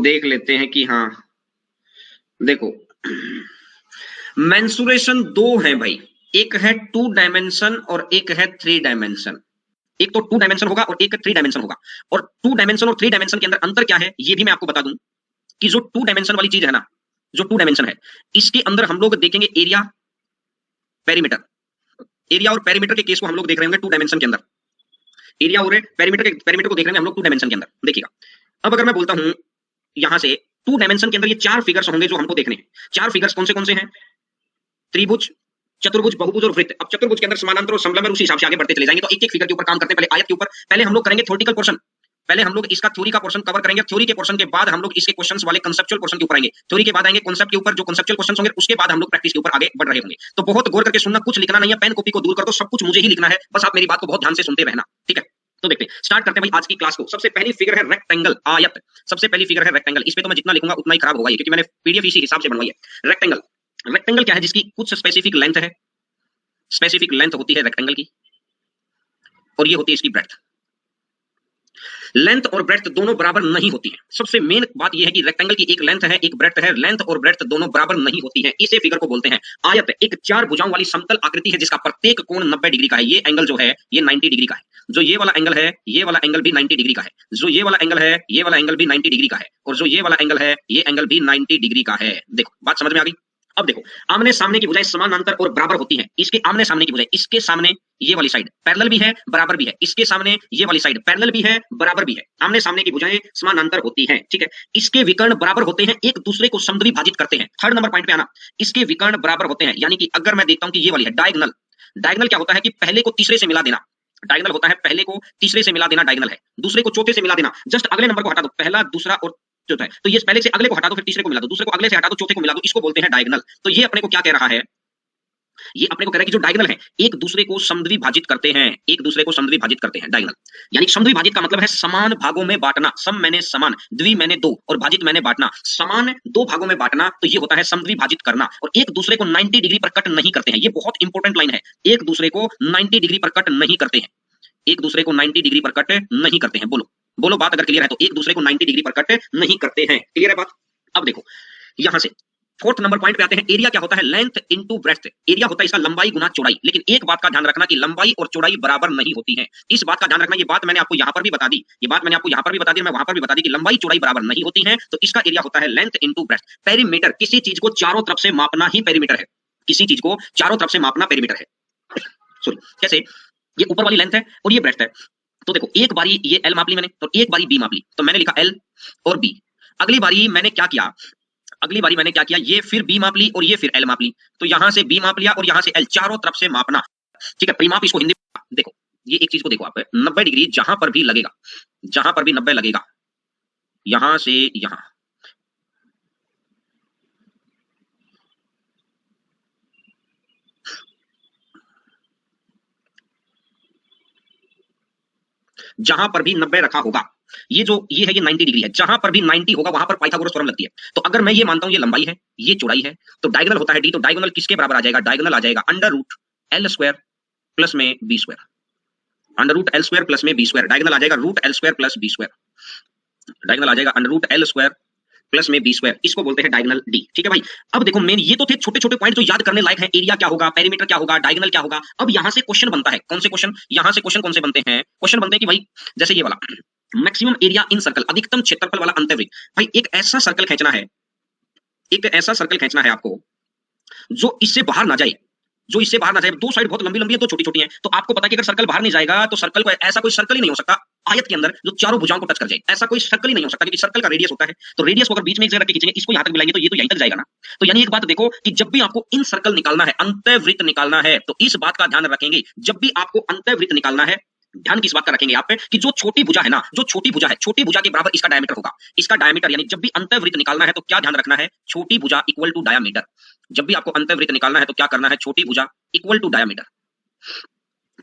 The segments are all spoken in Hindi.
देख लेते हैं कि हाँ देखो मेंसुरेशन दो है भाई, एक है 2 डायमेंशन और एक है 3 डायमेंशन। एक तो 2 डायमेंशन होगा और एक 3 डायमेंशन होगा। और 2 डायमेंशन और 3 डायमेंशन के अंदर अंतर क्या है ये भी मैं आपको बता दूं कि जो 2 डायमेंशन वाली चीज है ना, जो 2 डायमेंशन है, इसके अंदर हम लोग देखेंगे एरिया, पेरीमीटर। एरिया और पेरीमीटर के केस को हम लोग देख रहे होंगे 2 डायमेंशन के अंदर। एरिया और पेरीमीटर को देख रहे हैं हम लोग 2 डायमेंशन के अंदर। देखिएगा, अब अगर मैं बोलता हूं यहां से 2 डायमेंशन के अंदर ये 4 फिगर्स होंगे जो हमको देखने हैं। 4 फिगर्स कौन से हैं? त्रिभुज, चतुर्भुज, बहुभुज और वृत्त। अब चतुर्भुज के अंदर समानांतर और समलंब, उसी हिसाब से आगे बढ़ते चले जाएंगे। तो एक एक फिगर के ऊपर काम करते हैं। पहले आयत के ऊपर, पहले हम लोग करेंगे थ्योरेटिकल पोर्शन। पहले हम लोग इसका थ्योरी का पोर्शन कवर करेंगे। थ्योरी के पोर्शन के बाद हम लोग इसके क्वेश्चंस वाले कंसेप्चुअल पोर्शन के ऊपर आएंगे। थ्योरी के बाद आएंगे कॉन्सेप्ट के ऊपर, जो कंसेप्चुअल क्वेश्चंस होंगे उसके बाद हम लोग प्रैक्टिस के ऊपर आगे बढ़ रहे होंगे। तो बहुत गौर करके सुनना, कुछ लिखना नहीं है, पेन कॉपी को दूर कर दो, सब कुछ मुझे ही लिखना है। बस आप मेरी बात को बहुत ध्यान से सुनते रहना, ठीक है? तो देखते हैं, स्टार्ट करते हैं भाई आज की क्लास को। सबसे पहली फिगर है रेक्टेंगल, आयत। सबसे पहली फिगर है रेक्टेंगल। इस पे तो मैं जितना लिखूंगा उतना ही खराब होगा ये, क्योंकि मैंने पीडीएफ इसी हिसाब से बनवाई है। रेक्टेंगल, रेक्टेंगल क्या है? जिसकी कुछ स्पेसिफिक लेंथ है, स्पेसिफिक लेंथ होती है रेक्टेंगल की, और ये होती है इसकी ब्रेड्थ। लेंथ और ब्रेड्थ दोनों बराबर नहीं होती हैं। सबसे मेन बात यह है कि रेक्टेंगल की एक लेंथ है, एक ब्रेड्थ है। लेंथ और ब्रेड्थ दोनों बराबर नहीं होती हैं। इसे फिगर को बोलते हैं आयत। एक 4 भुजाओं वाली समतल आकृति है जिसका प्रत्येक कोण 90 डिग्री का है। ये एंगल जो है ये 90 डिग्री का है। जो ये वाला एंगल है, ये वाला एंगल भी 90 डिग्री का है। जो ये वाला एंगल है, ये वाला एंगल भी 90 डिग्री का है। और जो ये वाला एंगल है, ये एंगल भी 90 डिग्री का है। देखो, बात समझ में आ गई? अब देखो, आमने सामने की भुजाएं समानांतर और बराबर होती हैं। इसके आमने सामने की भुजाएं, इसके सामने ये वाली साइड पैरेलल भी है, बराबर भी है। इसके सामने ये वाली साइड पैरेलल भी है, बराबर भी है। आमने सामने की भुजाएं समानांतर होती हैं, ठीक है? इसके विकर्ण बराबर होते हैं, एक दूसरे को समद्विभाजित करते हैं। थर्ड नंबर पॉइंट पे आना, इसके विकर्ण बराबर होते हैं। यानी कि अगर मैं देखता हूं कि ये वाली है डायगोनल। डायगोनल क्या होता है कि पहले को तीसरे से मिला देना। डायगोनल होता है पहले को तीसरे से मिला देना, डायगोनल है। दूसरे को चौथे से मिला देना, जस्ट अगले नंबर को हटा दो, पहला, दूसरा और चौथा है। तो ये पहले से अगले को हटा दो, फिर तीसरे को मिला दो, दूसरे को अगले से हटा दो, चौथे को मिला दो, इसको बोलते हैं डायगोनल। तो ये अपने को क्या कह रहा है? ये अपने को कह रहा है कि जो डायगोनल है एक दूसरे को समद्विभाजित करते हैं, एक दूसरे को समद्विभाजित करते हैं डायगोनल। यानी समद्विभाजित का मतलब है समान भागों में बांटना। सम मैंने समान, द्वि मैंने दो, और भाजित मैंने बांटना। समान 2 भागों में बांटना, तो ये होता है समद्विभाजित करना। और एक दूसरे को 90 डिग्री पर कट नहीं करते हैं। ये बहुत इंपॉर्टेंट लाइन है। एक दूसरे को 90 डिग्री पर कट नहीं करते हैं। एक दूसरे को 90 डिग्री पर कट नहीं करते हैं। बोलो बोलो, बात अगर क्लियर है तो एक दूसरे को 90 डिग्री पर कट नहीं करते हैं। क्लियर है बात? अब देखो यहां से 4th नंबर पॉइंट पे आते हैं। एरिया क्या होता है? Length into breadth. एरिया होता है इसका लंबाई गुना चौड़ाई। लेकिन एक बात का ध्यान रखना कि लंबाई और चौड़ाई बराबर नहीं होती है। इस बात का ध्यान रखना। ये बात मैंने आपको यहां पर भी बता दी, ये बात मैंने आपको यहां पर भी बता दी, मैं वहां पर भी बता दी कि लंबाई चौड़ाई बराबर नहीं होती है। तो इसका एरिया होता है लेंथ इनटू ब्रेड्थ। पेरीमीटर, किसी चीज को चारों तरफ से मापना ही पेरीमीटर है। किसी चीज को चारों तरफ से मापना पेरीमीटर है। सॉरी, कैसे? ये ऊपर वाली लेंथ है और ये ब्रेड्थ है। तो देखो, एक बारी ये एल माप ली मैंने, तो एक बारी बी माप ली, तो मैंने लिखा एल और बी। अगली बारी मैंने क्या किया? अगली बारी मैंने क्या किया? ये फिर बी माप ली और ये फिर एल माप ली। तो यहां से बी माप लिया और यहां से एल, चारों तरफ से मापना, ठीक है? परिमाप इसको हिंदी में देखो, ये एक चीज को देखो आप, 90 डिग्री जहां पर भी लगेगा, जहां पर भी 90 लगेगा, यहां से यहां, जहां पर भी 90 रखा होगा, ये जो ये है ये 90 डिग्री है, जहां पर भी 90 होगा वहां पर पाइथागोरस थ्योरम लगती है। तो अगर मैं ये मानता हूं ये लंबाई है, ये चौड़ाई है, तो डायगोनल होता है डी। तो डायगोनल किसके बराबर आ जाएगा? डायगोनल आ जाएगा under root L square plus में B square. Under root L square plus में बी स्क्वायर। डायगोनल आ जाएगा root L square plus B square. Diagonal आ जाएगा under root L square plus में बी स्क्वायर। इसको बोलते हैं डायगोनल डी, ठीक है भाई? अब देखो, मेन ये तो थे छोटे छोटे पॉइंट जो याद करने लायक है। एरिया क्या होगा, पेरीमीटर क्या होगा, डायगोनल क्या होगा। अब यहां से क्वेश्चन बनता है। कौन से क्वेश्चन? यहां से क्वेश्चन कौन से बनते हैं? क्वेश्चन बनते हैं कि भाई जैसे ये वाला, मैक्सिमम एरिया इन सर्कल, अधिकतम क्षेत्रफल वाला अंतर्वृत्त। भाई एक ऐसा सर्कल खींचना है, एक ऐसा सर्कल खींचना है आपको जो इससे बाहर ना जाए, जो इससे बाहर ना जाए। 2 साइड बहुत लंबी लंबी है, 2 छोटी छोटी हैं। तो आपको पता है कि अगर सर्कल बाहर नहीं जाएगा तो सर्कल को, ऐसा कोई सर्कल ही नहीं हो सकता आयत के अंदर जो चारों भुजाओं को टच कर जाए। ऐसा कोई सर्कल ही नहीं हो सकता, क्योंकि सर्कल का रेडियस होता है। तो रेडियस को अगर बीच में एक जगह रख के खींचेंगे, इसको यहां तक मिलाएंगे, तो ये तो यहीं तक जाएगा ना। तो यानी एक बात देखो कि जब भी आपको इन सर्कल निकालना है, अंतःवृत्त निकालना है, तो इस बात का ध्यान रखेंगे। जब भी आपको अंतःवृत्त निकालना है, ध्यान किस बात का रखेंगे आप पे कि जो छोटी भुजा है ना, जो छोटी भुजा है, छोटी भुजा के बराबर इसका डायमीटर होगा। इसका डायमीटर, यानी जब भी अंतःवृत्त निकालना है तो क्या ध्यान रखना है? छोटी भुजा इक्वल टू डायमीटर। जब भी आपको अंतःवृत्त निकालना है तो क्या करना है? छोटी भुजा इक्वल टू डायमीटर।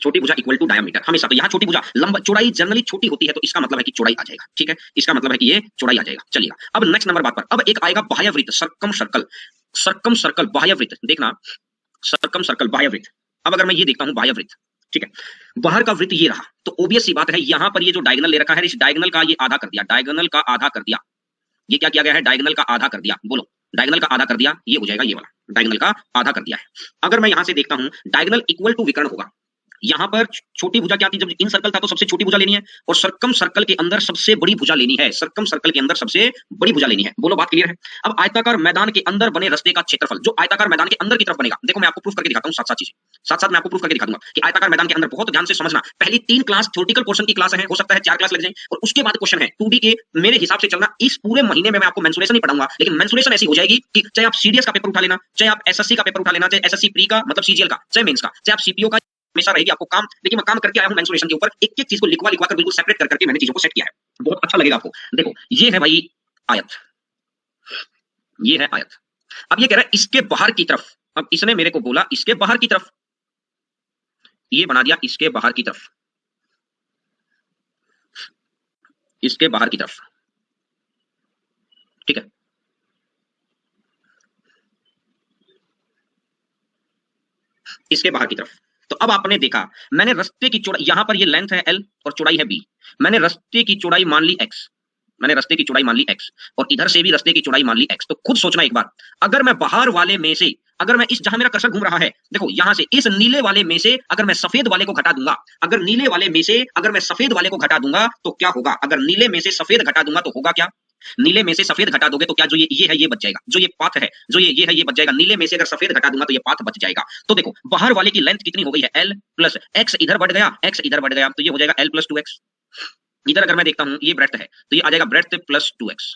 छोटी भुजा इक्वल टू डायमीटर हमेशा। तो यहाँ छोटी भुजा, लंबा, चौड़ाई जनरली छोटी होती है, तो इसका मतलब है कि चौड़ाई आ जाएगा, ठीक है? इसका मतलब है कि ये चौड़ाई आ जाएगा। चलिएगा, अब नेक्स्ट नंबर बात पर। अब एक आएगा बाह्यवृत्त, सर्कम सर्कल। सर्कम सर्कल बाह्यवृत्त, देखना, सर्कम सर्कल बाह्यवृत्त। अब अगर मैं ये देखता हूं बाह्यवृत्त, ठीक है, बाहर का वृत्त ये रहा, तो ऑब्वियस सी बात है यहां पर ये जो डायगोनल ले रखा है, इस डायगोनल का ये आधा कर दिया, डायगोनल का आधा कर दिया। ये क्या किया गया है, डायगोनल का आधा कर दिया, बोलो डायगोनल का आधा कर दिया, ये हो जाएगा ये वाला, डायगोनल का आधा कर दिया है। अगर मैं यहां से देखता हूं डायगोनल इक्वल टू विकर्ण होगा, यहां पर छोटी भुजा क्या थी, जब इन सर्कल था तो सबसे छोटी भुजा लेनी है और सर्कम सर्कल के अंदर सबसे बड़ी भुजा लेनी है, सर्कम सर्कल के अंदर सबसे बड़ी भुजा लेनी है, बोलो बात क्लियर है। अब आयताकार मैदान के अंदर बने रास्ते का क्षेत्रफल, जो आयताकार मैदान के अंदर की तरफ बनेगा, देखो मैं आपको प्रूफ करके दिखाता हूं, साथ साथ चीजें साथ साथ मैं आपको प्रूफ करके दिखा दूंगा कि आयताकार मैदान के अंदर, बहुत ध्यान से समझना, पहली 3 क्लास थ्योरेटिकल पोर्शन की क्लास है, हो सकता है 4 क्लास लग जाए, और उसके बाद क्वेश्चन है 2D के, मेरे हिसाब से चलना इस पूरे महीने में मैं आपको मेंसुरेशन नहीं पढ़ाऊंगा, लेकिन मेंसुरेशन ऐसी हो जाएगी कि चाहे आप सीडीएस का पेपर उठा लेना, चाहे आप एसएससी का पेपर उठा लेना, चाहे एसएससी प्री का मतलब सीजीएल का, चाहे मेंस का, चाहे आप सीपीओ का, हमेशा रहेगी आपको काम। लेकिन मैं काम करके आया हूं मेंसुरेशन के ऊपर, एक एक चीज को लिखवा लिखवा कर बिल्कुल सेपरेट कर करके मैंने चीजों को सेट किया है, बहुत अच्छा लगेगा आपको। देखो ये है भाई आयत, ये है आयत। अब ये कह रहा है इसके बाहर की तरफ, अब इसने मेरे को बोला इसके बाहर की तरफ, ये बना दिया इसके बाहर की तरफ, इसके बाहर की तरफ, ठीक है। इसके बाहर की तरफ, तो अब आपने देखा मैंने रास्ते की चौड़ाई, यहां पर ये लेंथ है l और चौड़ाई है b, मैंने रास्ते की चौड़ाई मान ली x, मैंने रास्ते की चौड़ाई मान ली x, और इधर से भी रास्ते की चौड़ाई मान ली x। तो खुद सोचना एक बार, अगर मैं बाहर वाले में से, अगर मैं इस, जहां मेरा कर्सर घूम रहा है, देखो यहां से इस नीले वाले में से अगर मैं सफेद वाले को घटा दूंगा, अगर नीले वाले में से अगर मैं सफेद वाले को घटा दूंगा तो क्या होगा, अगर नीले में से सफेद घटा दूंगा तो होगा क्या, नीले में से सफेद घटा दोगे तो क्या, जो ये है ये बच जाएगा, जो ये पाथ है, जो ये है ये बच जाएगा, नीले में से अगर सफेद घटा दूंगा तो ये पाथ बच जाएगा। तो देखो बाहर वाले की लेंथ कितनी हो गई है, l प्लस x, इधर बढ़ गया x, इधर बढ़ गया, तो ये हो जाएगा l प्लस 2x। इधर अगर मैं देखता हूं ये ब्रेड्थ है तो ये आ जाएगा breadth plus 2x,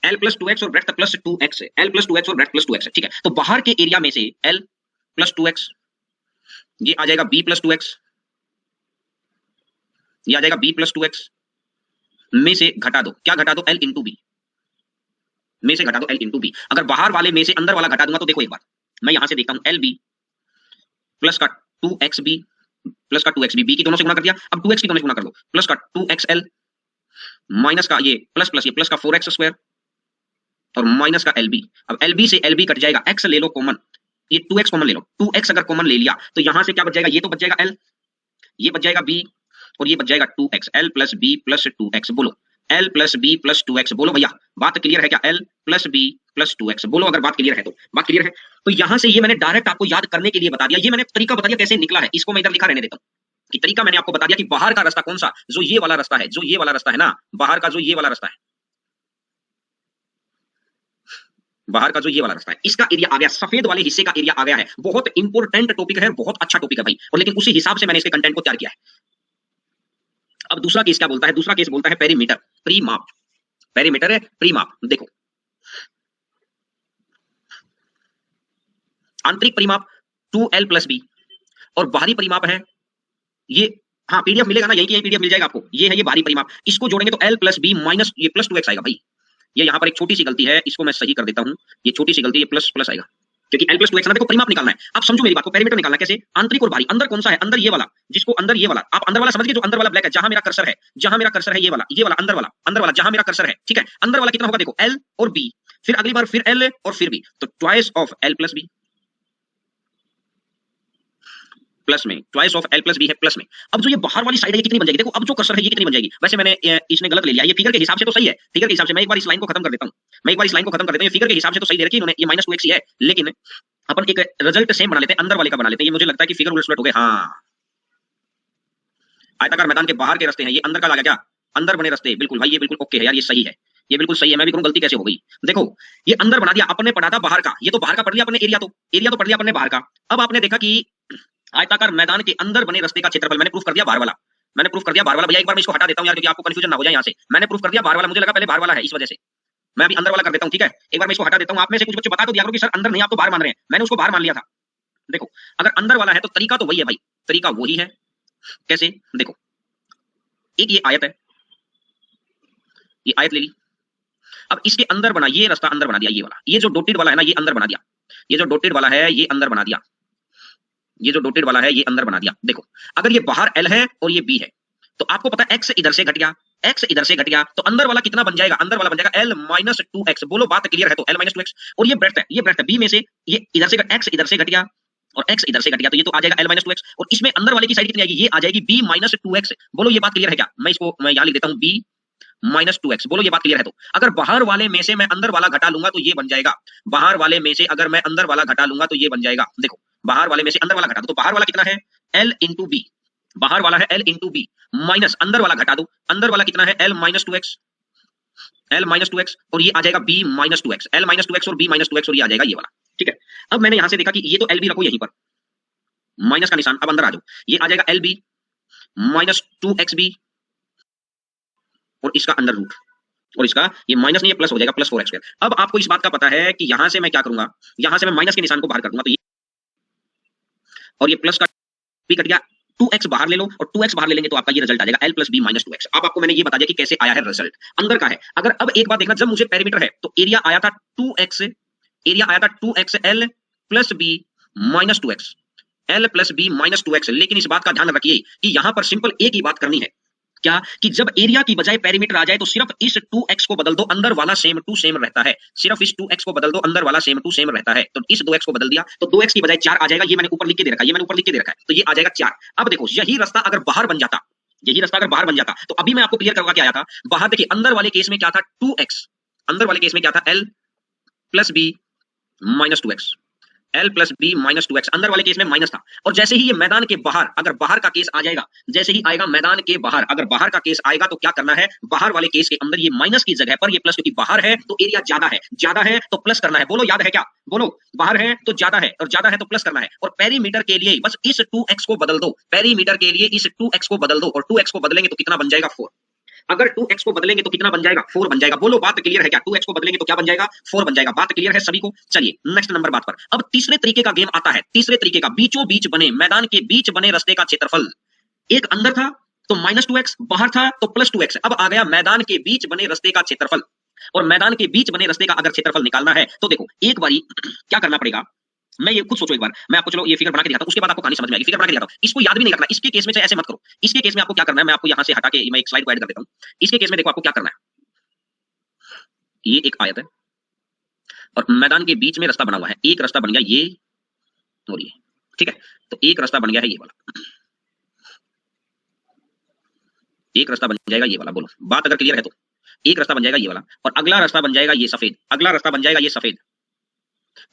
l plus 2x और ब्रेड्थ प्लस 2x है, l प्लस 2x और ब्रेड्थ प्लस 2x है, ठीक है। तो बाहर के एरिया में से l प्लस 2x, ये आ जाएगा b प्लस 2x, ये आ जाएगा b प्लस 2x, में से घटा दो, क्या घटा दो, l इंटू बी, में से घटा दो l इंटू बी। अगर बाहर वाले में से अंदर वाला घटा दूंगा तो देखो एक बार मैं यहां से देखता हूं l b प्लस का 2xb प्लस का 2xb, b की दोनों से गुणा कर दिया, अब 2x की दोनों से गुणा कर दो, प्लस का 2xl माइनस का ये प्लस का 4x स्क्वायर और माइनस का lb। अब lb से lb कट जाएगा, x ले लो कॉमन, ये 2x कॉमन ले लो, 2x अगर कॉमन ले लिया तो यहां से क्या बच जाएगा, ये तो बच जाएगा l, ये बच जाएगा b और ये बच जाएगा 2x, l plus b plus 2x, बोलो l plus b plus 2x, बोलो भैया बात क्लियर है क्या, l plus b plus 2x, बोलो अगर बात क्लियर है तो, बात क्लियर है। तो यहां से ये मैंने डायरेक्ट आपको याद करने के लिए बता दिया, ये मैंने तरीका बता दिया कैसे निकला है, इसको मैं इधर लिखा रहने देता हूं कि तरीका मैंने आपको बता दिया कि बाहर का रास्ता कौन सा, जो ये वाला रास्ता है, जो ये वाला रास्ता है ना, बाहर का जो ये वाला रास्ता है, बाहर का जो ये वाला रास्ता है, इसका एरिया आ गया, सफेद वाले हिस्से का एरिया आ गया है। बहुत इंपॉर्टेंट टॉपिक है, बहुत अच्छा टॉपिक है भाई, और लेकिन उसी हिसाब से मैंने इसके कंटेंट को तैयार किया है। अब दूसरा केस क्या बोलता है, दूसरा केस बोलता है पेरीमीटर, परिमाप, पेरीमीटर है परिमाप। देखो आंतरिक परिमाप 2l प्लस बी और बाहरी परिमाप है ये, हाँ पीडीएफ मिलेगा ना, यही की पीडीएफ मिल जाएगा आपको, ये है ये बाहरी परिमाप, इसको जोड़ेंगे तो l प्लस बी माइनस ये प्लस 2x आएगा भाई। ये यहाँ पर एक छोटी सी गलती है, इसको मैं सही कर देता हूँ, ये छोटी सी गलती, ये प्लस प्लस आएगा क्योंकि l प्लस 2x ना, देखो परिमाप निकालना है, आप समझो मेरी बात को, पेरीमीटर निकालना कैसे, आंतरिक और बाहरी, अंदर कौन सा है, अंदर ये वाला, जिसको अंदर ये वाला, आप अंदर वाला समझ गए, जो अंदर वाला ब्लैक है, जहां मेरा कर्सर है, जहां मेरा कर्सर है ये वाला अंदर वाला, अंदर वाला जहां मेरा कर्सर है, ठीक है, अंदर वाला कितना होगा देखो l और b, फिर अगली बार फिर l और फिर b, तो twice of l plus b plus में, twice of l plus b है प्लस में। अब जो ये बाहर वाली साइड है ये कितनी बन जाएगी, देखो अब जो कर्सर है ये कितनी बन जाएगी, वैसे मैंने इसने गलत ले लिया, ये फिगर के हिसाब से तो सही है, फिगर के हिसाब से मैं एक बार इस लाइन को खत्म कर देता हूं, मैं एक बार इस लाइन को खत्म कर देता हूं, फिगर के हिसाब से तो सही दे रखी है इन्होंने, ये माइनस 2x ही है, लेकिन अपन एक रिजल्ट सेम बना लेते हैं, अंदर वाले का बना लेते हैं, ये मुझे लगता है कि फिगर उलट हो गए, हाँ आयताकार मैदान के बाहर के रास्ते हैं, ये अंदर का आ गया क्या, अंदर बने रास्ते, बिल्कुल भाई ये बिल्कुल ओके है यार, ये सही है, ये बिल्कुल सही है, मैं भी कहूं गलती कैसे हो गई। देखो ये अंदर बना दिया, अपने पढ़ा था बाहर का, ये तो बाहर का पढ़ लिया अपने, एरिया तो पढ़ लिया अपने बाहर का। अब आपने देखा कि आयताकार मैदान के अंदर बने रास्ते का क्षेत्रफल मैंने प्रूफ कर दिया बाहर वाला, मैंने प्रूफ कर दिया बाहर वाला, भैया एक बार मैं इसको हटा देता हूं यार क्योंकि आपको कंफ्यूजन ना हो जाए, यहाँ से मैंने प्रूफ कर दिया बाहर वाला, मुझे लगा पहले बाहर वाला है इस वजह से मैं अभी अंदर वाला कर देता हूं, ठीक है। एक बार मैं इसको हटा देता हूं, आप में से कुछ बच्चे बता तो दिया करो कि सर अंदर नहीं, आप तो बाहर मान रहे हैं, मैंने उसको बाहर मान लिया था। देखो अगर अंदर वाला है तो तरीका तो वही है भाई, तरीका वही है, कैसे, देखो एक ये आयत है, ये आयत ले ली, अब इसके अंदर बना, ये रास्ता अंदर बना दिया, ये वाला, ये जो डॉटेड वाला है ना ये अंदर बना दिया, ये जो डॉटेड वाला है ये अंदर बना दिया, ये जो डॉटेड वाला है ये अंदर बना दिया। देखो अगर ये बाहर l है और ये b है तो आपको पता है x इधर से घट गया, x इधर से घट गया, तो अंदर वाला कितना बन जाएगा, अंदर वाला बन जाएगा l माइनस 2x, बोलो बात क्लियर है तो l माइनस 2x, और ये ब्रेड्थ है, ये ब्रेड्थ है b में से, ये इधर से x इधर से घट गया और x इधर से घट गया, तो ये तो आ जाएगा l माइनस 2x, और इसमें अंदर वाले की साइड कितनी आएगी, ये आ जाएगी b माइनस 2x, बोलो ये बात क्लियर है क्या, मैं इसको मैं यहाँ लिख देता हूँ b माइनस 2x। बोलो ये बात क्लियर है? तो अगर बाहर वाले में से मैं अंदर वाला घटा लूंगा तो ये बन जाएगा, बाहर वाले में से अगर मैं अंदर वाला घटा लूंगा तो ये बन जाएगा, देखो बाहर वाले में से अंदर वाला घटा दो तो बाहर वाला कितना है l इंटू बी, बाहर वाला है l इंटू बी, माइनस अंदर वाला घटा दो, अंदर वाला कितना है l minus 2x, l minus 2x और ये आ जाएगा b minus 2x, l minus 2x और b माइनस 2x और ये आ जाएगा ये वाला। ठीक है, अब मैंने यहां से देखा कि ये तो l भी रखो यहीं पर, माइनस का निशान, अब अंदर आ जाओ, ये आ जाएगा l b माइनस 2xb और इसका अंडर रूट और इसका ये माइनस नहीं है प्लस हो जाएगा, प्लस 4x स्क्वायर। अब आपको इस बात का पता है कि यहां से मैं क्या करूंगा, यहां से मैं माइनस के निशान को बाहर कर दूंगा तो ये और ये प्लस का भी कट गया, 2x बाहर ले लो और 2x बाहर ले लेंगे तो आपका ये रिजल्ट आ जाएगा l plus B minus 2x। अब आपको मैंने ये बता दिया कि कैसे आया है रिजल्ट, अंदर का है। अगर अब एक बात देखना, जब मुझे पेरीमीटर है तो एरिया आया था 2x, एरिया आया था 2x l plus B minus 2x, l plus B minus 2x। लेकिन इस बात का ध्यान रखिए कि यहां पर सिंपल एक ही बात करनी है, क्या कि जब एरिया की बजाय पेरीमीटर आ जाए तो सिर्फ इस 2x को बदल दो, अंदर वाला सेम टू सेम रहता है, सिर्फ इस 2x को बदल दो, अंदर वाला सेम टू सेम रहता है। तो इस 2x को बदल दिया तो 2x की बजाय 4 आ जाएगा, ये मैंने ऊपर लिख के दे रखा है, ये मैंने ऊपर लिख के दे रखा है, तो ये आ जाएगा 4। अब देखो यही रास्ता अगर बाहर बन जाता, यही रास्ता अगर बाहर बन जाता तो अभी मैं आपको क्लियर करवा के आया था। बाहर देखिए अंदर वाले केस में क्या था 2x, अंदर वाले केस में क्या था l plus B minus 2x, l plus B minus 2x, अंदर वाले केस में माइनस था। और जैसे ही ये मैदान के बाहर, अगर बाहर का केस आ जाएगा, जैसे ही आएगा मैदान के बाहर, अगर बाहर का केस आएगा तो क्या करना है, बाहर वाले केस के अंदर ये माइनस की जगह पर ये प्लस, क्योंकि बाहर है तो एरिया ज्यादा है, ज्यादा है तो प्लस करना है। बोलो याद है क्या? बोलो, बाहर है तो ज्यादा है और ज्यादा है तो प्लस करना है। और पेरीमीटर के लिए बस इस 2x को बदल दो, पेरीमीटर के लिए इस 2x को बदल दो और 2x को बदलेंगे तो कितना बन जाएगा 4। अगर 2x को बदलेंगे तो कितना बन जाएगा 4 बन जाएगा। बोलो बात क्लियर है क्या? 2x को बदलेंगे तो क्या बन जाएगा 4 बन जाएगा। बात क्लियर है सभी को? चलिए नेक्स्ट नंबर बात पर। अब तीसरे तरीके का गेम आता है, तीसरे तरीके का, बीचों बीच बने, मैदान के बीच बने रास्ते का क्षेत्रफल। एक अंदर था तो माइनस 2x, बाहर था तो प्लस 2x। अब आ गया मैदान के बीच बने रास्ते का क्षेत्रफल, और मैदान के बीच बने रास्ते का अगर क्षेत्रफल निकालना है तो देखो एक बारी क्या करना पड़ेगा, मैं ये खुद सोचो एक बार, मैं आपको चलो ये फिगर बना के दिखाता हूं, उसके बाद आपको कहानी समझ में आएगी। फिगर बना के दिखाता हूं, इसको याद भी नहीं रखना, इसके केस में चाहे ऐसे मत करो। इसके केस में आपको क्या करना है, मैं आपको यहां से हटा के मैं एक स्लाइड को ऐड कर देता हूं। इसके केस में देखो आपको क्या करना है, ये एक आयत है और मैदान के बीच में रास्ता बना हुआ है, एक रास्ता बन गया ये और ये, ठीक है। तो एक रास्ता बन गया है ये वाला, एक रास्ता बन जाएगा ये वाला। बोलो बात अगर क्लियर है तो एक रास्ता बन जाएगा ये वाला और अगला रास्ता बन जाएगा ये सफेद, अगला रास्ता बन जाएगा ये सफेद।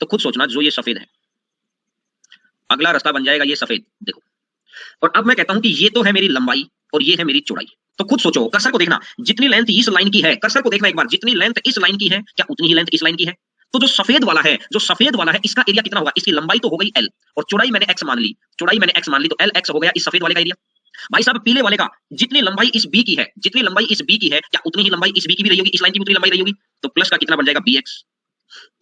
तो खुद सोचना, जो ये सफेद है अगला रास्ता बन जाएगा ये सफेद, देखो। और अब मैं कहता हूं कि ये तो है मेरी लंबाई और ये है मेरी चौड़ाई। तो खुद सोचो, कर्सर को देखना, जितनी लेंथ इस लाइन की है, कर्सर को देखना एक बार, जितनी लेंथ इस लाइन की है क्या उतनी ही लेंथ इस लाइन की है। तो जो सफेद वाला है, जो सफेद वाला है, इसका एरिया कितना होगा, इसकी लंबाई तो हो गई l और चौड़ाई मैंने x मान ली, चौड़ाई मैंने x मान ली, तो l x हो गया इस सफेद वाले का एरिया। भाई साहब पीले वाले का जितनी लंबाई इस b की है, जितनी लंबाई इस b की है, क्या उतनी ही लंबाई इस b की भी रही होगी, इस लाइन की उतनी लंबाई रही होगी। तो प्लस का कितना बन जाएगा bx,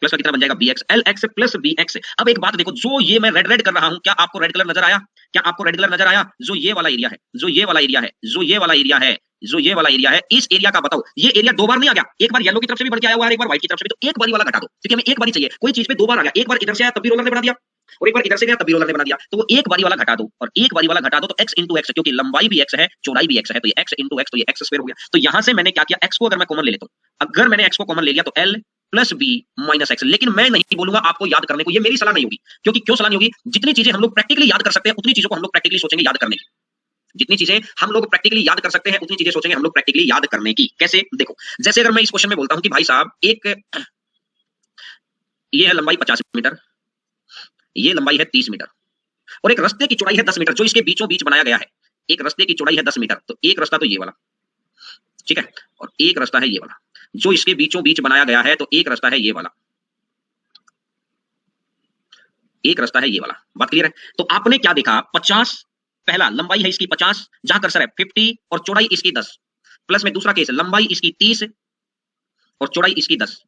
प्लस का कितना बन जाएगा bx, lx प्लस bx। अब एक बात देखो, जो ये मैं रेड रेड कर रहा हूं, क्या आपको रेड कलर नजर आया, क्या आपको रेड कलर नजर आया? जो ये वाला एरिया है, जो ये वाला एरिया है, जो ये वाला एरिया है, जो ये वाला एरिया है, इस एरिया का बताओ, ये एरिया दो बार नहीं आ गया, एक बार येलो की तरफ से भी बढ़ के आया हुआ है, एक बार व्हाइट की तरफ से भी, तो एक बारी वाला घटा दो, क्योंकि हमें एक बारी चाहिए। कोई चीज पे दो बार आ गया, एक बार इधर से आया तब भी रोलर ने बना दिया और एक बार इधर से गया तब भी रोलर ने बना दिया, तो वो एक बारी वाला घटा दो और एक बारी वाला घटा दो तो x इंटू एक्स, क्योंकि लंबाई भी x है चौड़ाई भी x है, तो ये x इंटू एक्स, तो ये x स्क्वायर हो गया। तो यहां से मैंने क्या किया, x को अगर मैं कॉमन ले लेता हूं, अगर मैंने x को कॉमन ले लिया तो l plus B minus X. लेकिन मैं नहीं बोलूंगा आपको याद करने को, ये मेरी सलाह नहीं होगी, क्योंकि क्यों सलाह नहीं होगी, जितनी चीजें हम लोग प्रैक्टिकली याद कर सकते हैं उतनी चीजों को हम लोग प्रैक्टिकली सोचेंगे याद करने की, जितनी चीजें हम लोग प्रैक्टिकली याद कर सकते हैं उतनी चीजें सोचेंगे हम लोग प्रैक्टिकली याद करने की। कैसे? देखो, जैसे अगर मैं इस क्वेश्चन में बोलता हूं कि भाई साहब एक ये है लंबाई 50 मीटर, ये लंबाई है 30 मीटर और एक रास्ते की चौड़ाई है 10 मीटर, जो इसके बीचों बीच बनाया गया है, एक रास्ते की चौड़ाई है 10 मीटर, तो एक रास्ता तो ये वाला, ठीक है, और एक रास्ता है ये वाला, जो इसके बीचों बीच बनाया गया है, तो एक रास्ता है ये वाला, एक रास्ता है ये वाला। बात क्लियर है? तो आपने क्या देखा, 50 पहला लंबाई है इसकी 50, जहां कर्सर है 50 और चौड़ाई इसकी 10, प्लस में दूसरा केस लंबाई इसकी 30 और चौड़ाई इसकी 10,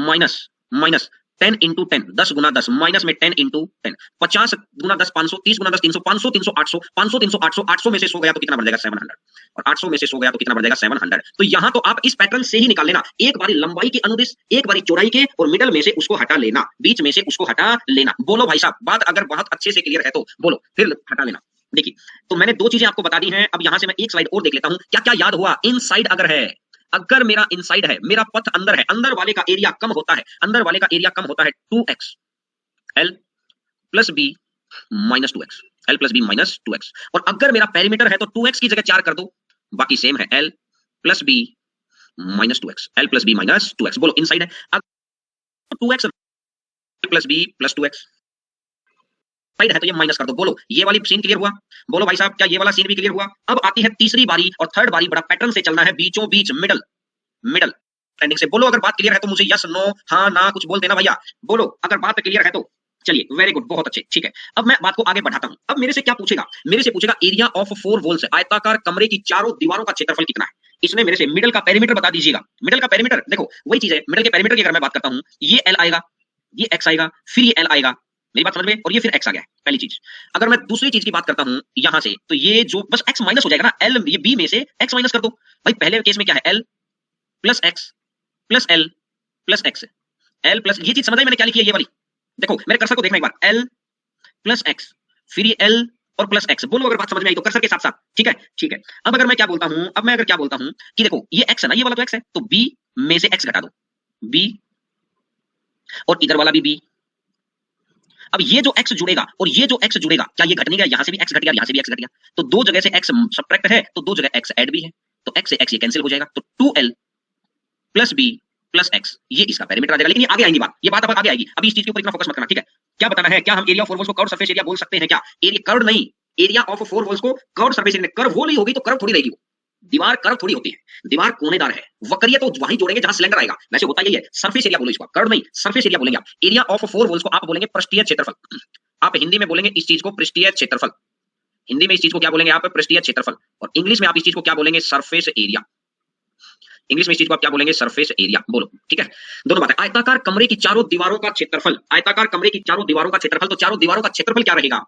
माइनस माइनस 10 इंटू 10, 10 गुना 10, माइनस में 10 इंटू 10, 50 गुना 10 500, 30 गुना 10 300, 500 300 800, 500 300 800, 800 में से 100 गया तो कितना बढ़ जाएगा 700, और 800 में से 100 गया तो कितना बढ़ जाएगा 700। तो यहां तो आप इस पैटर्न से ही निकाल लेना, एक बारी लंबाई के अनुदिश, एक बारी चौड़ाई के, और मिडल में से उसको हटा लेना, बीच में से उसको हटा लेना। बोलो भाई साहब, बात अगर बहुत अच्छे से क्लियर है तो बोलो, फिर हटा लेना। देखिए, तो मैंने दो चीजें आपको बता दी हैं। अब यहां से मैं एक स्लाइड और देख लेता हूं, क्या क्या याद हुआ। इनसाइड अगर है, अगर मेरा इनसाइड है, मेरा पथ अंदर है, अंदर वाले का एरिया कम होता है, अंदर वाले का एरिया कम होता है 2x l plus b minus 2x, l plus b minus 2x। और अगर मेरा पेरीमीटर है तो 2x की जगह 4 कर दो, बाकी सेम है l plus b minus 2x, l plus B minus 2x। बोलो इनसाइड है, अगर 2x plus B plus 2x side है तो ये माइनस कर दो। बोलो ये वाली सीन क्लियर हुआ? बोलो भाई साहब क्या ये वाला सीन भी क्लियर हुआ? अब आती है तीसरी बारी और थर्ड बारी, बड़ा पैटर्न से चलना है, बीचों बीच मिडल मिडल ट्रेंडिंग से। बोलो अगर बात क्लियर है तो मुझे यस नो हाँ ना कुछ बोल देना भैया। बोलो अगर बात क्लियर है तो। चलिए वेरी गुड, बहुत अच्छे, ठीक है। अब मैं बात को आगे बढ़ाता हूं। अब मेरे से क्या पूछेगा? मेरे से पूछेगा एरिया ऑफ 4 वॉल्स, आयताकार कमरे की चारों दीवारों का क्षेत्रफल कितना है। इसमें मेरे से मिडल का पेरीमीटर बता दीजिएगा। मिडल का पेरीमीटर देखो वही चीज है, मिडल के पेरीमीटर की अगर मैं बात करता हूं, ये एल आएगा, ये एक्स आएगा, फिर ये एल आएगा, मेरी बात समझ में, और ये फिर एक्स आ गया पहली चीज। अगर मैं दूसरी चीज की बात करता हूं यहां से, तो ये जो बस एक्स माइनस हो जाएगा ना, एल ये बी में से एक्स माइनस कर दो भाई। पहले केस में क्या है, L plus x plus L plus x, L plus, ये चीज समझ आई मैंने क्या लिखी है ये वाली? देखो मेरे कर्सर को देखना एक बार, एल प्लस एक्स फिर ये एल और प्लस एक्स। बोलो अगर बात समझ में आई तो कर्सर के साथ साथ, ठीक है ठीक है। अब अगर मैं क्या बोलता हूं, अब मैं अगर क्या बोलता हूं कि देखो ये एक्स है ना, ये वाला तो एक्स है, तो बी में से एक्स घटा दो, बी और इधर वाला भी बी। अब ये जो x जुड़ेगा और ये जो x जुड़ेगा, क्या ये घट नहीं गया? यहां से भी x घट गया, यहां से भी x घट गया, तो दो जगह से x सब्ट्रैक्ट है तो दो जगह x ऐड भी है, तो x से x ये कैंसिल हो जाएगा, तो 2l plus b plus x ये इसका पेरीमीटर आ जाएगा। लेकिन ये आगे आएंगी बात, ये बात अब आगे आएगी, अभी इस चीज के ऊपर इतना फोकस मत करना, ठीक है। क्या बताना है, क्या हम एरिया ऑफ 4 वॉल्स को कर्व सरफेस एरिया बोल सकते हैं क्या? एरिया कर्व नहीं, एरिया ऑफ 4 वॉल्स को कर्व सरफेस एरिया। कर्व वो नहीं होगी तो कर्व थोड़ी रहेगी, वो दीवार कर्व थोड़ी होती है, दीवार कोनेदार है, वक्रिय तो वहीं जोड़ेंगे जहां सिलेंडर आएगा। वैसे होता यही है, सरफेस एरिया बोलो इसको, कर्व नहीं सरफेस एरिया बोलेंगे आप। एरिया ऑफ 4 वॉल्स को आप बोलेंगे पृष्ठीय क्षेत्रफल। आप हिंदी में बोलेंगे इस चीज को पृष्ठीय क्षेत्रफल, हिंदी में इस चीज को क्या बोलेंगे आप? पृष्ठीय क्षेत्रफल। और इंग्लिश में आप इस चीज को क्या बोलेंगे? Surface area. इंग्लिश में इस चीज को आप क्या बोलेंगे? Surface area. बोलो ठीक है, दोनों बातें। आयताकार कमरे की चारों दीवारों का क्षेत्रफल, आयताकार कमरे की चारों दीवारों का क्षेत्रफल, तो चारों दीवारों का क्षेत्रफल क्या रहेगा?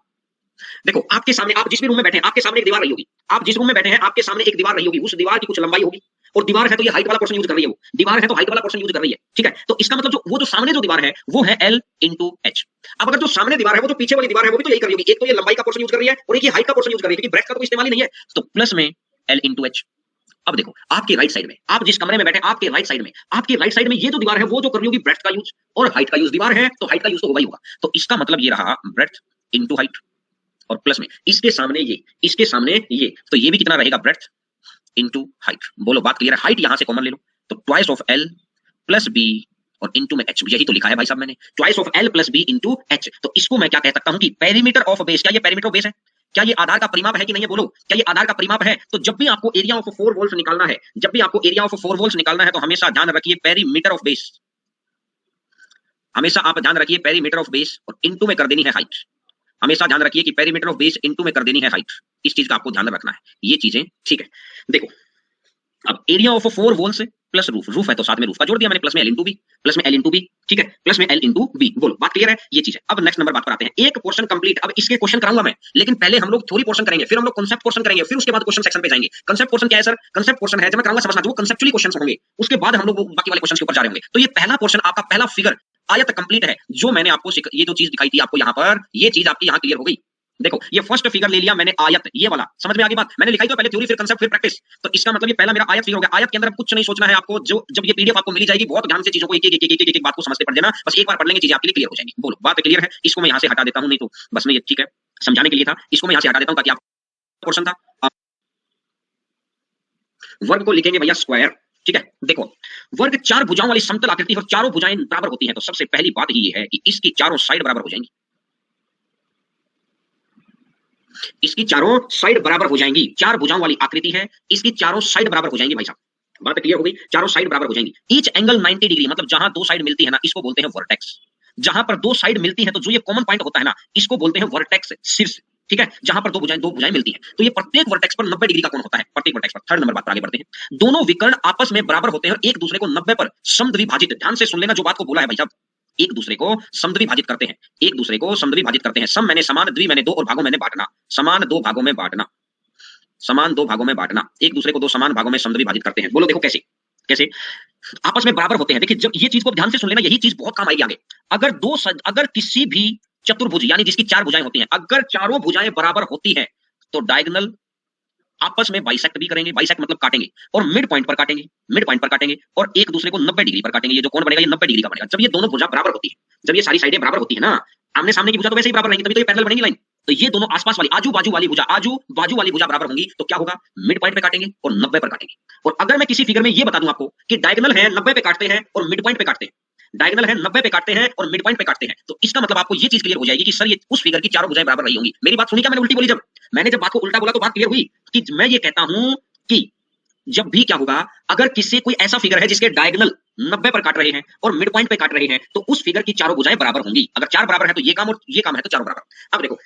देखो आपके सामने, आप जिस भी रूम में बैठे हैं आपके सामने एक दीवार रही होगी, आप जिस रूम में बैठे हैं आपके सामने एक दीवार रही होगी, उस दीवार की कुछ लंबाई होगी, और दीवार है तो ये हाइट वाला पोर्शन यूज कर रही है, वो दीवार है तो हाइट वाला पोर्शन यूज कर रही है, ठीक है। तो इसका मतलब जो वो जो सामने जो दीवार है वो है L इंटू एच। अब अगर जो सामने दीवार है वो जो पीछे वाली दीवार है वो भी तो यही कर रही होगी, एक तो ये लंबाई का पोर्शन यूज कर रही है और एक ये हाइट का पोर्शन यूज कर रही है, क्योंकि ब्रेथ का तो इस्तेमाल ही नहीं है, तो प्लस में L इंटू एच। अब देखो आपके राइट साइड में, आप जिस कमरे में बैठे आपके राइट साइड में, आपके राइट साइड में ये जो दीवार है वो जो कर रही होगी ब्रेथ का यूज और हाइट का यूज। दीवार है तो हाइट का यूज तो होगा ही होगा, तो इसका मतलब ये रहा ब्रेथ इंटू हाइट, और प्लस में इसके सामने ये, इसके सामने ये, तो ये भी कितना रहेगा? Breath into height. बोलो बात क्लियर है? हाइट यहां से कॉमन ले लो, तो twice of L plus B और इंटू में एच, यही तो लिखा है भाई साहब मैंने, twice of L plus B into H. तो इसको मैं क्या कह सकता हूं कि पेरीमीटर ऑफ बेस। क्या ये पेरीमीटर ऑफ बेस है? क्या ये आधार का परिमाप है कि नहीं है? बोलो क्या ये आधार का परिमाप है? तो जब भी आपको एरिया ऑफ 4 वॉल्स निकालना है, जब भी आपको एरिया ऑफ 4 वॉल्स निकालना है, तो हमेशा ध्यान रखिए पेरीमीटर ऑफ बेस, हमेशा आप ध्यान रखिए पेरीमीटर ऑफ बेस और इंटू में कर देनी है हाइट। हमेशा ध्यान रखिए कि पेरीमीटर ऑफ बेस इंटू में कर देनी है हाइट, इस चीज का आपको ध्यान रखना है, ये चीजें ठीक है। देखो अब area of 4 walls plus roof, roof है तो साथ में रूफ का जोड़ दिया मैंने, प्लस में एल इंटू बी, प्लस में एल इंटू बी, ठीक है, प्लस में एल इंटू बी। बोलो बात क्लियर है? ये चीज है। अब नेक्स्ट नंबर बात पर आते हैं, एक पोर्शन कंप्लीट। अब इसके क्वेश्चन कराऊंगा मैं, लेकिन पहले हम लोग थ्योरी पोर्शन करेंगे, फिर हम लोग कांसेप्ट पोर्शन करेंगे, फिर उसके बाद क्वेश्चन सेक्शन पे जाएंगे। कांसेप्ट पोर्शन क्या है सर? कांसेप्ट पोर्शन है जब मैं कराऊंगा समझना, जो कांसेप्चुअली क्वेश्चन होंगे उसके बाद हम लोग बाकी वाले क्वेश्चन के ऊपर जा रहे होंगे। तो ये पहला पोर्शन आपका पहला फिगर आयत कंप्लीट है, जो मैंने आपको ये जो चीज दिखाई थी आपको यहाँ पर, ये चीज आपकी यहाँ क्लियर हो गई। देखो ये फर्स्ट फिगर ले लिया मैंने आयत, ये वाला समझ में आ गई बात? मैंने लिखाई तो पहले थ्योरी फिर कांसेप्ट फिर प्रैक्टिस, तो इसका मतलब ये पहला मेरा आयत फिगर हो गया। आयत के अंदर कुछ नहीं सोचना है आपको, जो जब ये पीडीएफ आपको मिली जाएगी बहुत ध्यान से चीजों को एक एक बात को समझते पढ़ देना, बस एक बार पढ़ लेंगे चीजें आपके लिए क्लियर हो जाएंगी। बोलो बात क्लियर है? इसको मैं यहाँ से हटा देता हूँ, नहीं तो बस मैं ये ठीक है समझाने के लिए था, इसको मैं यहाँ से हटा देता हूँ ताकि आप पोर्शन था। वर्ग को लिखेंगे भैया स्क्वायर, ठीक है। देखो वर्ग चार भुजाओं वाली समतल आकृति और चारों भुजाएं बराबर होती हैं, तो सबसे पहली बात ही है कि इसकी चारों साइड बराबर हो जाएंगी, इसकी चारों साइड बराबर हो जाएंगी। चार भुजाओं वाली आकृति है, इसकी चारों साइड बराबर हो जाएंगी भाई साहब। बात क्लियर हो गई? चारों साइड बराबर हो जाएंगी। ईच एंगल 90 डिग्री, मतलब जहां दो साइड मिलती है ना, इसको बोलते हैं वर्टेक्स। जहां पर दो साइड मिलती है तो जो ये कॉमन पॉइंट होता है ना, इसको बोलते हैं वर्टेक्स, शीर्ष, ठीक है। जहां पर दो भुजाएं मिलती हैं, तो ये प्रत्येक वर्टेक्स पर 90 डिग्री का कोण होता है, प्रत्येक वर्टेक्स पर। थर्ड नंबर बात पर आगे बढ़ते हैं। दोनों विकर्ण आपस में बराबर होते हैं और एक दूसरे को 90 पर समद्विभाजित, ध्यान से सुन लेना जो बात को बोला है भाई साहब, एक दूसरे को समद्विभाजित करते हैं, एक दूसरे को समद्विभाजित करते हैं। सम मैंने समान, द्वि मैंने दो और भागों मैंने बांटना, समान दो भागों में बांटना, समान दो भागों में बांटना, एक दूसरे को दो समान भागों में समद्विभाजित करते हैं। बोलो देखो कैसे कैसे आपस में बराबर होते हैं। देखिए जब ये चीज को ध्यान से सुन लेना, यही चीज बहुत काम आएगी आगे। अगर किसी भी चतुर्भुज यानी जिसकी चार भुजाएं होती हैं, अगर चारों भुजाएं बराबर होती हैं तो डायगोनल आपस में बाइसेक्ट भी करेंगे, बाइसेक्ट मतलब काटेंगे, और मिड पॉइंट पर काटेंगे, मिड पॉइंट पर काटेंगे, और एक दूसरे को 90 डिग्री पर काटेंगे। ये जो कोण बनेगा ये 90 डिग्री का बनेगा। जब ये दोनों भुजा बराबर होती है, जब ये सारी साइडें बराबर होती है ना, आमने सामने की भुजा तो वैसे ही बराबर रहेंगी, तभी तो ये पैरेलल बनेगी लाइन। तो ये दोनों आसपास वाली आजू बाजू वाली भुजा बराबर होंगी, तो क्या होगा, मिड पॉइंट पे काटेंगे और 90 पर काटेंगे। और अगर मैं किसी फिगर में ये बता दूं आपको कि डायगोनल है 90 पे काटते हैं और मिड पॉइंट पे काटते हैं, डायगोनल है 90 पे काटते हैं और मिड पॉइंट पे काटते हैं, तो इसका मतलब आपको ये चीज क्लियर हो जाएगी कि सर ये उस फिगर की चारों भुजाएं बराबर रही होंगी। मेरी बात सुनी क्या मैंने उल्टी बोली? जब मैंने जब बात को उल्टा बोला तो बात क्लियर हुई कि मैं ये कहता हूं कि जब भी क्या होगा, अगर किसी कोई ऐसा फिगर है जिसके डायगोनल 90 पर काट रहे हैं और मिड पॉइंट पे काट रहे हैं, तो उस फिगर की चारों भुजाएं बराबर होंगी। अगर चार बराबर है तो ये काम और ये काम है तो चारों बराबर। अब देखो,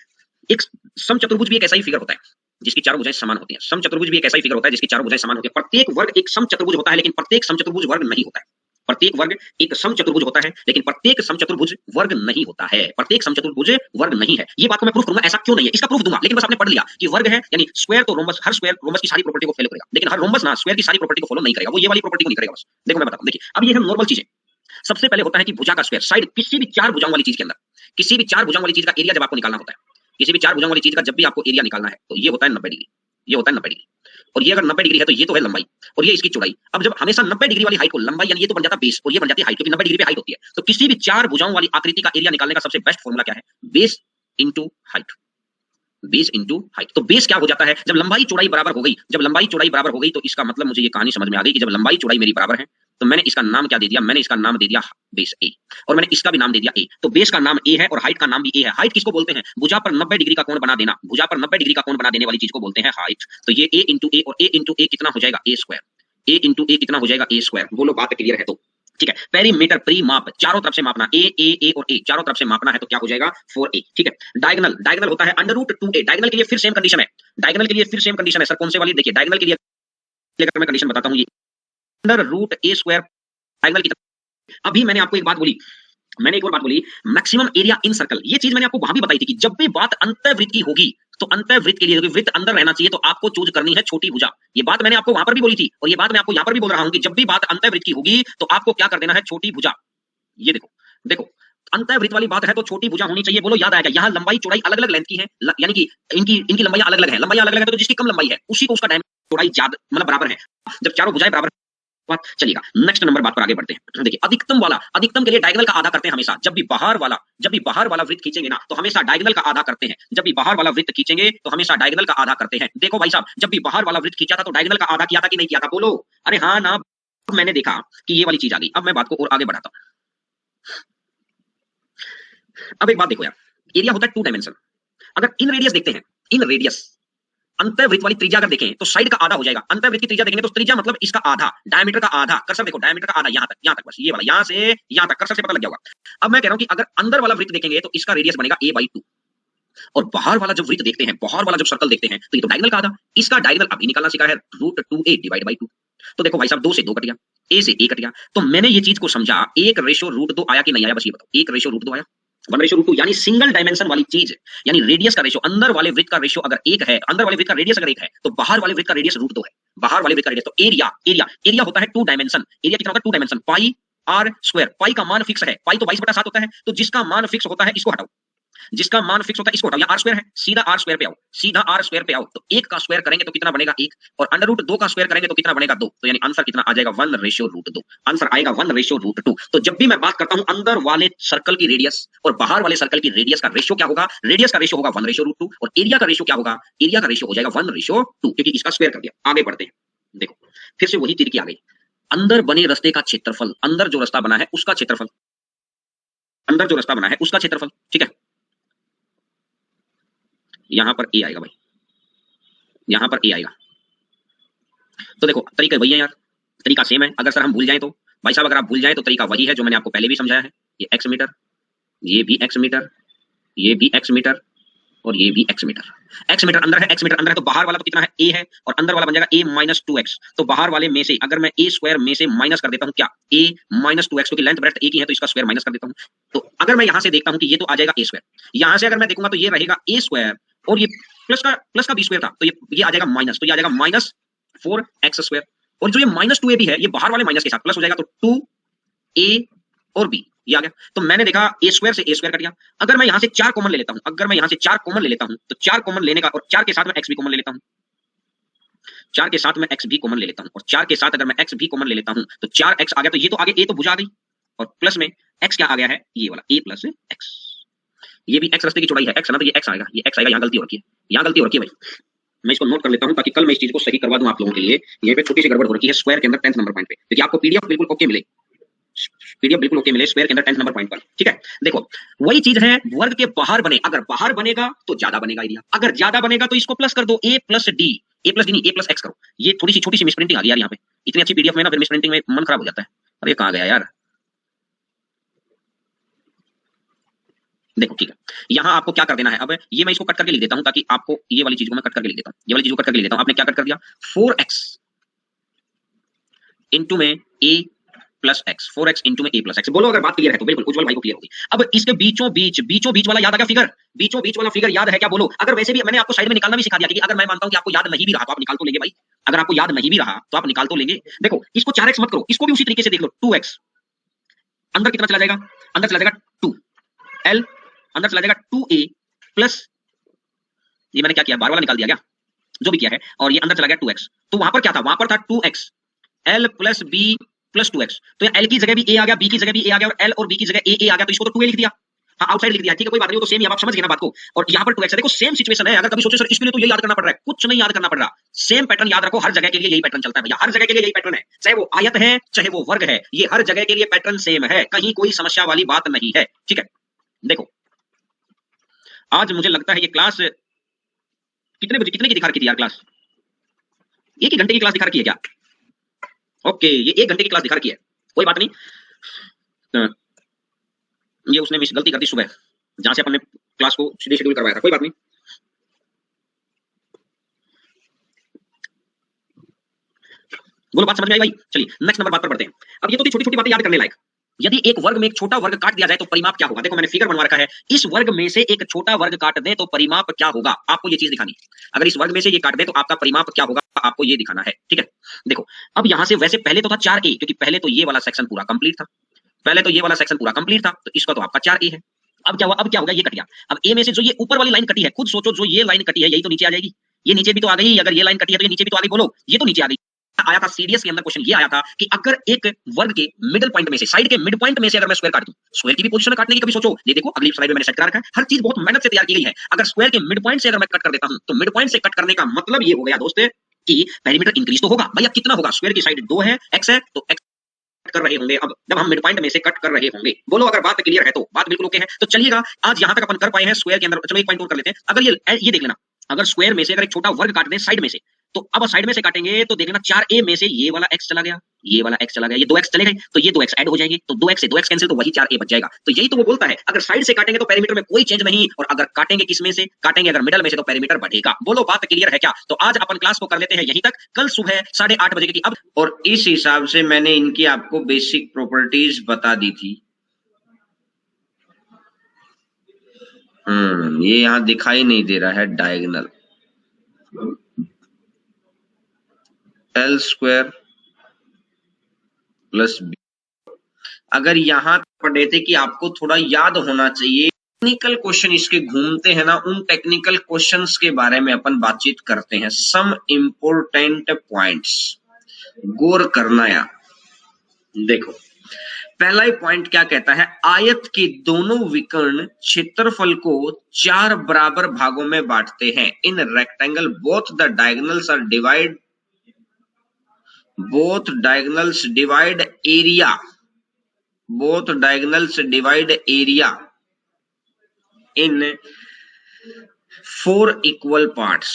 एक समचतुर्भुज भी एक ऐसा ही फिगर होता है जिसकी चारों भुजाएं समान होती हैं। समचतुर्भुज भी एक ऐसा ही फिगर होता है जिसकी चारों भुजाएं समान होती हैं। प्रत्येक वर्ग एक समचतुर्भुज होता है, लेकिन प्रत्येक समचतुर्भुज वर्ग नहीं होता है। प्रत्येक वर्ग एक समचतुर्भुज होता है, लेकिन प्रत्येक समचतुर्भुज वर्ग नहीं होता है। प्रत्येक समचतुर्भुज वर्ग नहीं है। ये बात को मैं प्रूफ करूंगा, ऐसा क्यों नहीं है इसका प्रूफ दूंगा, लेकिन बस आपने पढ़ लिया कि वर्ग है यानी स्क्वायर, तो रोम्बस, हर स्क्वायर रोम्बस की सारी प्रॉपर्टी को फॉलो करेगा, लेकिन हर रोम्बस ना स्क्वायर की सारी प्रॉपर्टी को फॉलो नहीं करेगा, वो ये वाली प्रॉपर्टी को नहीं करेगा। बस देखो मैं बताऊं, देखिए अब ये है नॉर्मल चीजें। सबसे पहले होता है कि भुजा का स्क्वायर, साइड किसी भी चार भुजाओं वाली चीज के अंदर, किसी भी चार भुजाओं वाली चीज का एरिया जब आपको निकालना होता है, किसी भी चार भुजाओं वाली चीज का जब भी आपको एरिया निकालना है, तो ये होता है 90 डिग्री, ये होता है 90 डिग्री, और ये अगर 90 डिग्री है तो ये तो है लंबाई और ये इसकी चौड़ाई। अब जब हमेशा 90 डिग्री वाली हाइट को लंबाई यानी ये तो बन जाता बेस और ये बन जाती है हाइट, क्योंकि 90 डिग्री पे हाइट होती है। तो किसी भी चार भुजाओं वाली आकृति का एरिया निकालने का सबसे बेस्ट फॉर्मूला क्या है, base into height, base into height. तो बेस क्या हो जाता है, जब लंबाई चौड़ाई बराबर हो गई, जब लंबाई चौड़ाई बराबर हो गई तो इसका मतलब मुझे ये कहानी समझ में आ गई कि जब लंबाई चौड़ाई मेरी बराबर है तो मैंने इसका नाम क्या दे दिया, मैंने इसका नाम दे दिया बेस ए, और मैंने इसका भी नाम दे दिया ए। तो बेस का नाम ए है और हाइट का नाम भी ए है। हाइट किसको बोलते हैं, भुजा पर 90 डिग्री का कोण बना देना, भुजा पर 90 डिग्री का कोण बना देने वाली चीज को बोलते हैं हाइट। तो ये ए इंटू ए, और ए इंटू ए कितना हो जाएगा, ए स्क्वायर, ए इंटू ए कितना हो जाएगा, ए स्क्वायर। बोलो बात क्लियर है? तो ठीक है, पेरीमीटर प्री माप, चारों तरफ से मापना, ए और ए चारों तरफ से मापना है, तो क्या हो जाएगा 4a। ठीक है, डायगोनल, डायगोनल होता है √2a। डायगोनल के लिए फिर सेम कंडीशन है, डायगोनल के लिए फिर सेम कंडीशन है सर, कौन से वाली? देखिए डायगोनल के लिए मैं कंडीशन बताता हूं, ये √a² डायगोनल की। अभी मैंने आपको एक बात बोली, मैंने एक और बात बोली, मैक्सिमम एरिया इन सर्कल। ये चीज मैंने आपको वहां भी बताई थी कि जब भी बात अंतःवृत्त की होगी तो अंतःवृत्त के लिए वृत्त अंदर रहना चाहिए, तो आपको चूज करनी है छोटी भुजा। ये बात मैंने आपको वहां पर भी बोली थी और ये बात मैं आपको यहां पर भी बोल रहा हूं कि जब भी बात अंतःवृत्त की होगी तो आपको क्या कर देना है, छोटी भुजा। ये देखो, देखो अंतःवृत्त वाली बात है तो छोटी भुजा होनी चाहिए। बोलो याद आएगा, यहाँ लंबाई चौड़ाई अलग अलग लेंथ की है, यानी कि इनकी लंबाई अलग अलग है, लंबाई अलग अलग है तो जिसकी कम लंबाई है उसी को उसका डायमीटर चौड़ाई ज्यादा मतलब बराबर है। जब चारों भुजाएं बराबर बात चलेगा। नेक्स्ट नंबर बात पर आगे बढ़ते हैं। देखिए अधिकतम वाला, अधिकतम के लिए डायगोनल का आधा करते हैं हमेशा। जब भी बाहर वाला वृत्त खींचेंगे ना तो हमेशा डायगोनल का आधा करते हैं। जब भी बाहर वाला वृत्त खींचेंगे तो हमेशा डायगोनल का आधा करते हैं। देखो भाई साहब, जब भी बाहर वाला वृत्त खींचा था तो डायगोनल का आधा किया था कि नहीं किया था, बोलो। अरे हाँ ना। मैंने देखा कि ये वाली चीज आ गई। अब मैं बात को और आगे बढ़ाता हूं। अब एक बात देखो यार, एरिया होता है 2 डायमेंशन। अगर इन रेडियस देखते हैं, इन रेडियस अंतःवृत्त वाली त्रिज्या अगर देखें तो साइड का आधा हो जाएगा। अंतःवृत्त की त्रिज्या देखेंगे तो त्रिज्या मतलब इसका आधा, डायमीटर का आधा। कर्सर देखो, डायमीटर का आधा यहां तक बस, ये वाला यहां से यहां तक, कर्सर से पता लग जाएगा। अब मैं कह रहा हूं कि अगर अंदर वाला वृत्त देखेंगे तो इसका रेडियस बनेगा a/2, और बाहर वाला जब वृत्त देखते हैं, बाहर वाला जब सर्कल देखते हैं तो ये तो डायगोनल का आधा। इसका डायगोनल अभी निकालना सीखा है, √2a डिवाइड बाई 2। तो देखो भाई साहब, 2 से 2 कट गया, a से a कट गया। तो मैंने ये चीज को समझा, 1:√2 आया कि नहीं आया, बस ये बताओ। 1:√2 आया, 1:2, यानी सिंगल डायमेंशन वाली चीज, यानी रेडियस का रेशियो, अंदर वाले वृत्त का रेशियो अगर 1 है, अंदर वाले वृत्त का रेडियस अगर 1 है तो बाहर वाले वृत्त का रेडियस √2 है। बाहर वाले वृत्त का रेडियस, तो एरिया होता है 2 डायमेंशन। एरिया कितना होता है 2 डायमेंशन, पाई r स्क्वायर। पाई का मान फिक्स है, पाई तो 22/7 होता है, तो जिसका मान फिक्स होता है इसको हटाओ, जिसका मान फिक्स होता है इसको हटाओ। यहाँ r स्क्वायर है, सीधा r स्क्वायर पे आओ, सीधा r स्क्वायर पे आओ। तो 1 का स्क्वायर करेंगे तो कितना बनेगा 1, और √2 का स्क्वायर करेंगे तो कितना बनेगा 2। तो यानी आंसर कितना आ जाएगा 1:2। आंसर आएगा 1:2। तो जब भी मैं बात करता हूं अंदर वाले सर्कल की रेडियस और बाहर वाले सर्कल की रेडियस का रेशियो क्या होगा, रेडियस का रेशियो होगा 1:2, और एरिया का रेशियो क्या होगा, एरिया का रेशियो हो जाएगा 1:2, क्योंकि इसका स्क्वायर कर दिया। आगे बढ़ते हैं, देखो फिर से वही तिरकी आ गई। अंदर बने रास्ते का क्षेत्रफल, अंदर जो रास्ता बना है उसका क्षेत्रफल, अंदर जो रास्ता बना है उसका क्षेत्रफल, ठीक है। यहां पर ए आएगा भाई, यहां पर ए आएगा। तो देखो तरीका वही है यार, तरीका सेम है। अगर सर हम भूल जाएं तो भाई साहब, अगर आप भूल जाएं तो तरीका वही है जो मैंने आपको पहले भी समझाया है। ये एक्स मीटर, ये भी एक्स मीटर, ये भी एक्स मीटर, और ये भी एक्स मीटर। एक्स मीटर अंदर है, एक्स मीटर अंदर है, तो बाहर वाला तो कितना है a है, और अंदर वाला बन जाएगा a-2x। तो बाहर वाले में से अगर मैं a स्क्वायर में से माइनस कर देता हूं क्या, a-2x, क्योंकि लेंथ ब्रेड्थ एक ही है तो इसका स्क्वायर माइनस कर देता हूं। तो अगर मैं यहां से देखता हूं कि ये तो आ जाएगा a स्क्वायर, यहां से अगर मैं देखूंगा तो ये रहेगा a स्क्वायर, और ये प्लस का b स्क्वायर था, तो ये आ जाएगा माइनस, तो ये आ जाएगा -4x स्क्वायर। और जो ये -2a भी है, ये बाहर वाले माइनस के साथ प्लस हो जाएगा, तो 2a और b ये आ गया। तो मैंने देखा a स्क्वायर से a स्क्वायर कट गया। अगर मैं यहां से 4 कॉमन ले लेता हूं, अगर मैं यहां से 4 कॉमन ले लेता हूं, तो 4 कॉमन लेने का, और 4 के साथ में x भी कॉमन ले लेता हूं, 4 के साथ में x भी कॉमन ले लेता हूं, और 4 के साथ अगर मैं x भी कॉमन ले लेता हूं तो 4x आ गया। तो ये तो आगे a तो भुजा आ गई, और प्लस में x क्या आ गया है, ये वाला a + x। ये भी एक्स रास्ते की चौड़ाई है, एक्स है ना, तो ये एक्स आएगा, ये एक्स आएगा, यहाँ गलती हो रखी है, यहाँ गलती हो रखी है भाई। मैं इसको नोट कर लेता हूं ताकि कल मैं इस चीज को सही करवा दूं आप लोगों के लिए। यहाँ पे छोटी सी गड़बड़ हो रखी है स्क्वायर के अंदर 10th नंबर पॉइंट पे, क्योंकि आपको पीडीएफ बिल्कुल ओके मिले, पीडीएफ बिल्कुल ओके मिले स्क्वायर के अंदर 10th नंबर पॉइंट पर। ठीक है, देखो वही चीज है, वर्ग के बाहर बने, अगर बाहर बनेगा तो ज्यादा बनेगा एरिया, अगर ज्यादा बनेगा तो इसको प्लस कर दो, ए प्लस डी, ए प्लस डी नहीं, ए प्लस एक्स करो। ये थोड़ी सी छोटी सी मिसप्रिंटिंग आ गई यार यहाँ पे, इतनी अच्छी पीडीएफ में ना फिर मिसप्रिंटिंग में मन खराब हो जाता है। अरे कहाँ गया यार, देखो ठीक है, यहाँ आपको क्या कर देना है, अब ये मैं इसको कट करके लिख देता हूं ताकि आपको ये वाली चीज को मैं कट करके लिख देता हूं, ये वाली चीज को कट करके लिख देता हूं। आपने क्या कट कर दिया, 4x इंटू में a plus x, 4x into में a प्लस एक्स। बोलो अगर बात क्लियर है तो, बिल्कुल उज्जवल भाई को क्लियर होगी। अब इसके बीचों बीच वाला याद आ गया फिगर, बीचों बीच वाला फिगर याद है क्या, बोलो। अगर वैसे भी मैंने आपको साइड में निकालना भी सिखा दिया, क्योंकि अगर मैं मानता हूं कि आपको याद नहीं भी रहा तो आप निकाल तो लेंगे भाई, अगर आपको याद नहीं भी रहा तो आप निकाल तो लेंगे। देखो इसको 4x मत करो, इसको भी उसी तरीके से देख लो, 2x अंदर कितना चला जाएगा, अंदर चला जाएगा 2, l अंदर चला जाएगा 2a प्लस, ये मैंने क्या किया, बार वाला निकाल दिया क्या, जो भी किया है, और ये अंदर चला गया 2x। तो वहां पर क्या था, वहां पर था 2x l plus b plus 2x। तो l की जगह भी a आ गया, b की जगह भी a आ गया, और l और b की जगह a आ गया, तो इसको तो 2a लिख दिया, हाँ आउटसाइड लिख दिया, ठीक है कोई बात नहीं, तो सेम, आप समझ गए ना बात को। और यहाँ पर 2x है, देखो सेम सिचुएशन है। अगर कभी सोचे सर इसके लिए तो ये याद करना पड़ रहा है, कुछ नहीं याद करना पड़ रहा, सेम पैटर्न याद रखो, हर जगह के लिए यही पैटर्न चलता है भैया, हर जगह के लिए यही पैटर्न है, चाहे वो आयत है चाहे वो वर्ग है, ये हर जगह के लिए पैटर्न सेम है, कहीं कोई समस्या वाली बात नहीं है। ठीक है, देखो आज मुझे लगता है ये क्लास कितने बजे, कितने की दिखा रखी थी यार क्लास, 1 ही घंटे की क्लास दिखा रखी है क्या, ओके ये 1 घंटे की क्लास दिखा रखी है, कोई बात नहीं। ये उसने मिस गलती कर दी सुबह, जहां से अपन ने क्लास को सीधे शेड्यूल करवाया था, कोई बात नहीं। बोलो बात समझ में आई भाई, चलिए नेक्स्ट नंबर बात पर बढ़ते हैं। अब ये तो छोटी छोटी बातें याद करने लायक, यदि एक वर्ग में एक छोटा वर्ग काट दिया जाए तो परिमाप क्या होगा। देखो मैंने फिगर बनवा रखा है, इस वर्ग में से एक छोटा वर्ग काट दे तो परिमाप क्या होगा, आपको ये चीज दिखानी है। अगर इस वर्ग में से ये काट दे तो आपका परिमाप क्या होगा, आपको ये दिखाना है। ठीक है, देखो अब यहां से वैसे पहले तो था 4a, क्योंकि पहले तो ये वाला सेक्शन पूरा कंप्लीट था, पहले तो ये वाला सेक्शन पूरा कंप्लीट था, तो इसका तो आपका 4a है। अब क्या हुआ, अब क्या होगा, ये कट गया। अब a में से जो ये ऊपर वाली लाइन कटी है, खुद सोचो जो ये लाइन कटी है यही तो नीचे आ जाएगी, ये नीचे भी तो आ गई, अगर ये लाइन कटी है तो ये नीचे भी तो आ गई, बोलो ये तो नीचे आ गई। आया था सीडीएस के अंदर क्वेश्चन, ये आया था कि अगर एक वर्ग के मिडिल पॉइंट में से, साइड के मिड पॉइंट में से अगर मैं स्क्वायर काट दूं, स्क्वायर की भी पोजीशन काटने की कभी सोचो, ये देखो अगली स्लाइड में मैंने सेट करा रखा है, हर चीज बहुत मेहनत से तैयार की गई है। अगर स्क्वायर के मिड पॉइंट से अगर मैं कट कर देता हूं तो मिड पॉइंट से कट करने का मतलब ये हो गया दोस्त कि पेरीमीटर इंक्रीज तो होगा भैया, कितना होगा, स्क्वायर की साइड 2 है, x है, तो x कर रहे होंगे। अब जब हम मिड पॉइंट में से कट कर रहे होंगे, बोलो अगर बात क्लियर है तो, बात बिल्कुल ओके है तो चलिएगा आज यहां तक अपन कर पाए हैं स्क्वायर के अंदर। चलो एक पॉइंट और कर लेते हैं, अगर ये देख लेना, अगर स्क्वायर में से अगर एक छोटा वर्ग काट दें साइड में से, तो अब साइड में से काटेंगे तो देखना 4a में से ये वाला x चला गया, ये वाला x चला गया, ये 2x चले गए, तो ये 2x ऐड हो जाएंगे, तो 2x से 2x कैंसिल, तो वही 4a बच जाएगा। तो यही तो वो बोलता है, अगर साइड से काटेंगे तो पेरीमीटर में कोई चेंज नहीं, और अगर काटेंगे किस में से, काटेंगे अगर मिडल में से, तो पेरीमीटर बढ़ेगा। बोलो बात क्लियर है क्या। तो आज अपन क्लास को कर लेते हैं यहीं तक, कल सुबह 8:30 बजे की। अब और इस हिसाब से मैंने इनकी आपको बेसिक प्रॉपर्टीज बता दी थी। ये यहां दिखाई नहीं दे रहा है, diagonal L square plus B. अगर यहां पढ़े थे कि आपको थोड़ा याद होना चाहिए, टेक्निकल क्वेश्चन इसके घूमते हैं ना, उन टेक्निकल क्वेश्चंस के बारे में अपन बातचीत करते हैं। सम इंपोर्टेंट पॉइंट्स गौर करना यार। देखो पहला ही पॉइंट क्या कहता है, आयत के दोनों विकर्ण क्षेत्रफल को 4 बराबर भागों में बांटते हैं। In rectangle both diagonals divide area, both diagonals divide area in 4 equal parts,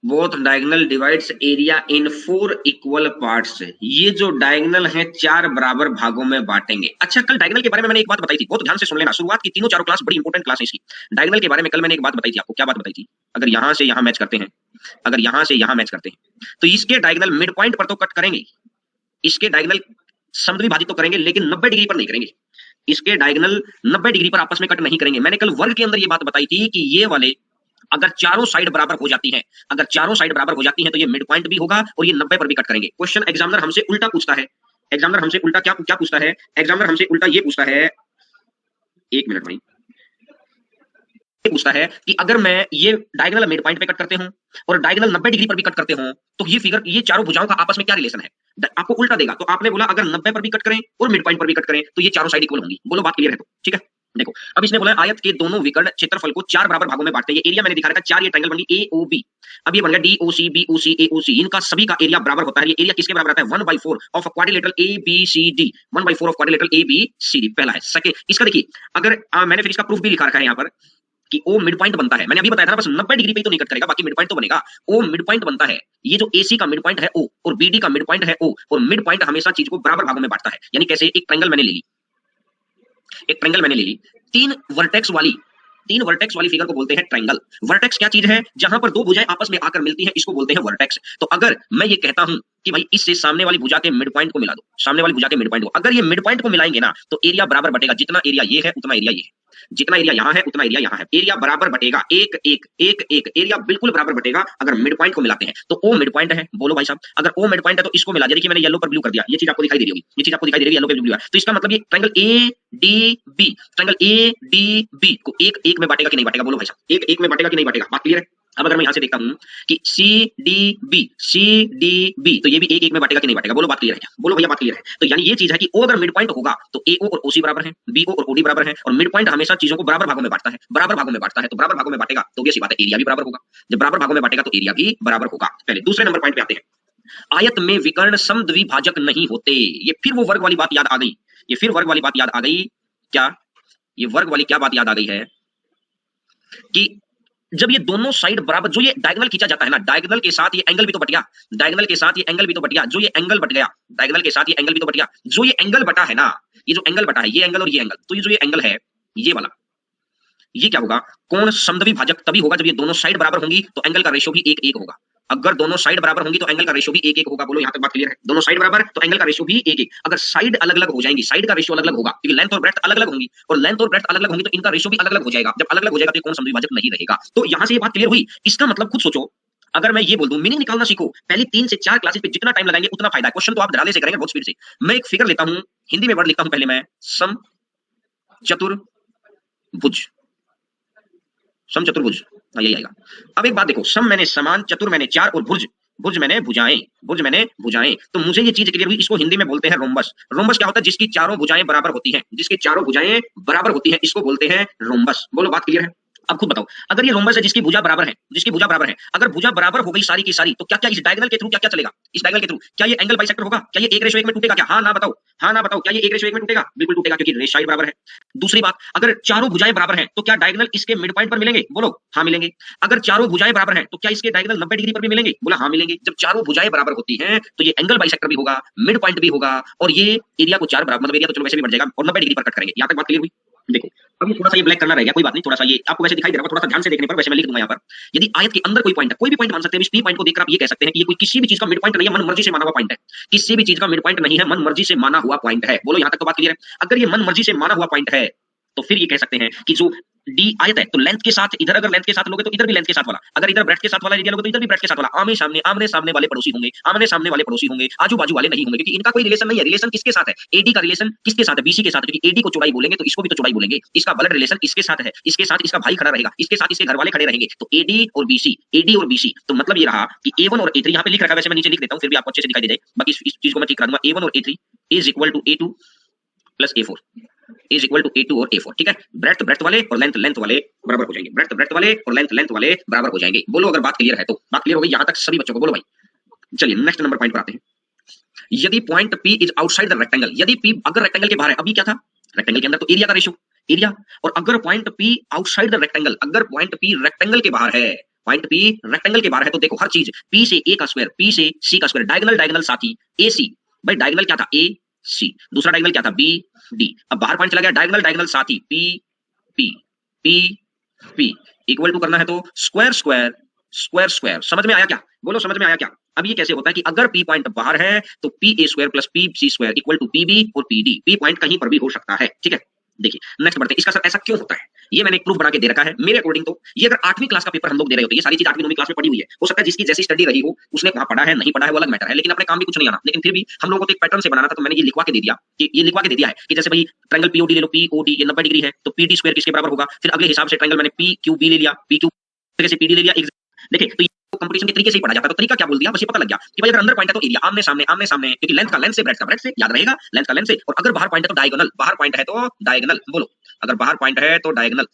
both diagonal divides area in 4 equal parts। ये जो डायगोनल है 4 बराबर भागों में बांटेंगे। अच्छा कल डायगोनल के बारे में मैंने एक बात बताई थी, बहुत ध्यान से सुन लेना, शुरुआत की तीनों चारों क्लास बड़ी इंपॉर्टेंट क्लास है इसकी। डायगोनल के बारे में कल मैंने एक बात बताई थी आपको, क्या बात बताई थी, अगर यहां से यहां मैच करते हैं, अगर यहां से यहां मैच करते हैं तो इसके डायगोनल मिड पॉइंट पर तो कट करेंगे, इसके डायगोनल समद्विभाजित तो करेंगे लेकिन 90 डिग्री पर नहीं करेंगे, इसके डायगोनल 90 डिग्री पर आपस में कट नहीं करेंगे। मैंने कल वर्ग के अंदर ये बात बताई थी कि ये वाले अगर चारों साइड बराबर हो जाती हैं, अगर चारों साइड बराबर हो जाती हैं तो ये मिड पॉइंट भी होगा और ये 90 पर भी कट करेंगे। क्वेश्चन एग्जामिनर हमसे उल्टा पूछता है, एग्जामिनर हमसे उल्टा क्या पूछता है, एग्जामिनर हमसे उल्टा ये पूछता है, एक मिनट भाई, पूछता है कि अगर मैं ये डायगोनल मिड पॉइंट पे कट करते हूं और डायगोनल 90 डिग्री पर भी कट करते हूं तो ये फिगर, ये चारों भुजाओं का आपस में क्या रिलेशन है, आपको उल्टा देगा। तो आपने बोला अगर 90 पर भी कट करें और मिड पॉइंट पर भी कट करें तो ये चारों साइड इक्वल होंगी। बोलो बात क्लियर है तो, ठीक है। देखो अब इसने बोला आयत के दोनों विकर्ण क्षेत्रफल को 4 बराबर भागों में बांटते हैं। ये एरिया मैंने दिखा रखा है, 4 ये ट्रायंगल बन गई ए ओ बी। अब ये बन गया D O C B O सी ए ओ सी, इनका सभी का एरिया बराबर होता है। ये एरिया किसके बराबर आता है? 1/4 of a quadrilateral A B C D. 1/4 of quadrilateral A B C D पहला है। सेकंड इसका देखिए, अगर मैंने फिर इसका प्रूफ भी लिखा रखा है यहाँ पर कि ओ मिड पॉइंट बनता है। मैंने अभी बताया था ना, बस 90 डिग्री पे तो नहीं कट करेगा, बाकी मिड पॉइंट तो बनेगा। ओ मिड पॉइंट बनता है। ये जो एसी का मिड पॉइंट है ओ और बीडी का मिड पॉइंट है ओ, और मिड पॉइंट हमेशा चीज को बराबर भागों में बांटता है। यानी कैसे? एक ट्रायंगल मैंने ले ली, एक ट्रायंगल मैंने ले ली, तीन वर्टेक्स वाली फिगर को बोलते हैं ट्रायंगल। वर्टेक्स क्या चीज है? जहां पर दो भुजाएं आपस में आकर मिलती हैं, इसको बोलते हैं वर्टेक्स। तो अगर मैं ये कहता हूं कि भाई इससे सामने वाली भुजा के मिड पॉइंट को मिला दो, सामने वाली भुजा के मिड पॉइंट को, अगर ये मिड पॉइंट को मिलाएंगे ना तो एरिया बराबर बटेगा। जितना एरिया ये है उतना एरिया ये है, जितना एरिया यहां है उतना एरिया यहां है, एरिया बराबर बटेगा। एक एक एक एक एरिया बिल्कुल बराबर बटेगा अगर मिड पॉइंट को मिलाते हैं। तो ओ मिड पॉइंट है, बोलो भाई साहब, अगर ओ मिड पॉइंट है तो इसको मिला दिया। देखिए मैंने येलो पर ब्लू कर दिया, ये चीज आपको दिखाई दे रही होगी, ये चीज आपको दिखाई दे रही है येलो पे ब्लू है। तो इसका मतलब ये triangle A D B, triangle A D B को एक एक में बांटेगा कि नहीं बांटेगा? बोलो भाई साहब, एक एक में बांटेगा कि नहीं बांटेगा? बात क्लियर है? अब अगर मैं यहां से देखता हूं कि सी डी बी तो ये भी एक एक में बांटेगा कि नहीं बांटेगा? बोलो बात क्लियर है क्या? बोलो भैया बात क्लियर है। तो यानी ये चीज है कि ओ अगर मिड पॉइंट होगा तो ए ओ और ओसी बराबर है, बी ओ और ओडी बराबर है, और मिड पॉइंट हमेशा चीजों को बराबर भागों में बांटता है, बराबर भागों में बांटता है। तो बराबर भागों में बांटेगा तो ये बात है, एरिया भी बराबर होगा। जब बराबर भागों में बांटेगा तो एरिया भी बराबर होगा। पहले दूसरे नंबर पॉइंट पे आते हैं। आयत में विकर्ण समद्विभाजक नहीं होते। ये फिर वो वर्ग वाली बात याद आ गई, ये फिर वर्ग वाली बात याद आ गई। क्या ये वर्ग वाली क्या बात याद आ गई है कि जब ये दोनों साइड बराबर, जो ये डायगोनल खींचा जाता है ना, डायगोनल के साथ ये एंगल भी तो बट गया, डायगोनल के साथ ये एंगल भी तो बट गया, जो ये एंगल बट गया, डायगोनल के साथ ये एंगल भी तो बट गया, जो ये एंगल बटा है ना, ये जो एंगल बटा है, ये एंगल और ये एंगल, तो ये जो ये एंगल है ये वाला, ये क्या होगा? कोण समद्विभाजक तभी होगा जब ये दोनों साइड बराबर होंगी तो एंगल का रेशियो भी एक एक होगा। अगर दोनों साइड बराबर होंगी तो एंगल का रेशियो भी एक एक होगा। बोलो यहां तक बात क्लियर है? दोनों साइड बराबर तो एंगल का रेशियो भी एक एक। अगर साइड अलग अलग हो जाएंगी, साइड का रेशियो अलग अलग होगा, क्योंकि लेंथ और ब्रेड्थ अलग अलग होंगी, और लेंथ और ब्रेड्थ अलग अलग होंगी तो इनका रेशियो भी अलग अलग हो जाएगा। जब अलग अलग हो जाएगा तो कोण समद्विभाजक नहीं रहेगा। तो यहां से ये बात क्लियर हुई। इसका मतलब खुद सोचो, अगर मैं ये बोल दूं मीनिंग निकालना सीखो, पहली 3 से 4 क्लासेस पे जितना टाइम लगाएंगे उतना फायदा है। क्वेश्चन तो आप धराले से करेंगे बहुत स्पीड से। मैं एक फिगर लेता हूं, हिंदी में वर्ड लिखता हूं पहले मैं, सम चतुर्भुज, सम चतुर्भुज, यही आएगा। अब एक बात देखो, सम मैंने समान, चतुर मैंने 4 और भुज, भुज मैंने भुजाएं, भुज मैंने भुजाएं। तो मुझे ये चीज क्लियर हुई। इसको हिंदी में बोलते हैं रोम्बस। रोम्बस क्या होता है? जिसकी चारों भुजाएं बराबर होती हैं, जिसकी चारों भुजाएं बराबर होती हैं, इसको बोलते हैं रोम्बस। बोलो बात क्लियर है? अब खुद बताओ, अगर ये रोम्बस है जिसकी भुजा बराबर है, जिसकी भुजा बराबर है, अगर भुजा बराबर हो गई सारी की सारी, तो क्या क्या इस डायगोनल के थ्रू क्या क्या चलेगा? इस डायगोनल के थ्रू क्या ये एंगल बाइसेक्टर होगा? क्या ये 1:1 में टूटेगा क्या? हाँ ना बताओ, हाँ ना बताओ, क्या ये 1:1 में टूटेगा? बिल्कुल टूटेगा, क्योंकि साइड बराबर है। दूसरी बात, अगर चारों भुजाएं बराबर हैं तो क्या डायगोनल इसके मिड पॉइंट पर मिलेंगे? बोलो हाँ मिलेंगे। अगर चारों भुजाएं बराबर हैं तो क्या इसके डायगोनल 90 डिग्री पर भी मिलेंगे? बोला हाँ मिलेंगे। जब चारों भुजाएं बराबर होती हैं तो ये एंगल बाइसेक्टर भी होगा, मिड पॉइंट भी होगा, और ये एरिया को 4 बराबर, मतलब एरिया तो चलो वैसे भी बढ़ जाएगा, और 90 डिग्री पर कट करेंगे। यहां तक बात क्लियर हुई? देखो अब ये थोड़ा सा ये ब्लैक करना रहेगा, कोई बात नहीं, थोड़ा सा ये आपको वैसे दिखाई दे रहा है, थोड़ा सा ध्यान से देखने पर वैसे मैं लिख दूंगा यहाँ पर। यदि आयत के अंदर कोई पॉइंट है, कोई भी पॉइंट मान सकते हैं, इस पी पॉइंट को देखकर आप ये कह सकते हैं कि ये कोई किसी भी चीज का मिड पॉइंट नहीं है, मन मर्जी से माना हुआ पॉइंट है। किसी भी चीज का मिड पॉइंट नहीं है, मन मर्जी से माना हुआ पॉइंट है। बोलो यहां तक तो बात क्लियर है? अगर ये मन मर्जी से माना हुआ पॉइंट है तो फिर ये कह सकते हैं कि जो डी आयत है तो लेंथ के साथ, इधर अगर लेंथ के साथ लोगे तो इधर भी लेंथ के साथ वाला, अगर इधर ब्रेड्थ के साथ वाला एरिया लोगे तो इधर भी ब्रेड्थ के साथ वाला, आमने सामने वाले पड़ोसी होंगे, आमने सामने वाले पड़ोसी होंगे, आजू बाजू वाले नहीं होंगे, क्योंकि इनका कोई रिलेशन नहीं है। रिलेशन किसके साथ है? एडी का रिलेशन किसके साथ है? बीसी के साथ, क्योंकि एडी को चौड़ाई बोलेंगे तो इसको भी तो चौड़ाई बोलेंगे। इसका ब्लड रिलेशन इसके साथ है, इसके साथ इसका भाई खड़ा रहेगा, इसके साथ इसके घर वाले खड़े रहेंगे, तो एडी और बीसी, एडी और बीसी। तो मतलब ये रहा कि A1 और A3 यहाँ पे लिख रखा है, वैसे मैं नीचे लिख देता हूँ फिर भी आपको अच्छे से दिखाई दे जाए, बाकी इस चीज को मैं ठीक कर दूंगा। A1 और A3 is equal to A2 plus A4 is equal to A2 और A4, ठीक है? ब्रेड्थ ब्रेड्थ वाले और लेंथ लेंथ वाले बराबर हो जाएंगे, ब्रेड्थ ब्रेड्थ वाले और लेंथ लेंथ वाले बराबर हो जाएंगे। बोलो अगर बात क्लियर है तो? बात क्लियर हो गई यहां तक सभी बच्चों को? बोलो भाई। चलिए नेक्स्ट नंबर पॉइंट पर आते हैं। यदि point P is outside the rectangle, यदि P अगर रेक्टेंगल के बाहर है, अभी क्या था? रेक्टेंगल के अंदर, तो एरिया का रेशियो एरिया, और अगर point P outside the rectangle, अगर पॉइंट P रेक्टेंगल के बाहर है, पॉइंट P रेक्टेंगल के बाहर है, तो देखो हर चीज P से A का स्क्वायर, P से C का स्क्वायर, डायगोनल डायगोनल साथी AC, भाई डायगोनल क्या था? AC, दूसरा डायगोनल क्या था? BD। अब बाहर पॉइंट चला गया, डायगोनल डायगोनल साथी P इक्वल टू करना है तो स्क्वायर स्क्वायर स्क्वायर स्क्वायर। समझ में आया क्या? बोलो समझ में आया क्या? अब ये कैसे होता है कि अगर P पॉइंट बाहर है तो PA square plus PC square equal to PB और PD। P पॉइंट कहीं पर भी हो सकता है, ठीक है? देखिए नेक्स्ट बढ़ते हैं। इसका सर ऐसा क्यों होता है, ये मैंने एक प्रूफ बना के दे रखा है। मेरे अकॉर्डिंग तो ये अगर 8वीं क्लास का पेपर हम लोग दे रहे होते, ये सारी चीज 8वीं 9वीं क्लास में पढ़ी हुई है, हो सकता है जिसकी जैसी स्टडी रही हो उसने वहां पढ़ा है नहीं पढ़ा है वो अलग मैटर है, लेकिन अपने काम भी कुछ नहीं आना। लेकिन फिर भी हम लोगों को तो एक पैटर्न से बनाना था, तो मैंने ये लिखवा के दे दिया कि ये लिखवा के दे दिया है कि जैसे भाई ट्रायंगल POD ले लो, POD ये 90 डिग्री है तो PD स्क्वायर किसके बराबर होगा, फिर अगले हिसाब से ट्रायंगल मैंने PQB ले लिया, PQ से PD ले लिया। देखिए तो कंपटीशन के तरीके से ही पढ़ा जाता है, तो तरीका क्या बोल दिया, बस ये पता लग गया कि भाई अगर अंदर पॉइंट है तो एरिया आमने सामने, क्योंकि लेंथ का लेंथ से, ब्रेड्थ का ब्रेड्थ से, याद रहेगा लेंथ का लेंथ से, और अगर बाहर पॉइंट है तो डायगोनल, बाहर पॉइंट है तो डायगोनल। बोलो अगर बाहर पॉइंट है तो डायगोनल।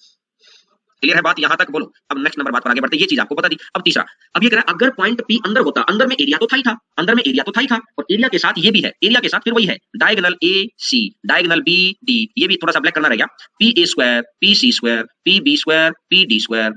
क्लियर है बात यहां तक? बोलो अब नेक्स्ट नंबर बात पर आगे बढ़ते, ये चीज आपको बता दी। अब तीसरा, अब ये कह रहा है अगर पॉइंट पी अंदर होता, अंदर में एरिया तो था ही था, अंदर में एरिया तो था ही था, और एरिया के साथ ये भी है, एरिया के साथ फिर वही है diagonal A C, diagonal B D, ये भी थोड़ा सा ब्लैक करना रहेगा, P A square, P C square, P B square, P D square,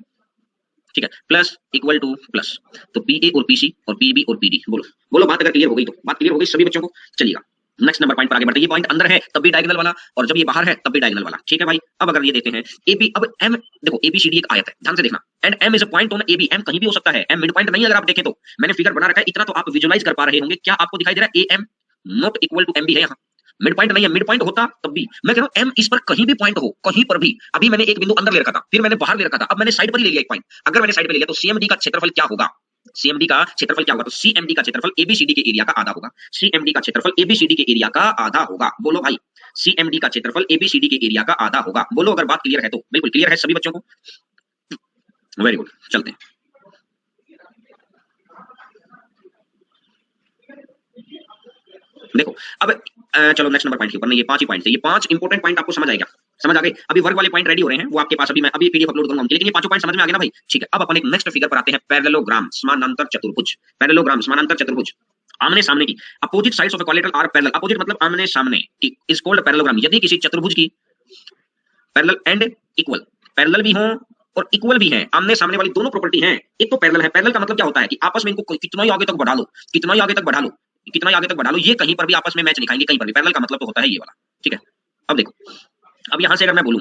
ठीक है, प्लस इक्वल टू प्लस, तो पी ए और पी सी और पी बी और पी डी। बोलो बोलो बात अगर क्लियर हो गई तो, बात क्लियर हो गई सभी बच्चों को? चलिएगा नेक्स्ट नंबर पॉइंट पर आगे बढ़ते, ये पॉइंट अंदर है तब भी डायगोनल वाला, और जब ये बाहर है तब भी डायगोनल वाला, ठीक है भाई। अब अगर ये देते हैं ए बी, अब एम देखो ए बी सी डी एक आयत है, ध्यान से देखना, and M is a point on A B, M कहीं भी हो सकता है, एम मिड पॉइंट नहीं, अगर आप देखें तो मैंने फिगर बना रखा है, इतना तो आप विजुअलाइज कर पा रहे होंगे, क्या आपको दिखाई दे रहा है A M not equal to M B है यहाँ, मिड पॉइंट नहीं है, मिड पॉइंट होता तब भी मैं कह रहा हूं एम इस पर कहीं भी पॉइंट हो, कहीं पर भी, अभी मैंने एक बिंदु अंदर ले रखा था, फिर मैंने बाहर ले रखा था, अब मैंने साइड पर ही ले लिया एक पॉइंट, अगर मैंने साइड पर ले लिया तो सीएमडी का क्षेत्रफल क्या होगा, सीएमडी का क्षेत्रफल क्या होगा, तो सीएमडी का क्षेत्रफल एबीसीडी के एरिया का आधा होगा, सीएमडी का क्षेत्रफल एबीसीडी के एरिया का आधा होगा। बोलो भाई सीएमडी का क्षेत्रफल एबीसीडी के एरिया का आधा होगा। बोलो अगर बात क्लियर है तो, बिल्कुल क्लियर है सभी बच्चों को? वेरी गुड, चलते हैं। देखो अब चलो नेक्स्ट नंबर पॉइंट के ऊपर, ये 5 ही पॉइंट थे, ये 5 इंपोर्टेंट पॉइंट आपको समझ आएगा, समझ आ गए? अभी वर्ग वाले पॉइंट रेडी हो रहे हैं, वो आपके पास अभी मैं अभी पीडीएफ अपलोड करूंगा उनकी, लेकिन ये 5 पॉइंट समझ में आ गया ना भाई? ठीक है, अब अपन एक नेक्स्ट फिगर पर आते हैं, पैरेललोग्राम समानांतर चतुर्भुज, पैरेललोग्राम समानांतर चतुर्भुज, आमने सामने की, opposite sides of a collateral are parallel, opposite मतलब आमने सामने की, इज कॉल्ड पैरेललोग्राम। यदि किसी चतुर्भुज की पैरेलल एंड इक्वल, पैरेलल भी हो और इक्वल भी है, आमने सामने वाली दोनों प्रॉपर्टी हैं, एक तो पैरेलल है, पैरेलल का मतलब क्या होता है कि आपस में इनको कितना ही आगे तक बढ़ा लो, कितना ही आगे तक बढ़ा लो, कितना ही आगे तक बढ़ा लो, ये कहीं पर भी आपस में मैच नहीं खाएंगे, कहीं पर भी। पैरेलल का मतलब तो होता है ये वाला, ठीक है। अब देखो, अब यहां से अगर मैं बोलूं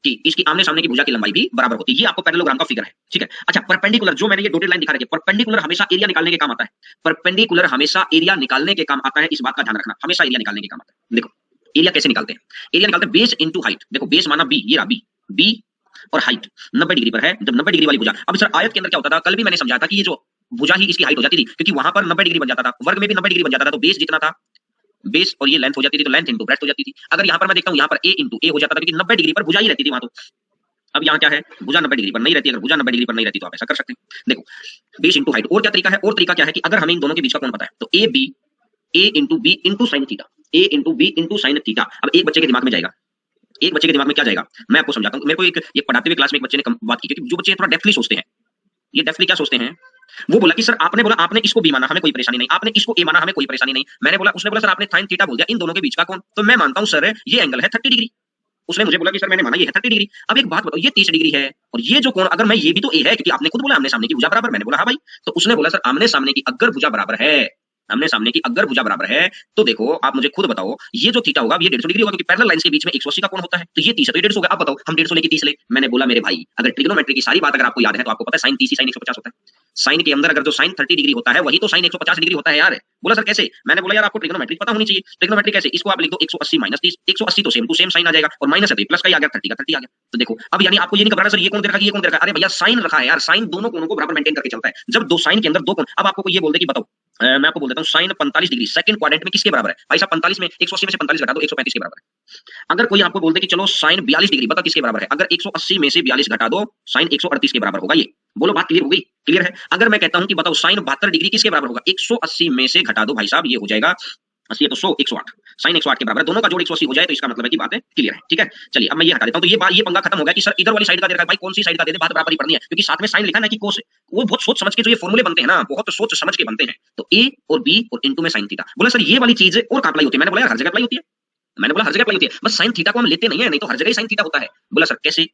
कि इसकी आमने सामने की भुजा की लंबाई भी बराबर होती है, ये आपको पैरेललोग्राम का फिगर है, ठीक है। अच्छा परपेंडिकुलर, जो मैंने ये डॉटेड लाइन दिखा रखी है, परपेंडिकुलर हमेशा एरिया निकालने के काम आता है, परपेंडिकुलर हमेशा एरिया निकालने के काम आता है, इस बात का ध्यान रखना, हमेशा एरिया निकालने के काम आता है। देखो एरिया कैसे निकालते हैं, एरिया निकालते हैं बेस इनटू हाइट। देखो बेस माना बी, ये रहा बी, बी और हाइट 90 डिग्री पर है, जब 90 डिग्री वाली भुजा, अब सर आयत के अंदर क्या होता था, कल भी मैंने समझाया था कि ये जो भुजा ही इसकी हाइट हो जाती थी, क्योंकि वहां पर 90 डिग्री बन जाता था, वर्ग में भी 90 डिग्री बन जाता था, तो बेस जितना था, बेस और ये लेंथ हो जाती थी, तो लेंथ इनटू ब्रेड्थ हो जाती थी। अगर यहां पर मैं देखता हूं, यहां पर a इनटू a हो जाता था, क्योंकि 90 डिग्री पर भुजा ही रहती थी वहां तो। अब यहां क्या है, भुजा 90 डिग्री पर नहीं रहती, अगर भुजा 90 डिग्री पर नहीं रहती तो आप ऐसा कर सकते हैं। देखो बेस इनटू हाइट, और क्या तरीका है, और तरीका क्या है कि अगर हमें इन दोनों के बीच का कोण पता है, तो a into b into sin theta, a into b into sin theta. अब एक बच्चे के दिमाग में जाएगा, एक बच्चे के दिमाग में क्या जाएगा, मैं आपको समझाता हूं। मेरे को एक ये पढ़ाते हुए क्लास में एक बच्चे ने बात की, क्योंकि जो बच्चे थोड़ा डेप्थली सोचते हैं, ये डेप्थली क्या सोचते हैं, वो बोला कि सर आपने बोला आपने इसको बी माना, हमें कोई परेशानी नहीं, आपने इसको ए माना, हमें कोई परेशानी नहीं। मैंने बोला, उसने बोला सर आपने sin थीटा बोल दिया, इन दोनों के बीच का कोण, तो मैं मानता हूं सर ये एंगल है 30 डिग्री। उसने मुझे बोला कि सर मैंने माना ये है 30 डिग्री। अब एक बात बताओ, ये 30 डिग्री है और ये जो कोण, अगर मैं ये भी तो ए है, क्योंकि आपने खुद बोला आमने सामने की भुजा बराबर, मैंने बोला हाँ भाई, तो उसने बोला सर आमने सामने की अगर भुजा बराबर है, आमने सामने की अगर भुजा बराबर है, तो देखो आप मुझे खुद बताओ ये जो थीटा होगा ये 150 डिग्री होगा, क्योंकि पैरेलल लाइंस के बीच में 180 का कोण होता है, तो ये 30 है तो ये 150 होगा। अब बताओ हम 150 लेके 30 ले, मैंने बोला मेरे भाई अगर ट्रिग्नोमेट्री की सारी बात अगर आपको याद है तो आपको पता है sin 30 sin 150 होता है, साइन के अंदर अगर जो sin 30 डिग्री होता है वही तो sin 150 डिग्री होता है यार। बोला सर कैसे, मैंने बोला यार आपको ट्रिग्नोमेट्री पता होनी चाहिए। ट्रिग्नोमेट्री कैसे, इसको आप लिख दो 180 माइनस 30, 180 तो सेम टू सेम साइन आ जाएगा, और माइनस है तो प्लस का ही आ गया, 30 का 30 आ गया। तो देखो अब यानी आपको ये नहीं घबराना सर ये कौन दे रखा है, ये कौन दे रखा है, अरे भैया साइन रखा है यार, साइन दोनों कोणों को बराबर मेंटेन करके चलता है। जब दो साइन के अंदर दो कोण, अब आपको ये बोल दे कि बताओ, मैं आपको बोल देता हूं sin 45 डिग्री सेकंड क्वाड्रेंट में किसके बराबर है, भाई साहब 45 में 180 में से 45 घटा दो 135 के बराबर है। अगर कोई आपको बोल दे कि चलो sin 42 डिग्री, बता किसके बराबर है, अगर 180 में से 42 घटा दो sin 138 के बराबर होगा। ये बोलो बात क्लियर हो गई, क्लियर है। अगर मैं कहता हूं कि बताओ sin 72 डिग्री किसके बराबर होगा, 180 में से घटा दो भाई साहब, ये हो जाएगा 80 है तो 100 108, sin 108 के बराबर है, दोनों का जोड़ 180 हो जाए तो इसका मतलब है कि बात है क्लियर है, ठीक है। चलिए अब मैं ये हटा देता हूं, तो ये बात ये पंगा खत्म हो गया कि सर इधर वाली साइड का दे रखा है, भाई कौन सी साइड का दे दे, बात बराबर ही पढ़नी है, क्योंकि साथ में साइन लिखा ना कि कोस, वो बहुत सोच समझ के जो ये फॉर्मूले बनते हैं ना, बहुत सोच समझ के बनते हैं। तो a और b और इनटू में sin थीटा। बोला सर ये वाली चीज और कहां अप्लाई होती है, मैंने बोला यार हर जगह अप्लाई होती है, मैंने बोला हर जगह अप्लाई होती है, बस sin थीटा को हम लेते नहीं है, नहीं तो हर जगह ही sin थीटा होता है। बोला सर कैसे,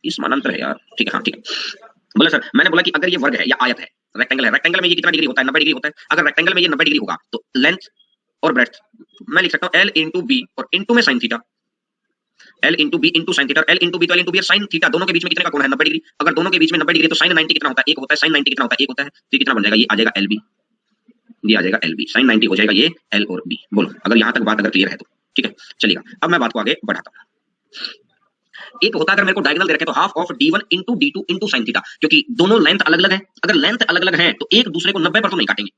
इस समानांतर है यार, ठीक है हाँ ठीक है। बोला सर मैंने बोला कि अगर ये वर्ग है या आयत है, रेक्टेंगल है, रेक्टेंगल में ये कितना डिग्री होता है, 90 डिग्री होता है। अगर रेक्टेंगल में ये 90 डिग्री होगा तो लेंथ और ब्रेड्थ मैं लिख सकता हूं l इंटू बी और इंटू में sin theta, l into B into sin theta, l into B तो l इंटू बी और sin थीटा, दोनों के बीच में कितने का कोण है 90 डिग्री। अगर दोनों के बीच में 90 डिग्री तो sin 90 कितना होता है, एक होता है, sin 90 कितना होता है, एक होता है, तो कितना बन जाएगा, ये आ जाएगा lb, ये आ जाएगा lb, sin 90 हो जाएगा ये l और b। बोलो अगर यहां तक बात अगर क्लियर है तो, ठीक है। चलिएगा अब मैं बात को आगे बढ़ाता हूं। एक होता है अगर मेरे को डायगोनल दे रखे तो half of d1 into d2 into sin theta, क्योंकि दोनों लेंथ अलग अलग है, अगर लेंथ अलग अलग है तो एक दूसरे को 90 पर तो नहीं काटेंगे,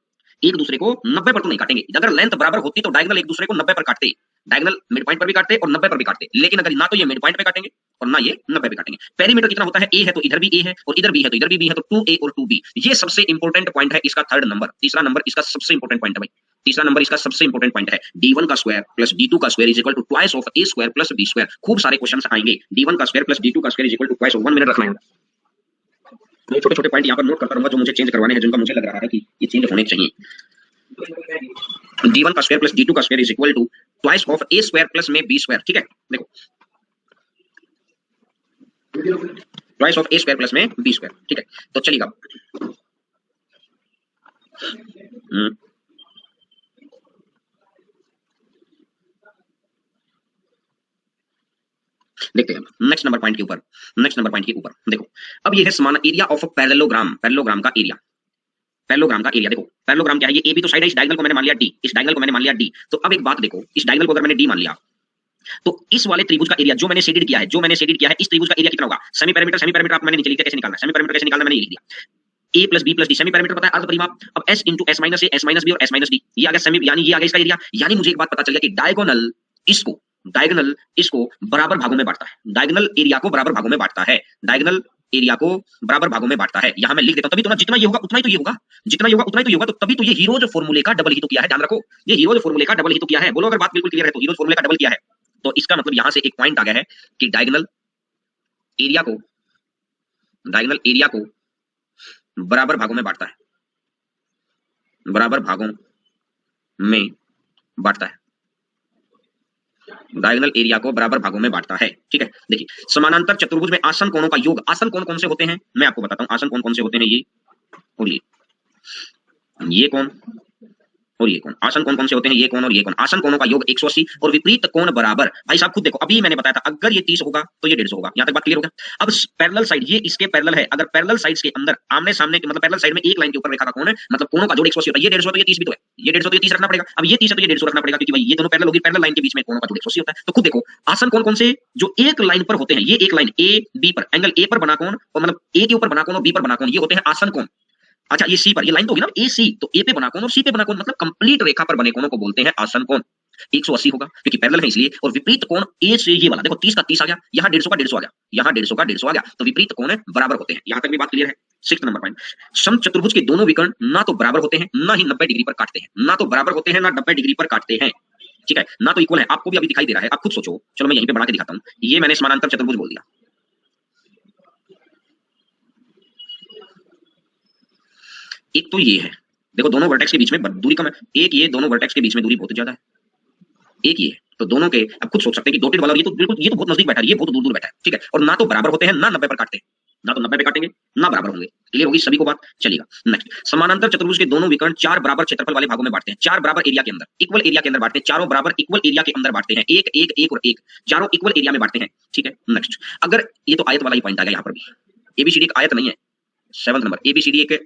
एक दूसरे को 90 पर तो नहीं काटेंगे। अगर लेंथ बराबर होती तो डायगोनल एक दूसरे को 90 पर काटते, डायगोनल मिड पॉइंट पर भी काटते और 90 पर भी काटते, लेकिन अगर ना तो ये मिड पॉइंट पे काटेंगे और ना ये 90 पे काटेंगे। पेरीमीटर कितना होता है, a है तो इधर भी a है और इधर भी है तो इधर भी b है, तो 2a और 2b। ये सबसे इंपॉर्टेंट पॉइंट है इसका थर्ड नंबर, तीसरा नंबर इसका सबसे इंपॉर्टेंट पॉइंट है भाई, तीसरा नंबर इसका सबसे इंपॉर्टेंट पॉइंट है, d1 का स्क्वायर प्लस d2 का square is equal to twice of a square plus b square. खूब सारे क्वेश्चंस आएंगे, d1 का स्क्वायर प्लस d2 का square is equal to twice of. 1 minute रखना है, मैं छोटे छोटे पॉइंट यहाँ पर नोट करता रहूंगा जो मुझे चेंज करवाने हैं, जिनका मुझे लग रहा है कि ये चेंज होने चाहिए। d1 का स्क्वायर प्लस d2 का square is equal to twice of a square plus में b स्क्वायर। ठीक है, देखो twice of a square plus में b स्क्वायर। ठीक है, तो चलिएगा देखते हैं नेक्स्ट नंबर पॉइंट के ऊपर। नेक्स्ट नंबर पॉइंट के ऊपर देखो, अब ये है समान एरिया ऑफ पैरेललोग्राम। पैरेललोग्राम का एरिया, पैरेललोग्राम का एरिया देखो, पैरेललोग्राम क्या है, ये ए भी तो साइड है, इस डायगोनल को मैंने मान लिया डी, इस डायगोनल को मैंने मान लिया डी। तो अब एक बात देखो, इस डायगोनल को अगर मैंने डी मान लिया तो इस वाले त्रिभुज का एरिया जो मैंने शेडेड किया है, जो मैंने शेडेड किया है, इस त्रिभुज का एरिया कितना होगा? सेमी पैरामीटर, सेमी पैरामीटर आप मैंने नीचे लिख दिया, कैसे निकालना है सेमी पैरामीटर, कैसे निकालना मैंने लिख दिया, a plus B plus D. Semi parameter पता है अर्ध परिमाप, अब s into S minus A, S minus B और एस माइनस डी, ये आ गया सेमी, यानी ये आ गया इसका एरिया। यानी मुझे एक बात पता चल गया कि डायगोनल इसको बराबर भागों में बांटता है, डायगोनल एरिया को बराबर भागों में बांटता है, डायगोनल एरिया को बराबर भागों में बांटता है। यहां मैं लिख देता हूं, तभी तो ना, जितना ये होगा उतना ही तो ये होगा, जितना ये होगा उतना ही तो ये होगा। तो तभी तो ये हीरोज फॉर्मूले का डबल ही तो किया है, ध्यान रखो, ये हीरोज फॉर्मूले का डबल ही तो किया है। बोलो अगर बात बिल्कुल क्लियर है तो, हीरोज फॉर्मूले का डबल किया है। तो इसका मतलब यहां से एक पॉइंट आ गया है कि डायगोनल एरिया को बराबर भागों में बांटता है, बराबर भागों में बांटता है, डायगोनल एरिया को बराबर भागों में बांटता है। ठीक है, देखिए समानांतर चतुर्भुज में आसन कोणों का योग, आसन कोण कौन से होते हैं मैं आपको बताता हूं। आसन कोण कौन से होते हैं, ये और ये कोण और ये कोण। आसन कोण कौन से होते हैं, ये कोण और ये कोण। आसन कोणों का योग 180 और विपरीत कोण बराबर। भाई साहब खुद देखो, अभी मैंने बताया था अगर ये 30 होगा तो ये 150 होगा। यहां तक बात क्लियर हो गया। अब पैरेलल साइड, ये इसके पैरेलल है, अगर पैरेलल साइड्स के अंदर आमने सामने के, मतलब पैरेलल साइड में एक लाइन के ऊपर रेखा का कोण है, मतलब कोणों का जोड़ 180 होता है। ये 150 तो ये 30 भी तो है, ये 150 तो ये 30 रखना पड़ेगा। अब ये 30 है तो ये 150 रखना पड़ेगा, क्योंकि भाई ये दोनों पैरेलल होगी, पैरेलल लाइन के बीच में कोणों का जोड़ 180 होता है। तो खुद देखो आसन कोण कौन से, जो एक लाइन पर होते हैं, ये एक लाइन ए बी पर, एंगल ए पर बना कोण, और मतलब ए के ऊपर बना कोण और बी पर बना कोण, ये होते हैं आसन कोण। अच्छा ये सी पर, ये लाइन तो होगी ना ए सी, तो ए पे बना कोण और सी पे बना कोण, मतलब कंप्लीट रेखा पर बने कोणों को बोलते हैं आसन कोण। 180 होगा क्योंकि पैरेलल है इसलिए, और विपरीत कोण ए से ये वाला देखो 30 का 30 आ गया, यहाँ 150 का 150 आ गया, यहाँ 150 का 150 आ गया, तो विपरीत कोण बराबर होते हैं। यहाँ तक भी बात क्लियर है। 6 नंबर पॉइंट, समचतुर्भुज के दोनों विकर्ण ना तो बराबर होते हैं ना ही 90 डिग्री पर काटते हैं, ना तो बराबर होते हैं ना 90 डिग्री पर काटते हैं। ठीक है, ना तो इक्वल है, आपको भी अभी दिखाई दे रहा है, आप खुद सोचो। चलो मैं यहीं पे बना के दिखाता हूँ, ये मैंने समानांतर चतुर्भुज बोल दिया। एक तो ये है, देखो दोनों वर्टेक्स के बीच में दूरी कम है, एक ये दोनों वर्टेक्स के बीच में दूरी बहुत ज्यादा है, एक ये, तो दोनों के अब खुद सोच सकते हैं कि डॉटेड वाला ये तो बिल्कुल, ये तो बहुत नजदीक बैठा है, ये बहुत दूर दूर बैठा है। ठीक है, और ना तो बराबर होते हैं ना 90 पर काटते हैं, ना तो 90 पे काटेंगे ना बराबर होंगे। क्लियर होगी सभी को बात, चलेगा नेक्स्ट। समानांतर चतुर्भुज के दोनों विकर्ण 4 बराबर क्षेत्रफल वाले भागों में बांटते हैं, 4 बराबर एरिया के अंदर, इक्वल एरिया के अंदर बांटते हैं, चारों बराबर इक्वल एरिया के अंदर बांटते हैं, एक एक एक और एक, चारों इक्वल एरिया में बांटते हैं। ठीक है नेक्स्ट, अगर ये तो आयत वाला ही पॉइंट आ गया, यहाँ पर भी एबीसीडी एक आयत नहीं है। 7 नंबर, एबीसीडी एक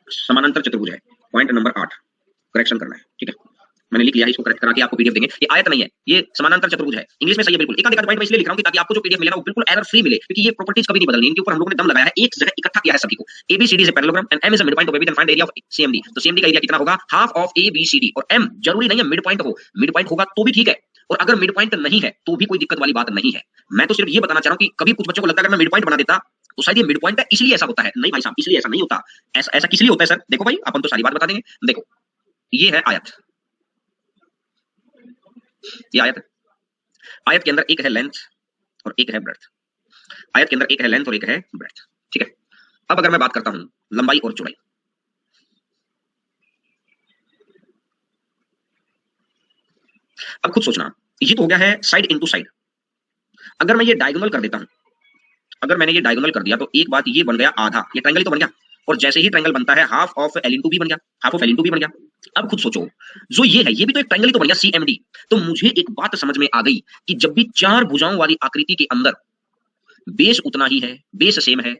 समानांतर चतुर्भुज है, पॉइंट नंबर 8 करेक्शन करना है। ठीक है, मैंने लिख लिया, इसको करेक्ट करा के आपको पीडीएफ देंगे। ये आयत नहीं है, ये समानांतर चतुर्भुज है, इंग्लिश में सही है बिल्कुल। एक आध पॉइंट मैं इसलिए लिख रहा हूं कि ताकि आपको जो पीडीएफ मिले ना वो बिल्कुल एरर फ्री मिले, क्योंकि ये प्रॉपर्टीज कभी नहीं बदलनी, इनके ऊपर हम लोगों ने दम लगाया है, एक जगह इकट्ठा किया है सभी को। ABCD is a parallelogram and M is a mid point of AB, then find area of CMD. तो सीएमडी का एरिया कितना होगा, हाफ ऑफ एबीसीडी, और एम जरूरी नहीं है मिड पॉइंट हो, मिड पॉइंट होगा तो भी ठीक है, और अगर मिड पॉइंट नहीं है तो भी कोई दिक्कत वाली बात नहीं है। मैं तो सिर्फ ये बताना चाह रहा हूं कि कभी कुछ बच्चों को लगता है अगर मैं मिड पॉइंट बना देता तो शायद ये मिड पॉइंट है इसलिए ऐसा होता है। नहीं भाई साहब, इसलिए ऐसा नहीं होता। ऐसा किस लिए होता है सर? देखो भाई अपन तो सारी बात बता देंगे। देखो ये है आयत, ये आयत, आयत के अंदर एक है लेंथ और एक है ब्रेड्थ, आयत के अंदर एक है लेंथ और एक है ब्रेड्थ। ठीक है, अब अगर मैं बात करता हूं लंबाई और चौड़ाई, अब खुद सोचना, ये तो हो गया है साइड इनटू साइड। अगर मैं ये डायगोनल कर देता हूं, अगर मैंने ये डायगोनल कर दिया तो एक बात ये बन गया आधा, ये ट्रायंगल ही तो बन गया, और जैसे ही ट्रायंगल बनता है half of L into B बन गया, half of L into B बन गया। अब खुद सोचो, जो ये है ये भी तो एक ट्रायंगल ही तो बन गया सीएमडी। तो मुझे एक बात समझ में आ गई कि जब भी 4 भुजाओं वाली आकृति के अंदर बेस उतना ही है, बेस सेम है,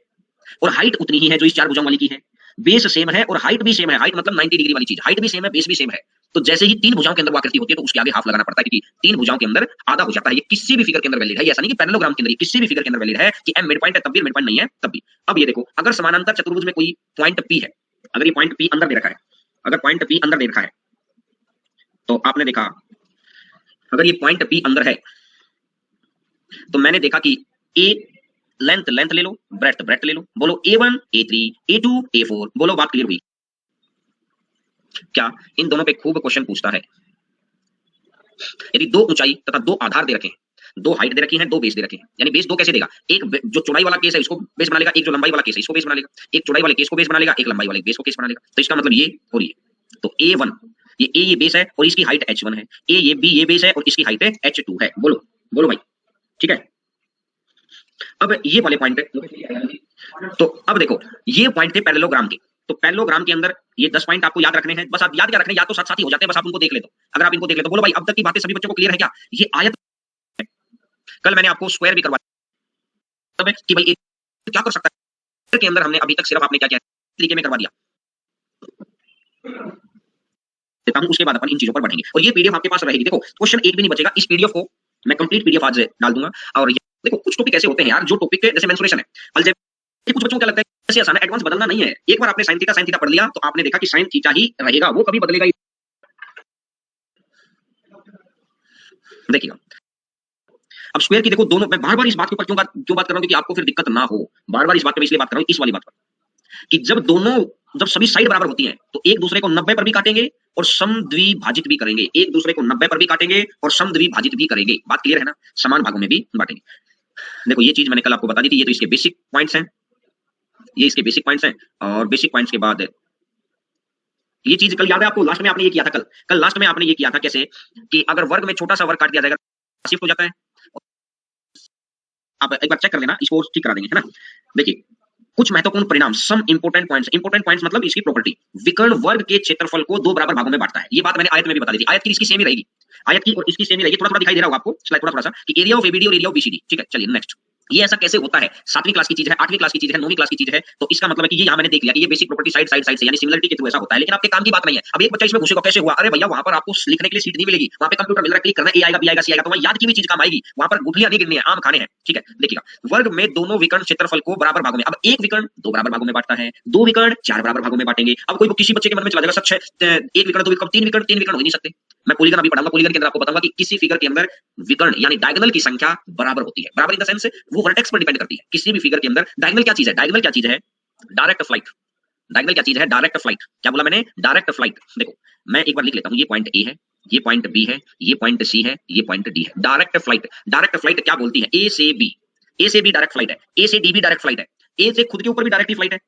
और हाइट उतनी ही है जो इस 4 भुजाओं वाली की है, बेस सेम है और हाइट भी सेम है, हाइट मतलब 90 डिग्री वाली चीज, हाइट भी सेम है बेस भी सेम है, तो जैसे ही 3 भुजाओं के अंदर वो आकृति होती है तो उसके आगे हाफ लगाना पड़ता है, क्योंकि 3 भुजाओं के अंदर आधा हो जाता है। ये किसी भी फिगर के अंदर वैलिड है, ऐसा नहीं कि पैरेललोग्राम के अंदर, किसी भी फिगर के अंदर वैलिड है कि एम मिड पॉइंट है तब भी, मिड पॉइंट नहीं है तब भी। अब ये देखो, अगर समानांतर चतुर्भुज में कोई पॉइंट पी है, अगर ये पॉइंट पी अंदर दे रखा है, अगर पॉइंट पी अंदर दे रखा है, तो आपने देखा अगर ये पॉइंट पी अंदर है तो मैंने देखा कि ए लेंथ लेंथ ले लो, ब्रेड्थ ब्रेड्थ ले लो, बोलो A1 A3 A2 A4, बोलो बात क्लियर हुई। क्या इन दोनों पे खूब क्वेश्चन पूछता है। यदि दो ऊंचाई तथा दो आधार दे रखे हैं, दो हाइट दे रखी है, दो बेस दे रखे हैं, यानी बेस दो कैसे देगा, एक जो चौड़ाई वाला केस है इसको बेस बना लेगा, एक जो लंबाई वाला केस है इसको बेस बना लेगा, एक चौड़ाई वाले केस को बेस बना लेगा, एक लंबाई वाले केस को केस बना लेगा। तो इसका मतलब ये और ये, तो A1 ये बेस है और इसकी हाइट H1 है, ये B ये बेस है और इसकी हाइट H2 है। बोलो बोलो भाई, ठीक है। अब ये वाले पॉइंट है, तो अब देखो ये पॉइंट थे पैरेललोग्राम के, तो पैरेललोग्राम के अंदर ये 10 पॉइंट आपको याद रखने हैं, बस आप याद क्या रखने हैं, या तो साथ साथ ही हो जाते हैं, बस आप उनको देख ले, तो अगर आप इनको देख ले तो बोलो भाई अब तक की बातें सभी बच्चों को क्लियर है क्या। ये आयत, कल मैंने आपको स्क्वायर भी करवाया कि भाई क्या कर सकता है के अंदर, हमने अभी तक सिर्फ आपने क्या किया तरीके में करवा दिया देता हूं, उसके बाद अपन इन चीजों पर बढ़ेंगे और ये पीडीएफ आपके पास रहेगी। देखो क्वेश्चन एक भी नहीं बचेगा, इस पीडीएफ को मैं कंप्लीट पीडीएफ आज डाल दूंगा। और देखो कुछ टॉपिक ऐसे होते हैं यार, जो टॉपिक के जैसे मेंसुरेशन है, अलजेब्रा, कुछ बच्चों को क्या लगता है ऐसे आसान है, एडवांस बदलना नहीं है। एक बार आपने साइन थीटा पढ़ लिया तो आपने देखा कि साइन थीटा ही रहेगा, वो कभी बदलेगा ही। देखिएगा अब स्क्वायर की देखो दोनों, मैं बार बार इस बात के ऊपर क्यों बात कर रहा हूं, क्योंकि आपको फिर दिक्कत ना हो, बार बार इस बात पे इसलिए बात कर रहा हूं, इस वाली बात पर, कि जब सभी साइड बराबर होती हैं तो एक दूसरे को 90 पर भी काटेंगे और समद्विभाजित भी करेंगे, एक दूसरे को 90 पर भी काटेंगे और समद्विभाजित भी करेंगे। बात क्लियर है ना, समान भागों में भी बांटेंगे। देखो ये चीज मैंने कल आपको बता दी थी, ये तो इसके बेसिक पॉइंट्स हैं, ये इसके बेसिक पॉइंट्स हैं। और बेसिक पॉइंट्स के बाद ये चीज कल याद है आपको, लास्ट में आपने ये किया था, कल लास्ट में आपने ये किया था कैसे, कि अगर वर्ग में छोटा सा वर्ग काट दिया जाएगा शिफ्ट हो जाता है। आप एक बार चेक कर लेना, इसको ठीक करा देंगे, है ना। देखिए कुछ महत्वपूर्ण परिणाम, सम इंपोर्टेंट पॉइंट्स मतलब इसकी प्रॉपर्टी, विकर्ण वर्ग के क्षेत्रफल को दो बराबर भागों में बांटता है। ये बात मैंने आयत में भी बता दी थी, आयत की इसकी सेम ही रहेगी, आयत की और इसकी सेम ही रहेगी। थोड़ा थोड़ा दिखाई दे रहा होगा आपको स्लाइड, थोड़ा सा कि एरिया ऑफ एबीडी और एरिया ऑफ बीसीडी, ठीक है। चलिए नेक्स्ट, ये ऐसा कैसे होता है, 7वीं क्लास की चीज है, 8वीं क्लास की चीज है, 9वीं क्लास की चीज है, तो इसका मतलब है कि ये यहां मैंने देख लिया कि ये बेसिक प्रॉपर्टी साइड से यानी सिमिलरिटी के थ्रू ऐसा होता है, लेकिन आपके काम की बात नहीं है। अब एक बच्चा इसमें घुसेगा, कैसे हुआ, अरे भैया वहां पर आपको लिखने के लिए सीट नहीं मिलेगी, वहां पे कंप्यूटर मिल रहा है, क्लिक करना है, ए आएगा बी आएगा सी आएगा, तो वहां याद की भी चीज काम आएगी, वहां पर गुठलियां नहीं गिननी है, आम खाने हैं, ठीक है। देखिएगा वर्ग में दोनों विकर्ण क्षेत्रफल को बराबर भागों में, अब एक विकर्ण दो बराबर भागों में बांटता है, दो विकर्ण चार बराबर भागों में बांटेंगे। अब कोई किसी बच्चे के मन में चला जाएगा सच है, एक विकर्ण दो विकर्ण तीन विकर्ण हो ही नहीं सकते। मैं पॉलीगन अभी पढ़ाऊंगा, पॉलीगन के अंदर आपको बताऊंगा कि किसी फिगर के अंदर विकर्ण यानी डायगोनल की संख्या बराबर होती है, बराबर इन द सेंस वो वर्टेक्स पर डिपेंड करती है। किसी भी फिगर के अंदर डायगोनल क्या चीज है, डायगोनल क्या चीज है, डायरेक्ट फ्लाइट। डायगोनल क्या चीज है, डायरेक्ट फ्लाइट। क्या बोला मैंने, डायरेक्ट फ्लाइट। देखो मैं एक बार लिख लेता हूं, ये पॉइंट ए है, ये पॉइंट बी है, ये पॉइंट सी है, ये पॉइंट डी है। डायरेक्ट फ्लाइट, डायरेक्ट फ्लाइट क्या बोलती है, ए से बी, ए से बी डायरेक्ट फ्लाइट है, ए से डी भी डायरेक्ट फ्लाइट है, ए से खुद के ऊपर भी डायरेक्ट फ्लाइट है,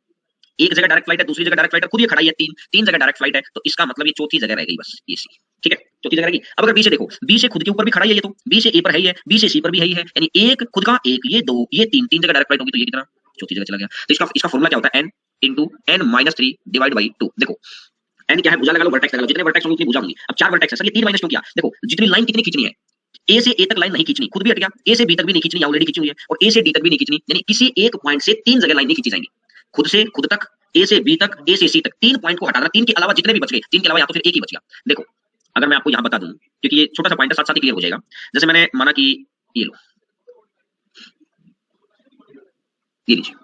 एक जगह डायरेक्ट फ्लाइट है, दूसरी जगह डायरेक्ट फ्लाइट है, खुद ये खड़ा है, तीन जगह डायरेक्ट फ्लाइट है, तो इसका मतलब ये चौथी जगह रह गई बस, ये सी, ठीक है, चौथी जगह रहेगी। अब अगर बी से देखो, बी से खुद के ऊपर भी खड़ा है, ये तो बी से ए पर है, ये बी से सी पर भी है, यानी एक खुद का, एक ये दो, ये तीन जगह डायरेक्ट फ्लाइट होगी, तो ये कितना चौथी जगह चला गया। तो इसका फॉर्मूला क्या होता है, n into n minus 3 divide by 2। देखो n क्या है, भुजा लगा लो, वर्टेक्स लगा लो, जितने वर्टेक्स होंगे उतनी भुजा होंगी। अब 4 वर्टेक्स है सर, ये 3 माइनस क्यों किया, देखो जितनी लाइन कितनी खींचनी है, ए से ए तक लाइन नहीं खींचनी, खुद भी हट गया, ए से बी तक भी नहीं खींचनी, ऑलरेडी खींची हुई है, और ए से डी तक भी नहीं खींचनी, यानी किसी एक पॉइंट से 3 जगह लाइन नहीं खींची जाएंगी, खुद से खुद तक, ए से बी तक, ए से सी तक, 3 पॉइंट को हटा देना, 3 के अलावा जितने भी बच गए, 3 के अलावा या तो फिर एक ही बच गया। देखो अगर मैं आपको यहां बता दूं, क्योंकि ये छोटा सा पॉइंट है, साथ साथ ही क्लियर हो जाएगा। जैसे मैंने माना कि ये लो, ये लीजिए,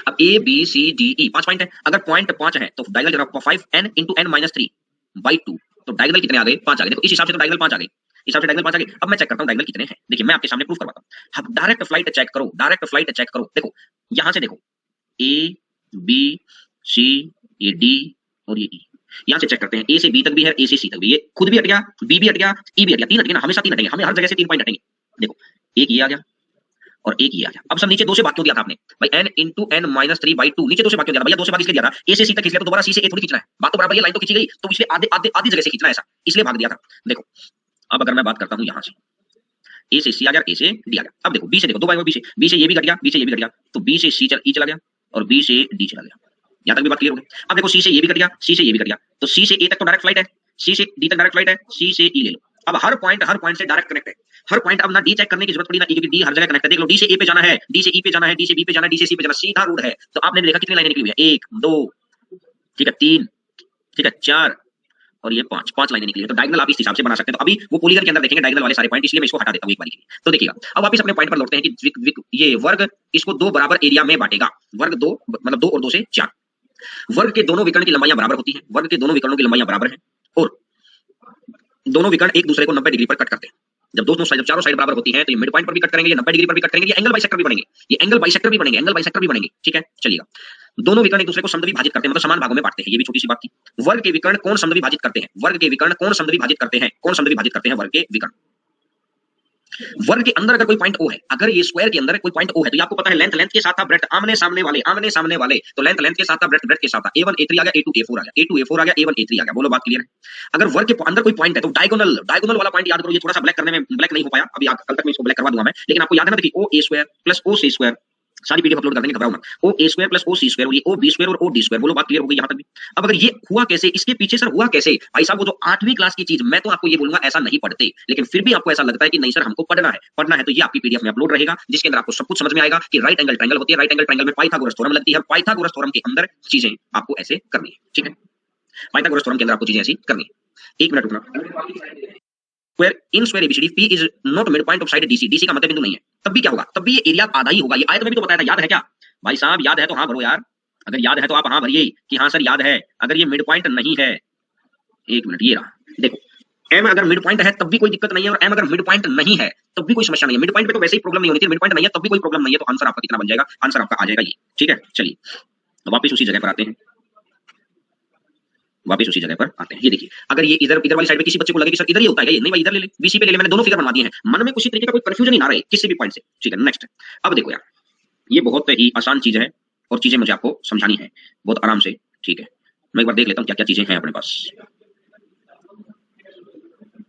अब A B C D E 5 point है, अगर पॉइंट 5 है तो डायगोनल जरा 5n into n minus 3 by 2, तो डायगोनल कितने आ गए, 5 आ गए। देखो इस हिसाब से तो डायगोनल 5 आ गए, इस हिसाब से डायगोनल 5 आ गए। अब मैं चेक करता हूं डायगोनल कितने हैं, देखिए मैं आपके सामने प्रूफ करवाता हूं। अब डायरेक्ट फ्लाइट चेक करो, डायरेक्ट फ्लाइट चेक करो, देखो यहां से देखो ए बी सी, ये डी और ये ई, यहां से चेक करते हैं, ए से बी तक भी है, ए से सी तक भी, ये खुद भी हट गया, बी भी हट गया, ई भी हट गया, 3 हट गए ना, हमेशा 3 हटेंगे, हमें हर जगह से 3 पॉइंट हटेंगे। देखो एक ये आ गया और एक ये आ गया। अब सब नीचे 2 से भाग क्यों दिया था आपने भाई, n into n minus 3 by 2, नीचे 2 से भाग क्यों दिया था भैया, 2 से भाग इसलिए दिया था, ए से सी तक खींच लिया तो दोबारा सी से ए थोड़ी खींचना है, बात तो बराबर, ये लाइन तो खींची गई तो इसलिए आधी जगह से खींचना है, ऐसा इसलिए भाग दिया था। देखो अब अगर मैं बात करता हूं यहां से, ए से सी आ गया, ए से डी आ गया। अब देखो बी से देखो, 2 बाई बी से ये भी कट गया, बी से ये भी कट गया, तो बी से सी ई चला गया और बी से डी चला गया। यहां तक भी बात क्लियर हो गई। अब देखो सी से ये भी कट गया, सी से ये भी कट गया, तो सी से ए तक तो डायरेक्ट फ्लाइट है, सी से डी तक डायरेक्ट फ्लाइट है, सी से ई ले लो। अब हर पॉइंट से डायरेक्ट कनेक्ट है, हर पॉइंट अब ना डी चेक करने की जरूरत पड़ी ना ई, क्योंकि डी हर जगह कनेक्ट है। देख लो डी से ए पे जाना है, डी से ई पे जाना है, डी से बी पे जाना है, डी से सी पे जाना, सीधा रूट है। तो आपने देखा कितनी लाइनें निकली हुई है, 1 2 ठीक है 3 ठीक है 4 और ये 5 लाइनें निकली है। तो डायगोनल आप इस हिसाब से बना सकते हैं। तो अभी वो पॉलीगन के अंदर देखेंगे डायगोनल वाले सारे पॉइंट, इसलिए मैं इसको हटा देता हूं एक बार के लिए। तो देखिएगा अब वापस अपने पॉइंट पर लौटते हैं कि ये वर्ग इसको 2 बराबर एरिया में बांटेगा, वर्ग 2 मतलब 2 और 2 से 4। वर्ग के दोनों विकर्ण की लंबाइयां बराबर होती हैं, वर्ग के दोनों विकर्णों की लंबाइयां बराबर हैं और दोनों विकर्ण एक दूसरे को 90 डिग्री पर कट करते हैं। जब दोनों साइड, जब चारों साइड बराबर होती हैं तो ये मिड पॉइंट पर भी कट करेंगे, ये 90 डिग्री पर भी कट करेंगे, ये एंगल बाइसेक्टर भी बनेंगे, ये एंगल बाइसेक्टर भी बनेंगे, एंगल बाइसेक्टर भी बनेंगे। ठीक है, चलिएगा। दोनों विकर्ण एक दूसरे को समद्विभाजित करते हैं, मतलब समान भागों में बांटते हैं, ये भी छोटी सी बात थी। वर्ग के विकर्ण कौन समद्विभाजित करते हैं? वर्ग के विकर्ण कौन समद्विभाजित करते हैं? कौन समद्विभाजित करते हैं वर्ग के विकर्ण? वर्ग के अंदर अगर कोई पॉइंट ओ है, अगर ये स्क्वायर के अंदर कोई पॉइंट ओ है, तो ये आपको पता है लेंथ लेंथ के साथ था, ब्रेड्थ आमने सामने वाले, आमने सामने वाले, तो लेंथ लेंथ के साथ था, ब्रेड्थ ब्रेड्थ के साथ था। a1 a3 आ गया, a2 a4 आ गया, a2 a4 आ गया, a1 a3 आ गया। बोलो बात क्लियर है? अगर वर्ग के अंदर कोई पॉइंट है तो डायगोनल, डायगोनल वाला पॉइंट याद करो। ये थोड़ा सा ब्लैक करने में ब्लैक नहीं हो पाया अभी, कल तक मैं इसको ब्लैक करवा दूंगा मैं, लेकिन आपको याद है ना कि o a square plus o c square, सारी पीडीएफ अपलोड कर देंगे, घबराओ मत। ओ ए स्क्वायर प्लस ओ सी स्क्वायर, और ये ओ बी स्क्वायर और ओ डी स्क्वायर। बोलो बात क्लियर हो गई यहां तक भी? अब अगर ये हुआ कैसे, इसके पीछे सर हुआ कैसे? भाई साहब वो जो 8वीं क्लास की चीज, मैं तो आपको ये बोलूंगा ऐसा नहीं पढ़ते, लेकिन फिर भी आपको ऐसा लगता है कि नहीं सर हमको पढ़ना है, पढ़ना है, तो ये आपकी पीडीएफ में अपलोड रहेगा, जिसके अंदर आपको सब कुछ समझ में आएगा कि राइट एंगल ट्रायंगल होती है, राइट एंगल ट्रायंगल में पाइथागोरस थ्योरम लगती है, पाइथागोरस थ्योरम के अंदर चीजें आपको ऐसे करनी है। ठीक है, पाइथागोरस थ्योरम के अंदर आपको चीजें ऐसी करनी है। 1 मिनट रुकना। Square in square ABCD P is not mid point of side DC, DC का मध्य बिंदु नहीं है, तब भी क्या होगा? तब भी ये एरिया आधा ही होगा। ये आयत में भी तो बताया था, याद है क्या भाई साहब? याद है तो हाँ भरो यार, अगर याद है तो आप हाँ भरिए कि हाँ सर याद है। अगर ये मिड पॉइंट नहीं है, 1 मिनट, ये रहा, देखो एम अगर मिड पॉइंट है तब भी कोई दिक्कत नहीं है, और एम अगर मिड पॉइंट नहीं है तब भी कोई समस्या नहीं है। मिड पॉइंट पे तो वैसे ही प्रॉब्लम नहीं होनी थी, मिड पॉइंट नहीं है तब भी कोई प्रॉब्लम नहीं है, तो आंसर आपका कितना बन जाएगा? आंसर आपका आ जाएगा ये। ठीक है, चलिए वापस उसी जगह पर आते हैं, वापस उसी जगह पर आते हैं। ये देखिए, अगर ये इधर वाली साइड पे किसी बच्चे को लगे कि सर इधर ही होता है, ये नहीं भाई इधर ले ले, बीसी पे ले ले, मैंने दोनों फिगर बनवा दिए हैं, मन में किसी तरीके का कोई कंफ्यूजन ही ना रहे किसी भी पॉइंट से। ठीक है, नेक्स्ट। अब देखो यार, ये बहुत ही आसान चीज है और चीजें मुझे आपको समझानी है बहुत आराम से। ठीक है, मैं एक बार देख लेता हूं क्या क्या चीजें हैं अपने पास।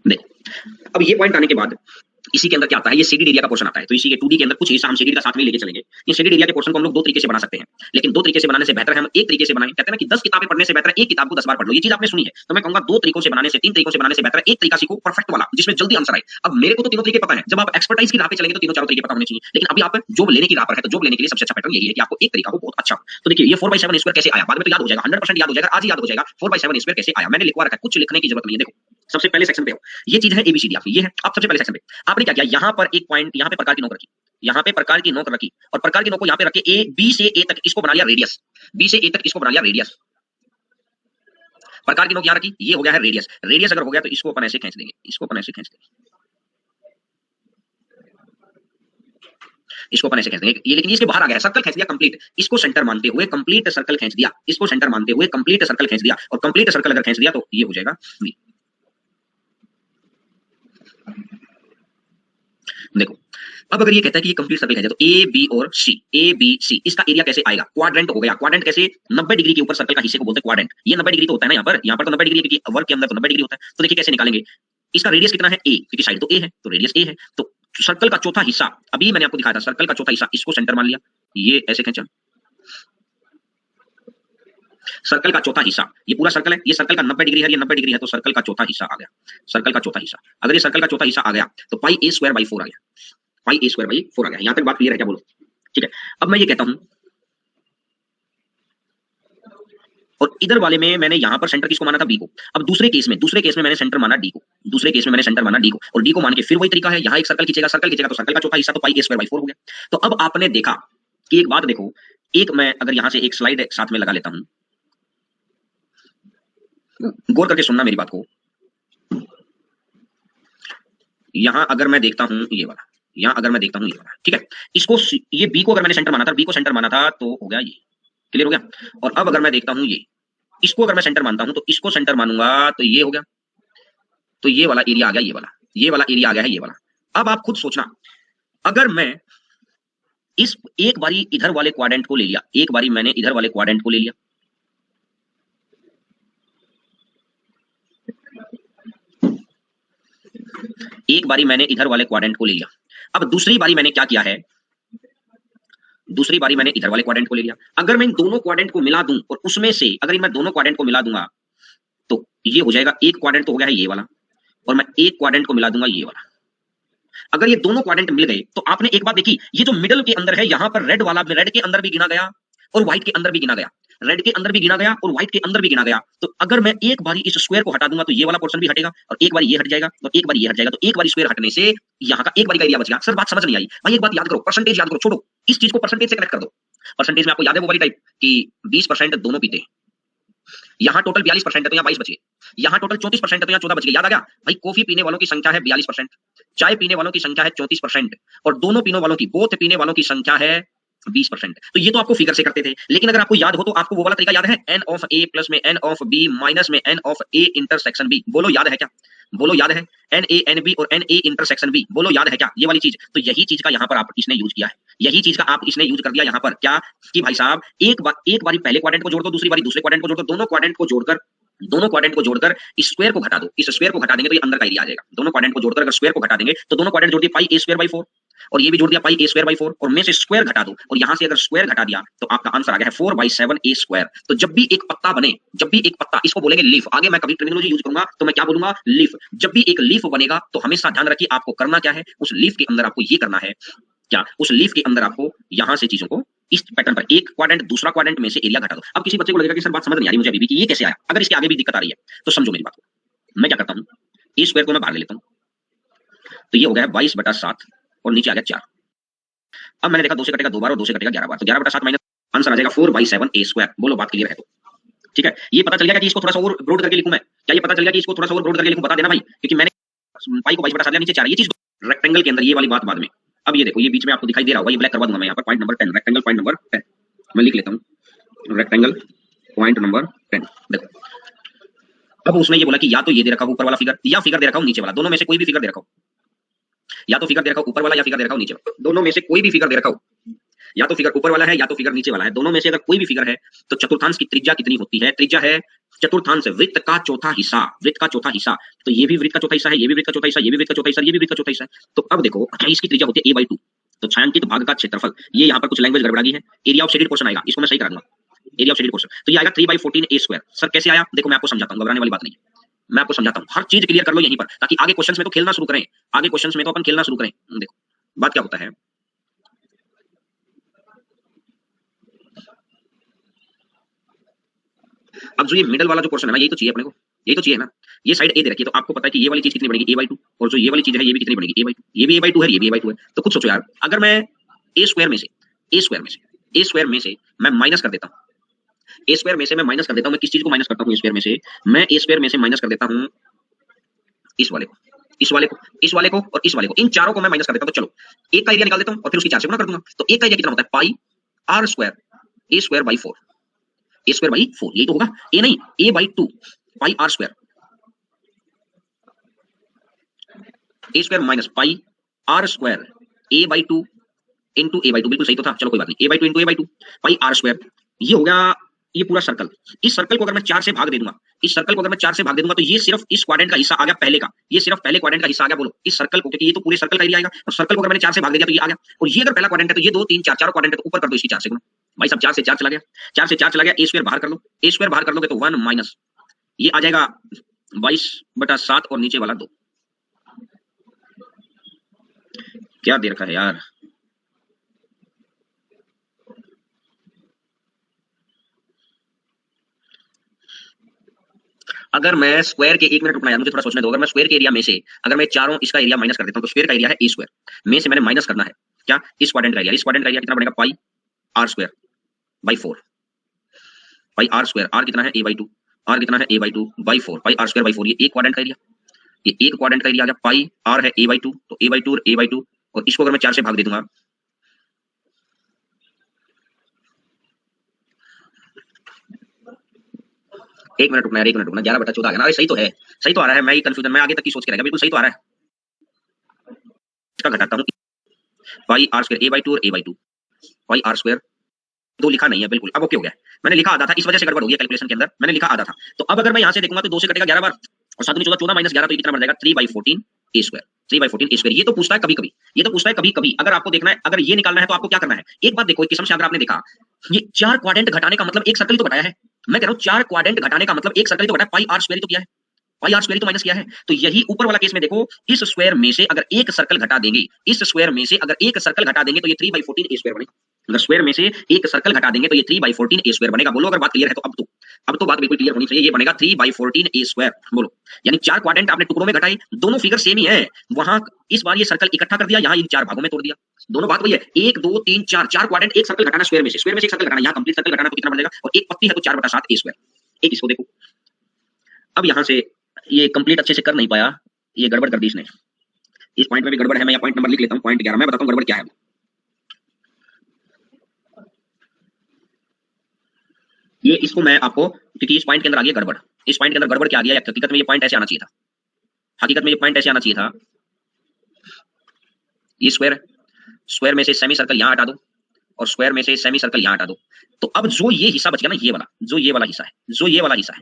देखो अब ये पॉइंट आने के बाद इसी के अंदर क्या आता है, ये शेडेड एरिया का पोर्शन आता है, तो इसी के 2D के अंदर कुछ हिस्सा हम शेडेड का साथ में लेके चलेंगे। ये शेडेड एरिया के पोर्शन को हम लोग 2 तरीके से बना सकते हैं, लेकिन 2 तरीके से बनाने से बेहतर है हम एक तरीके से बनाएं। कहते हैं ना कि 10 किताबें पढ़ने से बेहतर है एक किताब को 10 बार पढ़ लो, ये चीज आपने सुनी है, तो मैं कहूंगा 2 तरीकों से बनाने से, 3 तरीकों से बनाने से बेहतर है एक तरीका सीखो परफेक्ट वाला, जिसमें जल्दी आंसर आए। अब मेरे को तो तीनों तरीके पता है, जब आप एक्सपर्टाइज की राह पे चलेंगे तो तीनों चारों तरीके पता होने चाहिए, लेकिन अभी आप जॉब लेने की राह पर है, तो जॉब लेने के लिए सबसे अच्छा पैटर्न यही है कि आपको एक तरीका हो बहुत अच्छा। तो देखिए ये 4/7 स्क्वायर कैसे आया, बाद में तो याद हो जाएगा, 100% याद हो जाएगा, आज ही याद हो जाएगा। 4/7 स्क्वायर कैसे आया मैंने लिखवा रखा है, कुछ लिखने की जरूरत नहीं है। देखो सबसे पहले सेक्शन पे हो, ये चीज है एबीसीडी आपकी, ये है। आप सबसे पहले सेक्शन पे आपने क्या किया, यहां पर एक पॉइंट, यहां पे प्रकार की नोक रखी, यहां पे प्रकार की नोक रखी, और प्रकार की नोक को यहां पे रख के ए बी से ए तक इसको बना लिया रेडियस, बी से ए तक इसको बना लिया रेडियस। प्रकार की नोक यहां रखी, ये हो गया है रेडियस। रेडियस अगर हो गया तो इसको अपन ऐसे खींच देंगे, इसको अपन ऐसे खींच देंगे, इसको अपन ऐसे खींच देंगे ये, लेकिन इसके बाहर आ गया, सर्कल खींच दिया कंप्लीट, इसको सेंटर मानते हुए कंप्लीट सर्कल खींच दिया, इसको सेंटर मानते हुए कंप्लीट सर्कल खींच दिया, और कंप्लीट सर्कल अगर खींच दिया तो ये हो जाएगा V। देखो अब अगर ये कहता है कि ये कंप्लीट सर्कल है तो ए बी और सी, ए बी सी, इसका एरिया कैसे आएगा? क्वाड्रेंट हो गया। क्वाड्रेंट कैसे? 90 डिग्री के ऊपर सर्कल का हिस्से को बोलते हैं क्वाड्रेंट। ये 90 डिग्री तो होता है ना, यहाँ पर तो 90 डिग्री है, क्योंकि वर्ग के अंदर तो 90 डिग्री होता है। तो देखिए कैसे निकालेंगे, इसका रेडियस कितना है ए, क्योंकि साइड तो ए है तो रेडियस ए है, तो सर्कल का चौथा हिस्सा, अभी मैंने आपको दिखाया था, सर्कल का चौथा हिस्सा इसको सेंटर मान लिया, ये ऐसे खींचा, सर्कल का चौथा हिस्सा, ये पूरा सर्कल है, ये सर्कल का 90 डिग्री है, ये 90 डिग्री है, तो सर्कल का चौथा हिस्सा आ गया, सर्कल का चौथा हिस्सा। अगर ये सर्कल का चौथा हिस्सा आ गया तो पाई ए स्क्वायर बाई 4 आ गया, पाई ए स्क्वायर बाई 4 आ गया। यहां तक बात क्लियर है क्या? बोलो। ठीक है, अब मैं ये कहता हूं, और इधर वाले में मैंने यहां पर सेंटर किसको माना था? बी को। अब दूसरे केस में मैंने सेंटर माना डी को, दूसरे केस में मैंने सेंटर माना डी को, और डी को मान के फिर वही तरीका है, यहां एक सर्कल खींचेगा, सर्कल खींचेगा तो सर्कल का चौथा हिस्सा तो पाई ए स्क्वायर बाई 4 हो गया। तो अब आपने देखा कि एक बात देखो, एक मैं अगर यहां से एक स्लाइड साथ में लगा लेता हूं, गौर करके सुनना मेरी बात को। यहां अगर मैं देखता हूं ये वाला, यहां अगर मैं देखता हूं ये वाला, ठीक है, इसको, ये बी को अगर मैंने सेंटर माना था, बी को सेंटर माना था तो हो गया ये, क्लियर हो गया। और अब अगर मैं देखता हूं ये, इसको अगर मैं सेंटर मानता हूं तो इसको सेंटर मानूंगा तो ये हो गया, तो ये वाला एरिया आ गया, ये वाला एरिया आ गया है, ये वाला। अब आप खुद सोचना, अगर मैं इस एक बारी इधर वाले क्वाड्रेंट को ले लिया, एक बारी मैंने इधर वाले क्वाड्रेंट को ले लिया, एक बारी मैंने इधर वाले क्वाड्रेंट को ले लिया, अब दूसरी बारी मैंने क्या किया है, दूसरी बारी मैंने इधर वाले क्वाड्रेंट को ले लिया। अगर मैं इन दोनों क्वाड्रेंट को मिला दूं और उसमें से अगर मैं दोनों क्वाड्रेंट को मिला दूंगा तो ये हो जाएगा, एक क्वाड्रेंट तो हो गया है ये वाला, और मैं एक क्वाड्रेंट को मिला दूंगा ये वाला। अगर ये दोनों क्वाड्रेंट मिल गए तो आपने एक बात देखी, ये जो मिडल के अंदर है यहां पर रेड वाला, रेड के अंदर भी गिना गया और व्हाइट के अंदर भी गिना गया, रेड के अंदर भी गिना गया और व्हाइट के अंदर भी गिना गया। तो अगर मैं एक बारी इस स्क्वायर को हटा दूंगा तो ये वाला पोर्शन भी हटेगा, और एक बार ये हट जाएगा और एक बार ये हट जाएगा, तो एक बार स्क्वायर हटने से यहाँ का एक बारी का एरिया बच गया। सर बात समझ नहीं आई भाई, एक बात याद करो, परसेंटेज याद करो, छोड़ो इस चीज को, परसेंटेज से कनेक्ट कर दो। परसेंटेज में आपको याद है वो वाली टाइप कि 20% दोनों पीते हैं, यहाँ टोटल 42% है तो यहाँ 22 बचे, यहाँ टोटल 34% है, तो यहाँ 14 बच गए। याद आ गया भाई, कॉफी पीने वालों की संख्या है 42%, चाय पीने वालों की संख्या है 34%, और दोनों पीने वालों की, बोथ पीने वालों की संख्या है 20%। तो ये तो आपको फिगर से करते थे, लेकिन अगर आपको याद हो तो आपको वो वाला तरीका याद है, एन ऑफ ए प्लस में एन ऑफ बी माइनस में N of A intersection B. बोलो याद है क्या? बोलो याद है? एन ए एन बी और एन ए इंटरसेक्शन बी, बोलो याद है क्या ये वाली चीज? तो यही चीज का यहाँ पर आप इसने यूज किया है, यही चीज का आप इसने यूज कर दिया यहाँ पर। क्या कि भाई साहब, एक बारी पहले क्वाड्रेंट को जोड़ दो, दूसरी बारी दूसरे क्वाड्रेंट को जोड़ दो, दोनों क्वाड्रेंट को जोड़कर स्क्वायर को घटा दो। इस स्क्वायर को घटा देंगे तो ये अंदर का एरिया आ जाएगा। दोनों क्वाड्रेंट को जोड़कर अगर स्क्वायर को घटा देंगे तो दोनों क्वाड्रेंट जोड़ दिए पाई ए स्क्वायर बाई 4, और ये भी जोड़ दिया पाई ए स्क्वायर बाई 4, और में से स्क्वायर घटा दो, और यहां से अगर स्क्वायर घटा दिया तो आपका आंसर आ गया है 4/7 ए स्क्वायर। तो जब भी एक पत्ता बने, जब भी एक पत्ता, इसको बोलेंगे लीफ। आगे मैं कभी टर्मिनोलॉजी यूज करूंगा तो मैं क्या बोलूंगा? लीफ। जब भी एक लीफ बनेगा तो हमेशा ध्यान रखिए आपको करना क्या है, उस लीफ के अंदर आपको ये करना है क्या, उस लीफ के अंदर आपको यहां से चीजों को इस पैटर्न पर, एक क्वाड्रेंट दूसरा क्वाड्रेंट में से एरिया घटा दो। अब किसी बच्चे को लगेगा कि सर बात समझ नहीं आ रही मुझे अभी भी कि ये कैसे आया। अगर इसके आगे भी दिक्कत आ रही है तो समझो मेरी बात को। मैं क्या करता हूं, ए स्क्वायर को मैं बाहर ले लेता हूं, तो ये हो गया 22/7 और नीचे आ गया 4। अब मैंने देखा 2 से कटेगा 2 बार और 2 से कटेगा 11 बार, तो 11/7 माइनस आंसर आ जाएगा 4/7 ए स्क्वायर। बोलो बात क्लियर है तो? ठीक है, ये पता चल गया कि इसको थोड़ा सा और ब्रॉड करके लिखूं मैं? क्या ये पता चल गया कि इसको थोड़ा सा और ब्रॉड करके लिखूं? बता देना भाई, क्योंकि मैंने पाई को 22/7 लिया, नीचे 4। ये चीज रेक्टेंगल के अंदर, ये वाली बात बाद में। अब ये देखो, ये बीच में आपको दिखाई दे रहा होगा, ये ब्लैक करवा दूंगा मैं यहाँ पर। Point number 10, rectangle point number 10 मैं लिख लेता हूँ, रेक्टेंगल पॉइंट नंबर 10। देखो, अब उसने ये बोला कि या तो ये दे रखा हो ऊपर वाला फिगर, या फिगर दे रखा हो नीचे वाला, दोनों में से कोई भी फिगर दे रखा हो। या तो फिगर दे रखा हो ऊपर वाला, या फिगर दे रखा हो नीचे वाला, दोनों में से कोई भी फिगर दे रखा हो। या तो फिगर ऊपर वाला है या तो फिगर नीचे वाला है, दोनों में से अगर कोई भी फिगर है तो चतुर्थांश की त्रिज्या कितनी होती है? त्रिज्या है चतुर्थांश, वृत्त का चौथा हिस्सा, वृत्त का चौथा हिस्सा। तो ये भी वृत्त का चौथा हिस्सा है, ये भी वृत्त का चौथा हिस्सा, ये भी वृत्त का चौथा हिस्सा, ये भी वृत्त का चौथा हिस्सा है। तो अब देखो, इसकी त्रिज्या होती है a/2, तो छायांकित भाग का क्षेत्रफल। ये यहाँ पर कुछ लैंग्वेज गड़बड़ा गई है, एरिया ऑफ शेडेड पोर्शन आएगा, इसको मैं सही करा दूंगा, एरिया ऑफ शेडेड पोर्शन। तो ये आएगा 3/14 ए स्क्वायर। सर कैसे आया? देखो मैं आपको समझाता हूँ, घबराने वाली बात नहीं है, मैं आपको समझाता हूँ। हर चीज क्लियर कर लो यहीं पर, ताकि आगे क्वेश्चंस में तो खेलना शुरू करें, आगे क्वेश्चंस में तो अपन खेलना शुरू करें। देखो बात क्या होता है, अब जो ये मिडल वाला जो पोर्शन है ना, यही तो चाहिए अपने को, यही तो चाहिए ना। ये साइड ए दे रखी है, तो आपको पता है कि ये वाली चीज कितनी बनेगी? a/2, और जो ये वाली चीज है ये भी कितनी बनेगी? a/2। ये भी a/2 है, ये भी a/2 है। तो खुद सोचो यार, अगर मैं ए स्क्वायर में से मैं माइनस कर देता हूँ, ए स्क्वायर में से मैं माइनस कर देता हूँ, मैं किस चीज को माइनस करता हूँ? ए स्क्वायर में से मैं ए स्क्वायर में से माइनस कर देता हूँ इस वाले को, इस वाले को, इस वाले को और इस वाले को, इन चारों को मैं माइनस कर देता हूँ। तो चलो एक का एरिया निकाल देता हूँ और फिर उसकी 4 से गुणा कर दूंगा। तो एक का एरिया कितना होता है? Pi R square A square by 4, A square by 4, यही तो होगा। ए नहीं, a/2 pi R square, A square minus pi R square a/2 into a/2, बिल्कुल सही तो था। चलो कोई बात नहीं, a/2 into a/2 pi R square. ये हो गया ये पूरा सर्कल। इस सर्कल को अगर मैं 4 से भाग दे दूंगा, इस सर्कल को अगर मैं 4 से भाग दे दूंगा, तो ये सिर्फ इस क्वाड्रेंट का हिस्सा आ गया पहले का, ये सिर्फ पहले क्वाड्रेंट का हिस्सा आ गया। बोलो इस सर्कल को, क्योंकि ये तो पूरे सर्कल का एरिया आएगा, और सर्कल को अगर मैंने 4 से भाग दिया तो ये आ गया। और ये अगर पहला क्वाड्रेंट है तो ये 2 3 4 चारों क्वाड्रेंट है, तो ऊपर कर दो इसकी 4 से गुणा। भाई साहब 4 से 4 चला गया, 4 से 4 चला गया, ए स्क्वायर बाहर कर लो, ए स्क्वायर बाहर कर लोगे तो 1 माइनस ये आ जाएगा 22/7 और नीचे वाला 2। क्या दे रखा है यार? अगर मैं स्क्वायर के 1 मिनट रुकना यार, मुझे थोड़ा सोचने दो। अगर मैं स्क्वायर के एरिया में से अगर मैं चारों इसका एरिया माइनस कर देता हूं, तो स्क्वायर का एरिया है ए स्क्वायर, में से मैंने माइनस करना है क्या? इस क्वाड्रेंट का एरिया। इस क्वाड्रेंट का एरिया कितना बनेगा? Pi R square by 4, pi R square, R कितना है? a/2, आर कितना है? a/2 by 4, pi R square by 4। ये एक क्वाड्रेंट का एरिया, ये एक क्वाड्रेंट का एरिया आ गया। पाई आर है a/2, तो a/2 और a/2, और इसको अगर मैं 4 से भाग दे दूंगा, एक मिनट रुकना यार, एक मिनट रुकना। 11/14 आ गया ना? अरे सही तो है, सही तो आ रहा है। मैं ही कंफ्यूजन, मैं आगे तक की सोच के रह गया। बिल्कुल सही तो आ रहा है। इसका घटाता हूँ, पाई आर स्क्वायर a/2 और a/2 पाई आर स्क्वायर, 2 लिखा नहीं है बिल्कुल। अब ओके हो गया, मैंने लिखा आधा था, इस वजह से गड़बड़ हो गई कैलकुलेशन के अंदर, मैंने लिखा आधा था। तो अब अगर मैं यहां से देखूंगा तो 2 से कटेगा 11 बार, और 7 14 14 माइनस 11, तो ये कितना बन जाएगा? 3/14 ए स्क्वायर, 3/14 ए स्क्वायर। ये तो पूछता है कभी कभी, ये तो पूछता है कभी कभी। अगर आपको देखना है, अगर ये निकालना है तो आपको क्या करना है? एक बात देखो, एक किस्म से अगर आपने देखा, ये 4 क्वाड्रेंट घटाने का मतलब एक सर्कल ही तो घटाया है। मैं कह रहा हूं 4 क्वाड्रेंट घटाने का मतलब एक सर्कल ही तो घटाया, पाई आर स्क्वायर ही तो किया है, पाई आर स्क्वायर तो माइनस किया है। तो यही ऊपर वाला केस में देखो, इस स्क्वायर में से अगर एक सर्कल घटा देंगे, इस स्क्वायर में से अगर एक सर्कल घटा देंगे तो ये 3/14 ए स्क्वायर बनेगा। अगर स्क्वायर में से एक सर्कल घटा देंगे तो ये 3/14 ए स्क्वायर बनेगा। बोलो अगर बात क्लियर है तो। अब तो बात बिल्कुल क्लियर होनी चाहिए। ये बनेगा 3/14 ए स्क्वायर। बोलो, यानी 4 क्वाड्रेंट आपने टुकड़ों में घटाए, दोनों फिगर सेम ही है। वहां इस बार ये सर्कल इकट्ठा कर दिया, यहाँ इन 4 भागों में तोड़ दिया, दोनों बात वही है। 1 2 3 4 4 क्वाड्रेंट, एक सर्कल घटाना स्क्वायर में से, स्क्वायर में से एक सर्कल घटाना, यहाँ कंप्लीट सर्कल घटाना तो कितना बन जाएगा? और एक पत्ती है तो 4/7 ए स्क्वायर। एक इसको देखो, अब यहां से ये कंप्लीट अच्छे से कर नहीं पाया, ये गड़बड़ कर दी इसने। इस पॉइंट में भी गड़बड़ है, मैं पॉइंट नंबर लिख लेता हूं, पॉइंट 11 मैं बताता हूं गड़बड़ क्या है। ये इसको मैं आपको, क्योंकि इस पॉइंट के अंदर आ गया गड़बड़, इस पॉइंट के अंदर गड़बड़ क्या आ गया, हकीकत में ये पॉइंट ऐसे आना चाहिए था, हकीकत में ये पॉइंट ऐसे आना चाहिए था। ये स्क्वायर, स्क्वायर में से सेमी सर्कल यहां हटा दो और स्क्वायर में से सेमी सर्कल यहां हटा दो। तो अब जो ये हिस्सा बच गया ना, ये वाला, जो ये वाला हिस्सा है, जो ये वाला हिस्सा है,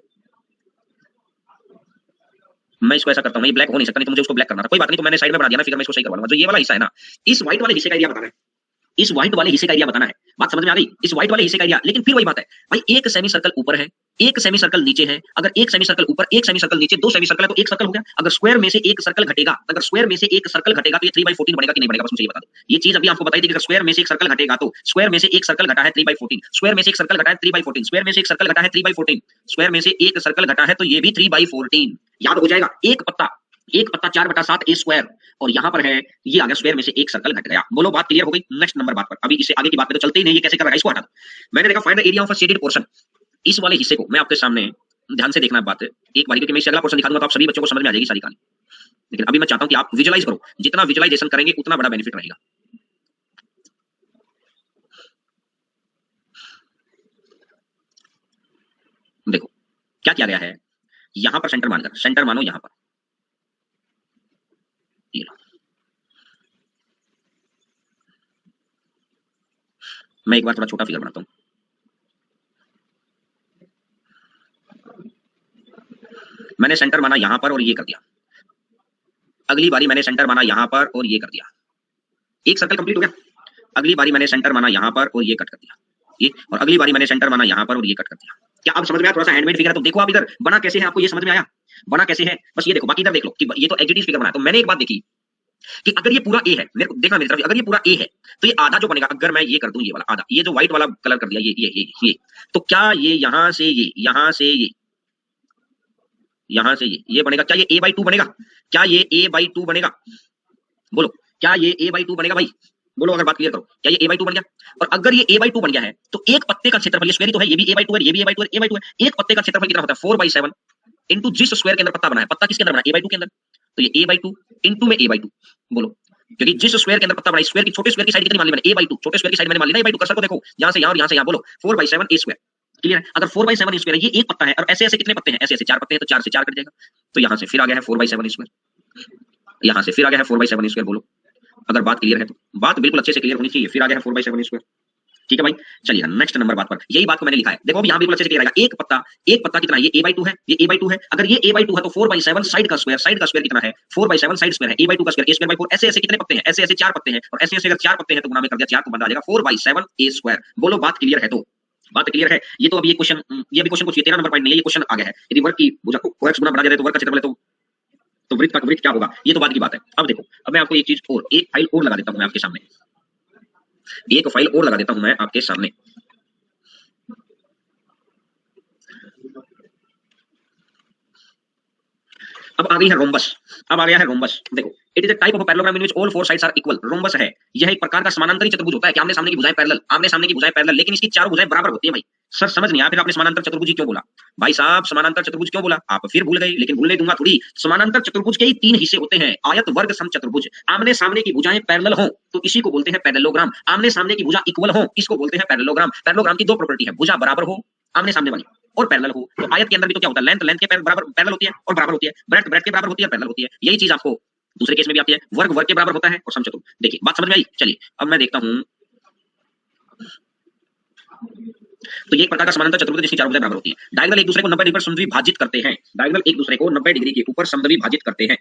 मैं इसको ऐसा करता हूं, ये ब्लैक हो नहीं सकता, नहीं तो मुझे उसको ब्लैक करना था, कोई बात नहीं, तो मैंने साइड में बना दिया ना, फिगर में इसको सही करवा लूंगा। जो ये वाला हिस्सा है ना, इस व्हाइट वाले हिस्से का एरिया बताना है, इस व्हाइट वाले हिस्से का एरिया बताना है। बात समझ में आ गई? इस व्हाइट वाले हिस्से का एरिया। लेकिन फिर वही बात है भाई, एक सेमी सर्कल ऊपर है, एक सेमी सर्कल नीचे है। अगर एक सेमी सर्कल ऊपर, एक सेमी सर्कल नीचे, दो सेमी सर्कल है तो एक सर्कल हो गया। अगर स्क्वायर में से एक सर्कल घटेगा, अगर स्क्वायर में से एक सर्कल घटेगा तो ये 3/14 बनेगा कि नहीं बनेगा, बस मुझे ये बता दो। ये चीज अभी आपको बताई थी कि अगर स्क्वायर में से एक सर्कल घटेगा तो स्क्वायर में से एक सर्कल घटा है 3/14, स्क्वायर में से एक सर्कल घटा है 3/14, स्क्वायर में से एक सर्कल घटा है 3/14, स्क्वायर में से एक सर्कल घटा है तो ये भी 3/14 याद हो जाएगा। एक पत्ता 4/7 ए स्क्वायर, और यहां पर है ये आ गया स्क्वायर में से एक सर्कल घट गया। बोलो बात क्लियर हो गई? नेक्स्ट नंबर बात पर, अभी इससे आगे की बात पे तो चलते ही नहीं, ये कैसे कर रहा है, इसको हटा दो। मैंने देखा find the area of a shaded portion, इस वाले हिस्से को मैं आपके सामने ध्यान से देखना बात है एक बार, क्योंकि मैं इससे अगला पोर्शन दिखाऊंगा तो आप सभी बच्चों को समझ में आ जाएगी सारी कहानी। लेकिन अभी मैं चाहता हूं कि आप विजुअलाइज करो, जितना विजुअलाइजेशन करेंगे उतना बड़ा बेनिफिट रहेगा। देखो क्या किया गया है, यहां पर सेंटर मानकर, सेंटर मानो यहां पर, ये लो। मैं एक बार थोड़ा छोटा फिगर बनाता हूं, मैंने सेंटर माना यहां पर और ये कर दिया। अगली बारी मैंने सेंटर माना यहां पर और ये कर दिया, एक सर्कल कंप्लीट हो गया। अगली बारी मैंने सेंटर माना यहां पर और ये कट कर दिया, ये, और अगली बारी मैंने सेंटर माना यहां पर और ये कट कर दिया। क्या आप समझ में आया? थोड़ा सा हैंडमेड फिगर है तो देखो आप इधर बना कैसे है, आपको ये समझ में आया बना कैसे है? बस ये देखो, बाकी इधर देख लो कि ये तो एग्जिटिव फिगर बना। तो मैंने एक बात देखी कि अगर ये पूरा ए है, मेरे को देखना मेरी तरफ, अगर ये पूरा ए है तो ये आधा जो बनेगा, अगर मैं ये कर दूं, ये वाला आधा, ये जो व्हाइट वाला कलर कर दिया, ये तो क्या ये यहां से ये, यहां से ये, यहां से ये बनेगा? क्या ये a/2 बनेगा? क्या ये a/2 बनेगा? बोलो, क्या ये a/2 बनेगा भाई? बोलो अगर बात क्लियर करो, क्या ये a/2 बन गया? और अगर ये a/2 बन गया है तो एक पत्ते का क्षेत्रफल, ये स्क्वायर तो है, ये भी a/2 है, ये भी a/2 है, a/2 है, एक पत्ते का क्षेत्रफल कितना होता है? 4/7 इंटू जिस स्क्वायर के अंदर पत्ता बना है, पत्ता किसके अंदर बना है? a/2 के अंदर, तो ये a/2 इंटू में a/2। बोलो, क्योंकि जिस स्क्वायर के अंदर पत्ता बना, स्क्वायर की छोटे स्क्वायर की साइड कितनी मान ली मैंने? a/2, छोटे स्क्वायर की साइड मैंने मान ली ना a/2, कर्सर को देखो यहां से यहां और यहां से यहां, बोलो 4/7 a स्क्वायर। क्लियर है? अगर 4/7 स्क्वायर है, ये एक पत्ता है, और ऐसे ऐसे कितने पत्ते हैं? ऐसे ऐसे 4 पत्ते हैं, तो 4 से 4 कट जाएगा, तो यहां से फिर आ गया है 4/7 स्क्वायर, यहां से फिर आ गया है 4/7 स्क्वायर। बोलो अगर बात क्लियर है तो, बात बिल्कुल अच्छे से क्लियर होनी चाहिए। फिर आ गया है 4/7 स्क्वायर। ठीक है भाई, चलिए नेक्स्ट नंबर बात पर, यही बात को मैंने लिखा है, देखो अब यहां बिल्कुल अच्छे से क्लियर आएगा। एक पत्ता कितना? ये a/2 है, ये a/2 है। अगर ये a/2 है तो 4/7 साइड का स्क्वायर कितना है? 4/7 साइड स्क्वायर है, a/2 का स्क्वायर, a²/4। ऐसे ऐसे कितने पत्ते हैं? ऐसे ऐसे 4 पत्ते हैं, और ऐसे ऐसे अगर 4 पत्ते हैं तो गुना में कर दिया 4 तो बन जाएगा 4/7 a स्क्वायर। बोलो बात क्लियर है? तो बात क्लियर है? ये तो अभी ये क्वेश्चन, ये भी क्वेश्चन कुछ 13 नंबर पॉइंट नहीं है, ये क्वेश्चन आ गया है। यदि वर्ग की भुजा को x गुना बना जाए तो वर्ग का क्षेत्रफल है तो वृत्त का वृत्त क्या होगा? ये तो बात की बात है। अब देखो, अब मैं आपको एक चीज और, एक फाइल और लगा देता हूं मैं आपके सामने, एक फाइल और लगा देता हूं मैं आपके सामने। अब आ गई है रोम्बस, अब आ गया है रोम्बस। देखो, it is a type of parallelogram in which all four sides are equal. Rhombus है, यह एक प्रकार का समानांतरी चतुर्भुज होता है कि आमने सामने की भुजाएं पैरेलल, आमने सामने की भुजाएं पैरेलल, लेकिन इसकी चारों भुजाएं बराबर होती है। भाई सर समझ नहीं आया, फिर आपने समानांतर चतुर्भुज क्यों बोला? भाई साहब समानांतर चतुर्भुज क्यों बोला? आप फिर भूल गए, लेकिन भूलने दूंगा थोड़ी। समानांतर चतुर्भुज के ही 3 हिस्से होते हैं, आयत, वर्ग, समचतुर्भुज। आमने सामने की भुजाएं पैरेलल हो तो इसी को बोलते हैं पैरेललोग्राम। आमने सामने की भुजा इक्वल हो, इसको बोलते हैं पैरेललोग्राम। पैरेललोग्राम की 2 प्रॉपर्टी है, भुजा बराबर हो आमने सामने वाली, और पैरेलल हो। तो आयत के अंदर भी तो क्या होता है? लेंथ के बराबर पैरेलल होती है और बराबर होती है, ब्रेड्थ के बराबर होती है और पैरेलल होती है। यही चीज आपको दूसरे केस में भी आती है, वर्ग के बराबर होता है और समचतुर्भुज। देखिए बात समझ में आई? चलिए अब मैं देखता हूं, तो ये एक प्रकार का समानांतर चतुर्भुज जिसकी चारों भुजाएं बराबर होती हैं। डायगोनल एक दूसरे को 90 डिग्री पर समद्विभाजित करते हैं, डायगोनल एक दूसरे को 90 डिग्री के ऊपर समद्विभाजित करते हैं।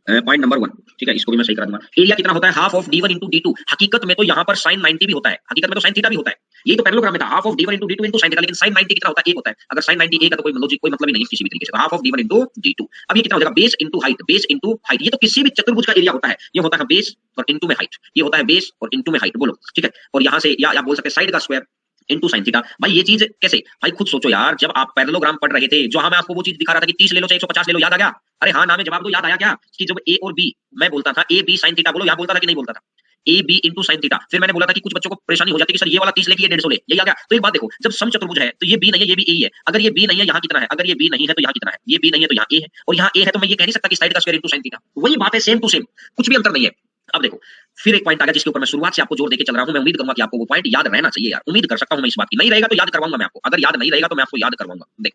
पॉइंट नंबर 1, ठीक है, इसको भी मैं सही करा दूंगा। एरिया कितना होता है? Half of d1 into d2। हकीकत में तो यहाँ पर sin 90 भी होता है, हकीकत में तो sin थीटा भी होता है। ये तो पैरेललोग्राम में था, half of d1 into d2 into sin theta, लेकिन sin 90 कितना होता है? 1 होता है। अगर sin 90 1 का तो कोई लॉजिक, कोई मतलब ही नहीं है किसी भी तरीके से। तो half of d1 into d2। अब ये कितना हो जाएगा? Base into height, base into height. ये तो किसी भी चतुर्भुज का एरिया होता है, ये होता है बेस और इंटू में हाइट, ये होता है बेस और इंटू में हाइट। बोलो ठीक है, और यहाँ से या आप बोल सकते हैं साइड का स्क्वायर इनटू sin थीटा। भाई ये चीज कैसे? भाई खुद सोचो यार, जब आप पैरेललोग्राम पढ़ रहे थे, जो मैं आपको वो चीज दिखा रहा था कि 30 ले लो चाहे 150 ले लो, याद आ गया? अरे हाँ ना में जवाब दो, याद आया क्या? कि जब a और b मैं बोलता था, a b sin थीटा, बोलो याद बोलता था कि नहीं बोलता था? A B into sine theta. फिर मैंने बोला था कि कुछ बच्चों को परेशानी हो जाती है कि सर ये वाला 30 लेके ये 150 ले, यही आ गया। तो एक बात देखो, जब समचतुर्भुज है तो ये बी नहीं है, ये भी ए है। अगर ये बी नहीं है यहाँ कितना है, अगर ये बी नहीं है तो यहाँ कितना है, ये बी नहीं है तो यहाँ ए है, और यहाँ ए है तो मैं ये कह नहीं सकता कि साइड का स्क्वायर इंटू साइन थीटा। वही बात है, सेम टू सेम, कुछ भी अंतर नहीं है। अब देखो फिर एक पॉइंट आ गया जिसके ऊपर मैं शुरुआत से आपको जोर देके चल रहा हूं। मैं उम्मीद करूंगा कि आपको वो पॉइंट याद रहना चाहिए यार, उम्मीद कर सकता हूं मैं इस बात की। नहीं रहेगा तो याद करवाऊंगा मैं आपको, अगर याद नहीं रहेगा तो मैं आपको याद करवाऊंगा। देख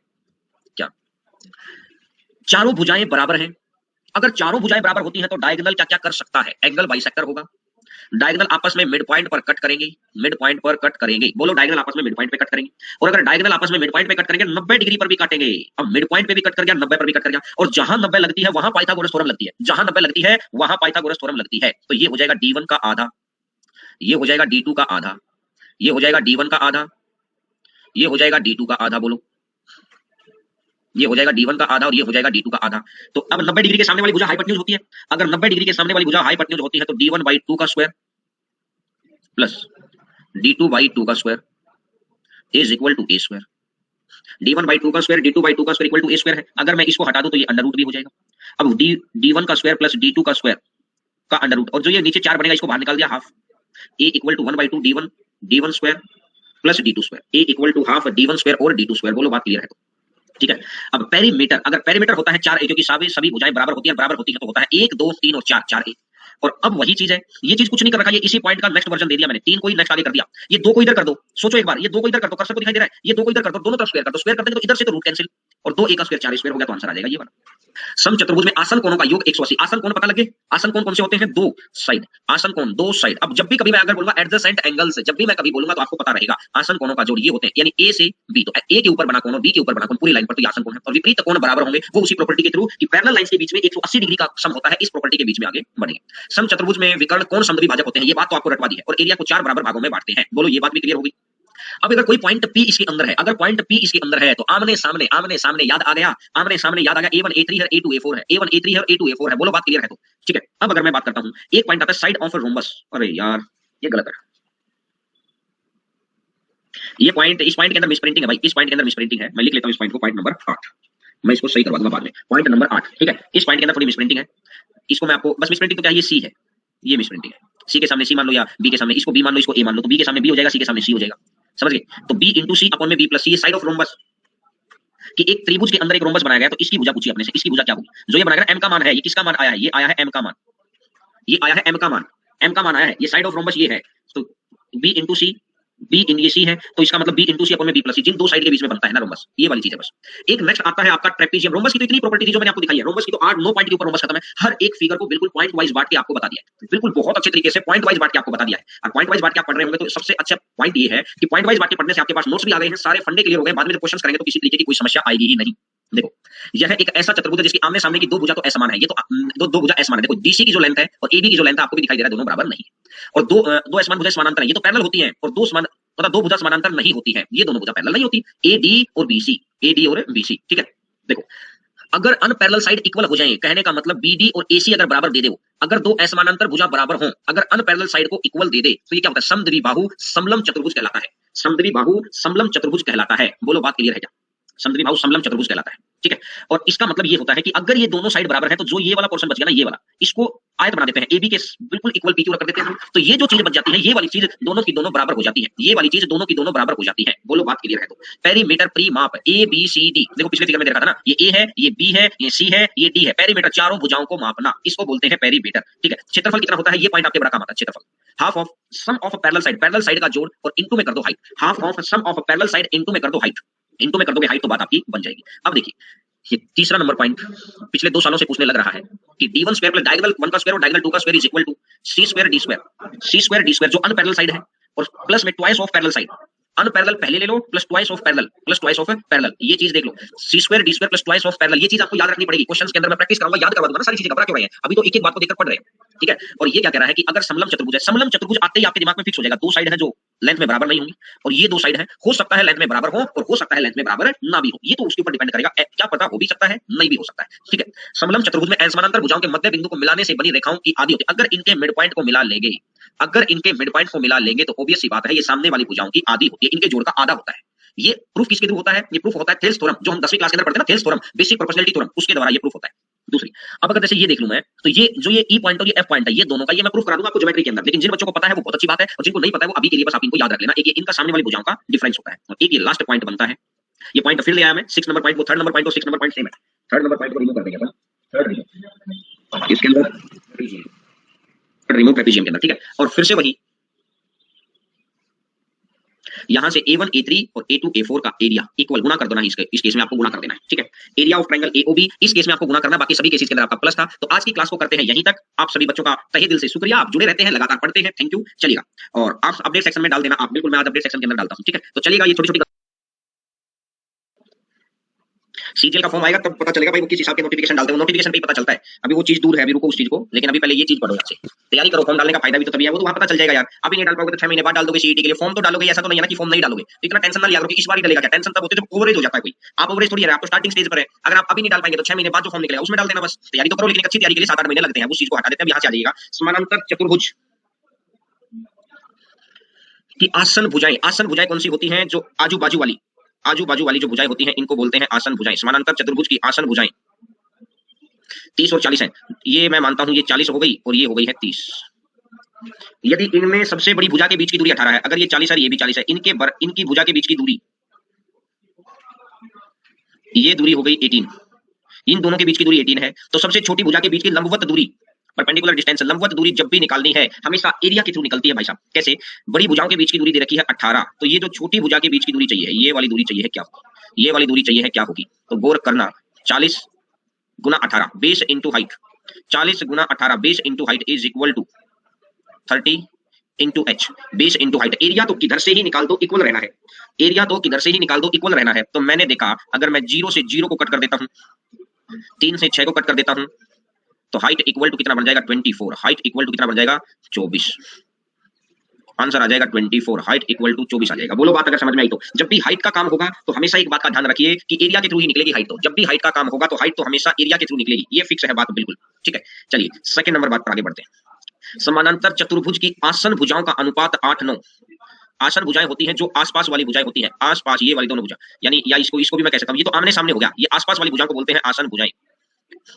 क्या, चारों भुजाएं बराबर हैं। अगर चारों भुजाएं बराबर होती हैं तो डायगोनल क्या क्या कर सकता है, एंगल बाइसेक्टर होगा। डायगोनल आपस में मिड पॉइंट पर कट करेंगे, मिड पॉइंट पर कट करेंगे। बोलो डायगोनल आपस में मिड पॉइंट पे कट करेंगे। और अगर डायगोनल आपस में मिड पॉइंट पे कट करेंगे 90 डिग्री पर भी काटेंगे। अब मिड पॉइंट पे भी कट कर गया, 90 पर भी कट कर गया, और जहां 90 लगती है वहां पाइथागोरस थ्योरम लगती है, जहां 90 लगती है वहां पाइथागोरस थ्योरम लगती है। तो ये हो जाएगा d1 का आधा, ये हो जाएगा d2 का आधा, ये हो जाएगा d1 का आधा, ये हो जाएगा d2 का आधा। बोलो ये हो जाएगा d1 का आधा और ये हो जाएगा d2 का आधा। तो अब 90 डिग्री के सामने वाली भुजा हाइपोटेन्यूज होती है। अगर 90 डिग्री के सामने वाली भुजा हाइपोटेन्यूज होती है तो d1/2 का स्क्वायर प्लस d2/2 का square is equal to a square. d1/2 का स्क्वायर d2/2 का square equal to a square है। अगर मैं इसको हटा दूं तो ये अंडर रूट भी हो जाएगा। अब d1 का स्क्वायर प्लस d2 का स्क्वायर का अंडर रूट, और जो ये नीचे 4 बनेगा इसको बाहर निकाल दिया, half a equal to 1/2 d1 square plus d2 square, a equal to half d1 square और d2 स्क्वायर। बोलो बात क्लियर है तो ठीक है। अब पेरीमीटर, अगर पेरीमीटर होता है 4a, क्योंकि सभी भुजाएं बराबर होती है, बराबर होती है तो होता है 1 2 3 और 4, 4a। और अब वही चीज है, ये चीज कुछ नहीं कर रखा, ये इसी पॉइंट का नेक्स्ट वर्जन दे दिया मैंने, 3 को ही नेक्स्ट आगे कर दिया। ये 2 को इधर कर दो, सोचो एक बार, ये 2 को इधर कर दो, कर्सर को दिखाई दे रहा है, ये 2 को इधर कर दो, दोनों तरफ स्क्वायर कर दो, स्क्वायर कर देंगे तो इधर से तो रूट कैंसिल, और 2a का स्क्वायर 4 स्क्वायर हो गया, तो आंसर आ जाएगा ये वाला। समचतुर्भुज में आसन कोणों का योग 180। आसन कोण पता लगे, आसन कोण कौन से होते हैं, दो साइड, आसन कोण दो साइड। अब जब भी कभी मैं अगर बोलूंगा एडजेसेंट एंगल्स, जब भी मैं कभी बोलूंगा तो आपको पता रहेगा आसन कोणों का जोड़ ये होते हैं, यानी ए से बी, तो ए के ऊपर बना कोण और बी के ऊपर बना कोण पूरी लाइन पर तो ये आसन कोण है। और विपरीत कोण बराबर होंगे वो उसी प्रॉपर्टी के थ्रू कि पैरेलल लाइंस के बीच में 180 डिग्री का सम होता है, इस प्रॉपर्टी के बीच में आगे बढ़ेंगे। समचतुर्भुज में विकर्ण कोण समद्विभाजक होते हैं, ये बात तो आपको रटवा दी है, और एरिया को 4 बराबर भागों में बांटते हैं। बोलो ये बात भी क्लियर होगी। अब अगर कोई पॉइंट P इसके अंदर है, अगर पॉइंट P इसके अंदर है तो आमने सामने याद आ गया, आमने सामने याद आ गया, A1 A3 है, A2 A4 है, A1 A3 है और A2 A4 है। बोलो बात क्लियर है तो ठीक है। अब अगर मैं बात करता हूं, एक पॉइंट आता है साइड ऑफ रोम्बस, अरे यार ये गलत है, ये पॉइंट, इस पॉइंट के अंदर मिसप्रिंटिंग है भाई, इस पॉइंट के अंदर मिसप्रिंटिंग है। मैं लिख लेता हूं इस पॉइंट को, पॉइंट नंबर 8, मैं इसको सही करवा दूंगा बाद में, पॉइंट नंबर 8 ठीक है। इस पॉइंट के अंदर थोड़ी मिसप्रिंटिंग है, इसको मैं आपको बस, मिसप्रिंटिंग तो क्या है, ये C है, ये मिसप्रिंटिंग है। C के सामने C मान लो, या B के सामने इसको B मान लो, इसको A मान लो, तो B के सामने B हो जाएगा, C के सामने C हो जाएगा, समझ गए। तो B इंटू C अपॉन में B प्लस C, ये साइड ऑफ रोम्बस कि एक त्रिभुज के अंदर एक रोम्बस बनाया गया, तो इसकी भुजा पूछी अपने से, इसकी भुजा क्या होगी, जो ये बनाया गया M का मान है, ये किसका मान आया है, ये आया है M का मान, ये आया है M का मान, M का मान आया है, ये साइड ऑफ रोम्बस ये है, तो B इंटू C, B इन ये C है, तो इसका मतलब B इंटू C अपॉन में B प्लस C, जिन दो साइड के बीच में बनता है ना रोम्बस, ये वाली चीज है बस। एक नेक्स्ट आता है आपका ट्रेपेजियम। रोम्बस की तो इतनी प्रॉपर्टी थी जो मैंने आपको दिखाई है, रोम्बस की तो 8-9 पॉइंट के ऊपर रोम्बस खत्म है, हर एक फिगर को बिल्कुल पॉइंट वाइज बांट के आपको बता दिया है, बिल्कुल बहुत अच्छे तरीके से पॉइंट वाइज बांट के आपको बता दिया है। और पॉइंट वाइज बांट के आप पढ़ रहे होंगे तो सबसे अच्छा पॉइंट ये है कि पॉइंट वाइज बांट के पढ़ने से आपके पास नोट्स भी आ गए हैं, सारे फंडे क्लियर हो गए, बाद में जब क्वेश्चंस करेंगे तो किसी तरीके की कोई समस्या आएगी ही नहीं। देखो यह एक ऐसा चतुर्भुज है जिसकी आमने सामने की दो भुजा तो असमान है, ये तो दो भुजा असमान है। देखो डीसी की जो लेंथ है और एबी की जो लेंथ है आपको भी दिखाई दे रहा है, दोनों बराबर नहीं है, और दो असमान भुजा समानांतर है, ये तो पैरेलल होती है, और दो भुजा समानांतर नहीं होती है, ये दोनों भुजा पैरेलल नहीं होती, एडी और बीसी, एडी और बीसी ठीक है। देखो अगर अनपैरेलल साइड इक्वल हो जाए, कहने का मतलब बीडी और एसी अगर बराबर दे दे, अगर दो असमानांतर भुजा बराबर हो, अगर अनपैरेलल साइड को इक्वल दे दे तो ये क्या होता है, समद्विबाहु समलम चतुर्भुज कहलाता है, समद्विबाहु समलम चतुर्भुज कहलाता है। बोलो बात क्लियर है क्या, समद्विबाहु समलम चतुर्भुज कहलाता है ठीक है। और इसका मतलब ये होता है कि अगर ये दोनों साइड बराबर है तो जो ये वाला पोर्शन बच गया ना, ये वाला, इसको आयत बना देते हैं, एबी के बिल्कुल इक्वल पीक्यू कर देते हैं, तो ये जो चीज बच जाती है, ये वाली चीज दोनों की दोनों बराबर हो जाती है, ये वाली चीज दोनों की दोनों बराबर हो जाती है। बोलो बात क्लियर है तो। पेरीमीटर परिमाप ए बी सी डी, देखो पिछले फिगर में देखा था ना, ये ए है, ये बी है, ये सी है, ये डी है, पेरीमीटर चारों भुजाओं को मापना, इसको बोलते हैं पेरीमीटर ठीक है। क्षेत्रफल कितना होता है, ये पॉइंट आपके बड़ा काम आता है, क्षेत्रफल half of sum of parallel side का जोड़ और इनटू में कर दो height, half of sum of parallel side into में कर दो हाइट, इनटू में कर दोगे हाइट तो बात आपकी बन जाएगी। अब देखिए ये तीसरा नंबर पॉइंट पिछले 2 सालों से पूछने लग रहा है कि d1 स्क्वायर प्लस डायगोनल 1 का स्क्वायर और डायगोनल 2 का square is equal to c square d square, c square d square जो अनपैरेलल साइड है, और प्लस में twice of parallel side, unparallel पहले ले लो plus twice of parallel plus twice of parallel, ये चीज देख लो, c square d square plus twice of parallel, ये चीज आपको याद रखनी पड़ेगी। क्वेश्चंस के अंदर मैं प्रैक्टिस कराऊंगा, याद करवा दूंगा ना, सारी चीजें घबरा क्यों रहे हैं, अभी तो एक एक बात को देखकर पढ़ रहे हैं ठीक है। और ये क्या कह रहा है कि अगर समलम चतुर्भुज है, समलम चतुर्भुज आते ही आपके दिमाग में फिक्स हो जाएगा, दो साइड है जो लेंथ में बराबर नहीं होंगी, और ये दो साइड है हो सकता है लेंथ में बराबर हो और हो सकता है लेंथ में बराबर ना भी हो, ये तो उसके ऊपर डिपेंड करेगा, क्या पता हो भी सकता है नहीं भी हो सकता है ठीक है। समलम चतुर्भुज में समानांतर भुजाओं के मध्य बिंदु को मिलाने से बनी रेखाओं की आदि होती है, अगर इनके मिड पॉइंट को मिला लेंगे, अगर इनके मिड पॉइंट को मिला लेंगे तो ऑब्वियस सी बात है ये सामने वाली भुजाओं की आदि होती है, इनके जोड़ का आधा होता है। ये प्रूफ किसके थ्रू होता है, ये प्रूफ होता है थेल्स थ्योरम, जो हम 10वीं क्लास के अंदर पढ़ते हैं ना, Thales theorem, basic proportionality theorem, उसके द्वारा ये प्रूफ होता है दूसरी, अब अगर जैसे ये देख लूं मैं, तो ये जो ये ई पॉइंट और ये एफ पॉइंट है, ये दोनों का ये मैं प्रूफ करा दूंगा आपको ज्योमेट्री के अंदर, लेकिन जिन बच्चों को पता है वो बहुत अच्छी बात है, और जिनको नहीं पता है वो अभी के लिए बस आप इनको याद रख लेना। एक ये इनका सामने वाली भुजाओं का डिफरेंस होता है, और एक ये लास्ट पॉइंट बनता है। ये पॉइंट फिर ले आया मैं 6 नंबर पॉइंट, वो 3rd नंबर पॉइंट और 6 नंबर पॉइंट सेम है। 3rd नंबर पॉइंट को रिमूव कर देंगे अपन, 3rd रिमूव इसके अंदर रिमूव ट्रेपेजियम के अंदर, ठीक है। और फिर से वही यहां से A1 A3 और A2 A4 का एरिया इक्वल गुना कर देना है, इस केस में आपको गुना कर देना है, ठीक है। एरिया ऑफ ट्रायंगल AOB इस केस में आपको गुना करना, बाकी सभी केसेस के अंदर आपका प्लस था। तो आज की क्लास को करते हैं यहीं तक। आप सभी बच्चों का तहे दिल से शुक्रिया, आप जुड़े रहते हैं, लगातार पढ़ते हैं, थैंक यू। चलिएगा, और आप अपडेट सेक्शन में डाल देना, आप बिल्कुल, मैं आज अपडेट सेक्शन के अंदर डालता हूं, ठीक है। तो चलिएगा, ये छोटी छोटी सीजीएल का फॉर्म आएगा तब पता चलेगा भाई वो किस हिसाब के नोटिफिकेशन डालते हैं, नोटिफिकेशन पे ही पता चलता है। अभी वो चीज दूर है, अभी रुको उस चीज को, लेकिन अभी पहले ये चीज पढ़ो, यहाँ से तैयारी करो। फॉर्म डालने का फायदा भी तो तभी है, वो तो वहां पता चल जाएगा यार। अभी नहीं डाल पाओगे तो 6 महीने बाद डाल दोगे सीईटी के लिए। फॉर्म तो डालोगे, ऐसा तो नहीं है ना कि फॉर्म नहीं डालोगे। तो इतना टेंशन ना लिया करो कि इस बार ही डलेगा क्या। टेंशन तब होती है जब ओवरेज हो जाता है कोई। आप ओवरेज थोड़ी है, आप तो स्टार्टिंग स्टेज पर है। अगर आप अभी नहीं डाल पाएंगे तो 6 महीने बाद जो फॉर्म निकलेगा उसमें डाल देना बस। तैयारी तो करो, लेकिन अच्छी तैयारी के लिए 7-8 महीने लगते हैं, उस चीज को हटा देते हैं। यहाँ से आ जाइएगा समानांतर चतुर्भुज की आसन भुजाएं। आसन भुजाएं कौन सी होती हैं? जो आजू बाजू वाली जो भुजाएं होती हैं, इनको बोलते हैं आसन भुजाएं। समानांतर चतुर्भुज की आसन भुजाएं 30 और 40 है। ये मैं मानता हूं ये 40 हो गई और ये हो गई है 30। यदि इनमें सबसे बड़ी भुजा के बीच की दूरी 18 है, अगर ये 40 है ये भी 40 है, इनकी भुजा के बीच की दूरी, ये दूरी हो गई 18, इन दोनों के बीच की दूरी 18 है, तो सबसे छोटी भुजा के बीच की लंबवत दूरी, परपेंडिकुलर डिस्टेंस, लंबवत दूरी जब भी निकालनी है हमेशा एरिया के थ्रू निकलती है भाई साहब। कैसे? बड़ी भुजाओं के बीच की दूरी दे रखी है 18, तो ये जो छोटी भुजा के बीच की दूरी चाहिए, ये वाली दूरी चाहिए है क्या होगी? ये वाली दूरी चाहिए है क्या होगी? तो गौर करना, 40 गुना 18 बेस इंटू हाइट, 40 गुना 18 base into height is equal to 30 into H, base into height. Area तो किधर से ही निकाल दो इक्वल रहना है, एरिया तो किधर से ही निकाल दो इक्वल रहना है। तो मैंने देखा अगर मैं 0 से 0 को कट कर देता हूं, 3 से 6 को कट कर देता हूं, तो हाइट इक्वल टू कितना बन जाएगा? 24। हाइट इक्वल टू कितना बन जाएगा? 24। आंसर आ जाएगा 24। हाइट इक्वल टू 24 आ जाएगा। बोलो बात अगर समझ में आई तो। जब भी हाइट का काम होगा तो हमेशा एक बात का ध्यान रखिए कि एरिया के थ्रू ही निकलेगी हाइट। तो जब भी हाइट का काम होगा तो हाइट तो हमेशा एरिया के थ्रू निकलेगी, ये फिक्स है बात बिल्कुल, ठीक है। चलिए सेकंड नंबर बात पर आगे बढ़ते हैं। समानांतर चतुर्भुज की आसन भुजाओं का अनुपात 8-9। आसन भुजाएं होती हैं जो आसपास वाली भुजाएं होती हैं, आसपास ये वाली दोनों भुजा, यानी या इसको भी मैं कह सकता हूं, ये तो आमने सामने हो गया, ये आसपास वाली भुजाओं को बोलते हैं आसन भुजाएं,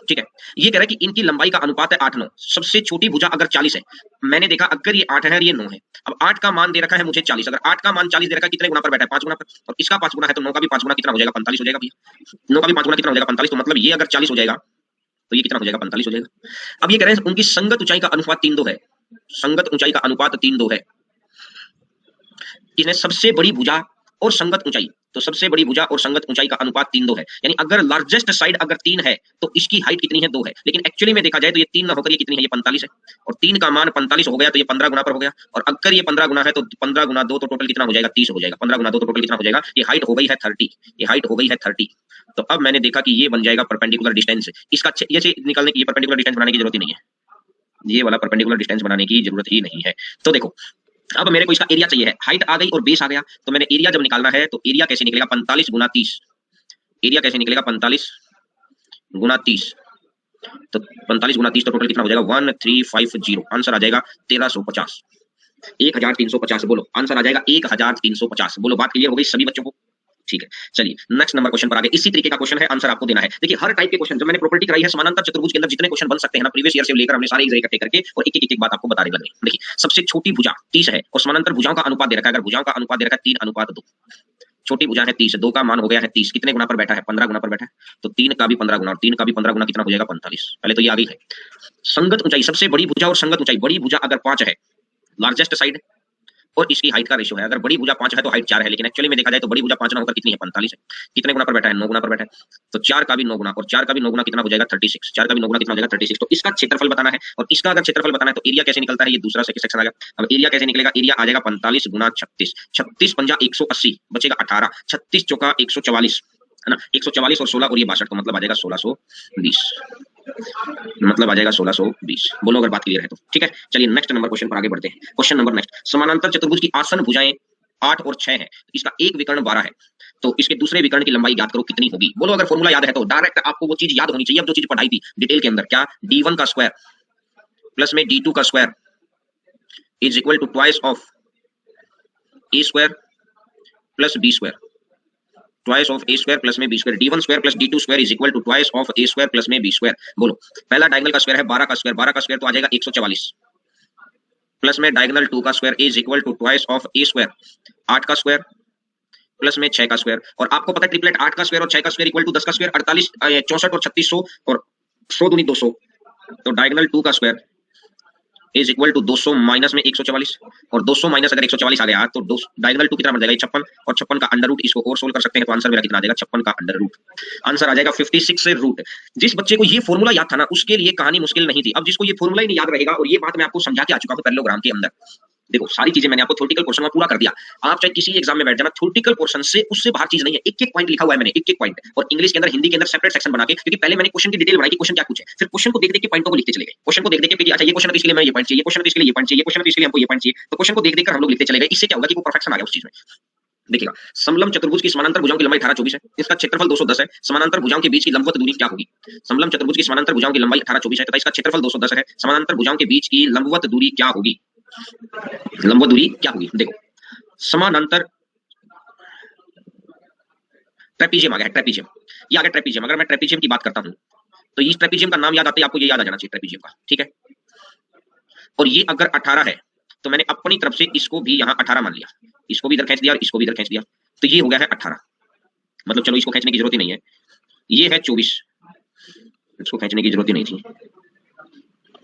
ठीक है। ये कह रहा है कि इनकी लंबाई का अनुपात है 8-9। सबसे छोटी भुजा अगर 40 है, मैंने देखा अगर ये 8 है और ये 9 है, अब 8 का मान दे रखा है मुझे 40, अगर 8 का मान 40 दे रखा है, कितने गुना पर बैठा है? 5 गुना पर, और इसका 5 गुना है तो 9 का भी 5 गुना कितना हो जाएगा? 45 हो जाएगा भैया। 9 का भी 5 गुना कितना हो जाएगा? 45। तो मतलब ये अगर 40 हो जाएगा तो ये कितना हो जाएगा? 45 हो जाएगा। अब ये कह रहे हैं उनकी संगत ऊंचाई का अनुपात 3-2 है, संगत ऊंचाई का अनुपात 3-2 है। इसने सबसे बड़ी भुजा और संगत ऊंचाई, तो सबसे बड़ी भुजा और संगत ऊंचाई का अनुपात 3-2 है, यानी अगर लार्जेस्ट साइड अगर 3 है तो इसकी हाइट कितनी है? 2 है। लेकिन एक्चुअली में देखा जाए तो ये 3 ना होकर ये कितनी है? ये 45 है, और 3 का मान 45 हो गया तो ये 15 गुना पर हो गया, और अगर ये 15 गुना है तो 15 गुना 2 तो टोटल कितना हो जाएगा? 30 हो जाएगा। 15 गुना 2 तो टोटल कितना हो जाएगा? ये हाइट हो गई है 30, ये हाइट हो गई है 30। तो अब मैंने देखा कि ये बन जाएगा परपेंडिकुलर डिस्टेंस। इसका ये निकालने की, ये परपेंडिकुलर डिस्टेंस बनाने की जरूरत ही नहीं है, ये वाला परपेंडिकुलर डिस्टेंस बनाने की जरूरत ही नहीं है। तो देखो अब मेरे को इसका एरिया चाहिए है, हाइट आ गई और बेस आ गया, तो मैंने एरिया जब निकालना है तो एरिया कैसे निकलेगा? 45 गुना 30। एरिया कैसे निकलेगा? 45 गुना 30, तो 45 गुना 30 तो टोटल कितना हो जाएगा? 1350। आंसर आ जाएगा 1350, 1350। बोलो आंसर आ जाएगा 1350। बोलो बात क्लियर हो गई सभी बच्चों को? ठीक है, चलिए नेक्स्ट नंबर क्वेश्चन पर आगे। इसी तरीके का क्वेश्चन है, आंसर आपको देना है। देखिए हर टाइप के क्वेश्चन जब मैंने प्रॉपर्टी कराई है समानांतर चतुर्भुज के अंदर जितने क्वेश्चन बन सकते हैं ना प्रीवियस ईयर से लेकर हमने सारे इकट्ठे करके और एक बात आपको बताने लगे। देखिए सबसे छोटी भुजा 30 है और समानांतर भुजाओं का अनुपात दे रखा है, अगर भुजाओं का अनुपात दे रखा है 3:2, छोटी भुजा है 30, 2 का मान हो गया है 30, कितने गुना पर बैठा है? 15 गुना पर बैठा है, तो 3 का भी 15 गुना और 3 का भी 15 गुना कितना हो जाएगा? 45। पहले तो ये आ गई है। संगत ऊंचाई, सबसे बड़ी भुजा और संगत ऊंचाई, बड़ी भुजा अगर 5 है, लार्जेस्ट साइड, और इसकी हाइट का रेशियो है, अगर बड़ी भुजा 5 है तो हाइट 4 है, लेकिन एक्चुअली में देखा जाए तो बड़ी भुजा 5 ना होकर कितनी है? 45 है। कितने गुना पर बैठा है? 9 गुना पर बैठा है, तो 4 का भी 9 गुना और 4 का भी 9 गुना कितना हो जाएगा? 36। 4 का भी 9 गुना कितना हो जाएगा? 36। तो इसका क्षेत्रफल बताना है, और इसका अगर क्षेत्रफल बताना है तो एरिया कैसे निकलता है? ये दूसरा सेक्शन आ गया। अब एरिया कैसे निकलेगा? एरिया आ जाएगा 45 गुना 36, 36 पंजा 180, बचेगा 18, 36 चौका 144 है ना, 144 और 16 और ये 62, तो मतलब आ जाएगा 1620, मतलब आ जाएगा 1620। बोलो अगर बात क्लियर है तो। ठीक है, चलिए नेक्स्ट नंबर क्वेश्चन पर आगे बढ़ते हैं। क्वेश्चन नंबर नेक्स्ट, समानांतर चतुर्भुज की आसन भुजाएं 8 और 6 है, इसका एक विकर्ण 12 है, तो इसके दूसरे विकर्ण की लंबाई ज्ञात करो कितनी होगी? बोलो अगर फॉर्मूला याद है तो डायरेक्ट आपको वो चीज याद होनी चाहिए, अब जो चीज पढ़ाई थी डिटेल के अंदर, क्या? d1 का स्क्वायर प्लस में d2 का square is equal to twice of a square plus b square. Twice of A square plus में B square, d1 square plus d2 square is equal to twice of A square plus में बी स्क्वायर। बोलो, पहला डायगोनल का स्क्वायर है 12 का स्क्वायर, 12 का स्क्वायर तो आ जाएगा 144 प्लस में डायगोनल 2 का square is equal to twice of A square 8 का स्क्वायर प्लस में 6 का स्क्वायर। और आपको पता है ट्रिपलेट 8 का स्क्वायर और 6 का स्क्वायर इक्वल टू 10 का स्क्वायर 48 64 और 3600 और 100 दूनी 200, तो डायगोनल 2 का square is equal to 200 minus में 144 और 200 माइनस अगर 144 आ गया तो डायगोनल 2 कितना बन जाएगा 56 और 56 का अंडर रूट, इसको और सोल्व कर सकते हैं तो आंसर मेरा कितना आ जाएगा 56 का अंडर रूट, आंसर आ जाएगा 56 से रूट। जिस बच्चे को ये फॉर्मूला याद था ना उसके लिए कहानी मुश्किल नहीं थी। अब जिसको ये फॉर्मूला ही नहीं याद रहेगा, और ये बात मैं आपको समझा के आ चुका हूं पैरेललोग्राम के अंदर, देखो सारी चीजें मैंने आपको थ्योरेटिकल पोर्शन में पूरा कर दिया। आप चाहे किसी एग्जाम में बैठ जाना, थ्योरेटिकल पोर्शन से उससे बाहर चीज नहीं है, एक एक पॉइंट लिखा हुआ है मैंने, एक एक पॉइंट, और इंग्लिश के अंदर हिंदी के अंदर सेपरेट सेक्शन बना के, क्योंकि पहले मैंने क्वेश्चन की डिटेल बनाई कि क्वेश्चन क्या पूछे, फिर क्वेश्चन को देख देख के पॉइंटों को लिखते चले गए, क्वेश्चन को देख देख के अच्छा ये क्वेश्चन तो इसके लिए मैं ये पॉइंट चाहिए, क्वेश्चन तो इसके लिए ये पॉइंट चाहिए, क्वेश्चन तो इसके लिए हमको ये पॉइंट चाहिए, तो क्वेश्चन को देख देख कर हम लोग लिखते चले गए। इससे क्या होगा कि वो परफेक्शन आ गया उस चीज में। देखिएगा, समलंब चतुर्भुज की समानांतर भुजाओं की लंबाई 18-24 है, इसका क्षेत्रफल 210 है, समानांतर भुजाओं के बीच की लंबवत दूरी क्या होगी? समलंब चतुर्भुज की समानांतर भुजाओं की लंबाई 18-24 है तथा इसका क्षेत्रफल 210 है, समानांतर भुजाओं के बीच की लंबवत दूरी क्या होगी? लंबवत दूरी क्या होगी? देखो, समानांतर ट्रेपीजियम आ गया है, ट्रेपीजियम, ये आ गया ट्रेपीजियम। अगर मैं ट्रेपीजियम की बात करता हूं तो इस ट्रेपीजियम का नाम याद आते ही आपको ये याद आ जाना चाहिए ट्रेपीजियम का, ठीक है। और ये अगर 18 है तो मैंने अपनी तरफ से इसको भी यहाँ 18 मान लिया, इसको भी इधर खींच दिया और इसको भी इधर खींच दिया, तो ये हो गया है 18। मतलब चलो इसको खींचने की जरूरत ही नहीं है, ये है 24, इसको खींचने की जरूरत ही नहीं थी,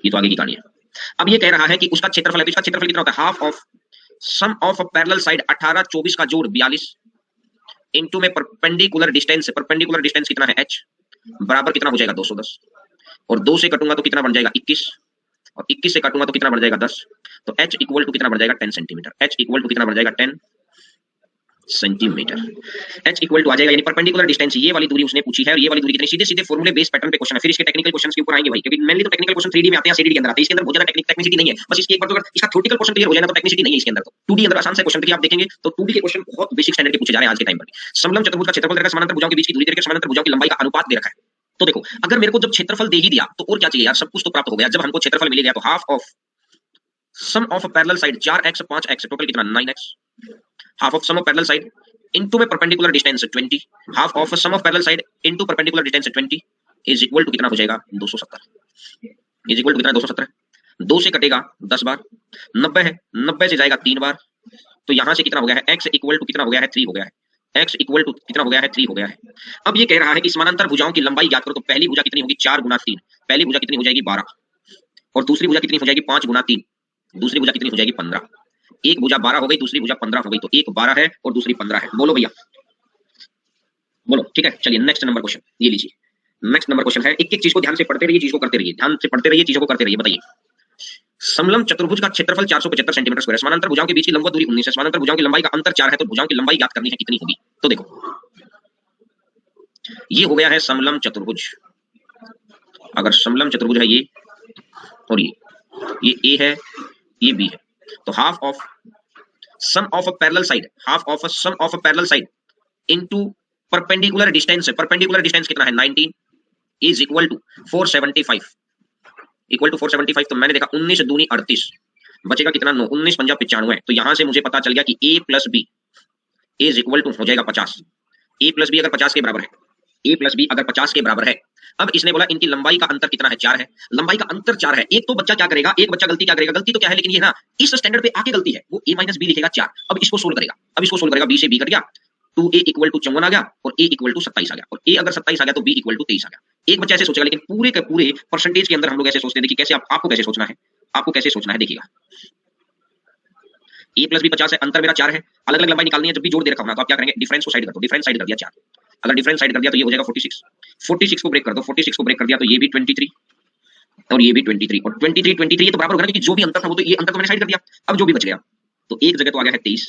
ये तो आगे की कहानी है। अब ये कह रहा है कि उसका क्षेत्रफल है, तो इसका क्षेत्रफल कितना होता है? Half of sum of parallel side 18 24 का जोड़ 42 इनटू में परपेंडिकुलर डिस्टेंस, परपेंडिकुलर डिस्टेंस कितना है h, बराबर कितना हो जाएगा 210, और 2 से कटूंगा तो कितना बन जाएगा 21, और 21 से काटूंगा तो कितना बढ़ जाएगा 10, तो h इक्वल टू कितना बढ़ जाएगा 10 सेंटीमीटर, h इक्वल टू कितना बढ़ जाएगा 10 सेंटीमीटर, h इक्वल टू आ जाएगा, यानी परपेंडिकुलर डिस्टेंस ये वाली दूरी उसने पूछी है, और ये वाली दूरी कितनी, सीधे सीधे फॉर्मूले बेस पैटर्न पे क्वेश्चन है, फिर इसके टेक्निकल क्वेश्चंस के ऊपर आएंगे भाई, क्योंकि मेनली तो टेक्निकल क्वेश्चन 3D में आते हैं, सीडी के अंदर आते हैं, इसके अंदर बहुत ज्यादा टेक्निसिटी नहीं है, बस इसकी एक बार अगर इसका थ्योरेटिकल क्वेश्चन क्लियर हो जाए ना तो टेक्निसिटी नहीं है इसके अंदर, तो 2D अंदर आसान से क्वेश्चन देखिए, आप देखेंगे तो 2D के क्वेश्चन बहुत बेसिक स्टैंडर्ड के पूछे जा रहे हैं आज के टाइम पर। समलंब चतुर्भुज का क्षेत्रफल देकर समानांतर भुजाओं के बीच की दूरी देकर समानांतर भुजाओं की लंबाई का अनुपात दे रखा है। तो देखो, अगर मेरे को जब क्षेत्रफल दे ही दिया तो और क्या चाहिए यार, सब कुछ तो प्राप्त हो गया। जब हमको क्षेत्रफल मिल गया तो half of sum of parallel side 4x 5x total कितना 9x, half of sum of parallel side into में perpendicular distance 20, half of sum of parallel side into perpendicular distance 20 is equal to कितना हो जाएगा 270, इज इक्वल टू कितना 270, 2 से कटेगा 10 बार, 90 है, 90 से जाएगा 3 बार, तो यहां से कितना हो गया है x इक्वल टू कितना हो गया है 3 हो गया है, x इक्वल टू कितना हो गया है 3 हो गया है। अब ये कह रहा है कि समानांतर भुजाओं की लंबाई ज्ञात करो, तो पहली भुजा कितनी होगी 4 गुना 3, पहली भुजा कितनी हो जाएगी 12, और दूसरी भुजा कितनी हो जाएगी 5 गुना 3, दूसरी भुजा कितनी हो जाएगी 15, एक भुजा 12 हो गई, दूसरी भुजा 15 हो गई, तो एक 12 है और दूसरी 15 है। बोलो भैया, बोलो, ठीक है। चलिए नेक्स्ट नंबर क्वेश्चन ये लीजिए, नेक्स्ट नंबर क्वेश्चन है, एक एक चीज को ध्यान से पढ़ते रहिए, चीज को करते रहिए, ध्यान से पढ़ते रहिए, चीजों को करते रहिए। बताइए, समलंब चतुर्भुज का क्षेत्रफल 475 सेंटीमीटर स्क्वायर है, समानांतर भुजाओं के बीच की लंबवत दूरी 19 है, समानांतर भुजाओं की लंबाई का अंतर 4 है, तो भुजाओं की लंबाई ज्ञात करनी है, कितनी होगी? तो देखो, ये हो गया है समलंब चतुर्भुज। अगर समलंब चतुर्भुज है ये और ये ए है, ये बी है, तो half of sum of a parallel side, half of sum of a parallel side into perpendicular distance, perpendicular distance कितना है 19 is equal to 475, equal to 475, तो मैंने देखा 19 दूनी 38, बचेगा कितना 9, 19 पंजा 95, तो यहां से मुझे पता चल गया कि a plus B is equal to हो जाएगा 50, a प्लस बी अगर 50 के बराबर है, a प्लस बी अगर 50 के बराबर है। अब इसने बोला इनकी लंबाई का अंतर कितना है 4 है, लंबाई का अंतर 4 है, एक तो बच्चा क्या करेगा, एक बच्चा गलती क्या करेगा, गलती तो क्या है लेकिन ये ना इस स्टैंडर्ड पे आके गलती है, वो a माइनस बी लिखेगा 4, अब इसको सोल्व करेगा, अब इसको सोल्व करेगा, b से b कट गया, 2a इक्वल टू 54 आ गया, और a इक्वल टू 27 आ गया, और a अगर 27 आ गया तो b इक्वल टू 23 आ गया। एक बच्चा ऐसे सोचेगा, लेकिन पूरे के पूरे परसेंटेज के अंदर हम लोग ऐसे सोचते हैं, देखिए कैसे आपको कैसे सोचना है, आपको कैसे सोचना है, देखिएगा a प्लस बी 50 है, अंतर मेरा 4 है, अलग अलग लंबाई निकालनी है, जब भी जोड़ दे रखा होगा तो आप क्या करेंगे, डिफरेंस को साइड कर दो, डिफरेंस साइड कर दिया 4, अगर डिफरेंस साइड कर दिया तो ये हो जाएगा 46, 46 को ब्रेक कर दो, 46 को ब्रेक कर दिया तो ये भी 23 और ये भी 23, और 23 ये तो बराबर होगा ना, क्योंकि जो भी अंतर था वो तो ये अंतर तो मैंने साइड कर दिया। अब जो भी बच गया तो एक जगह तो आ गया है 23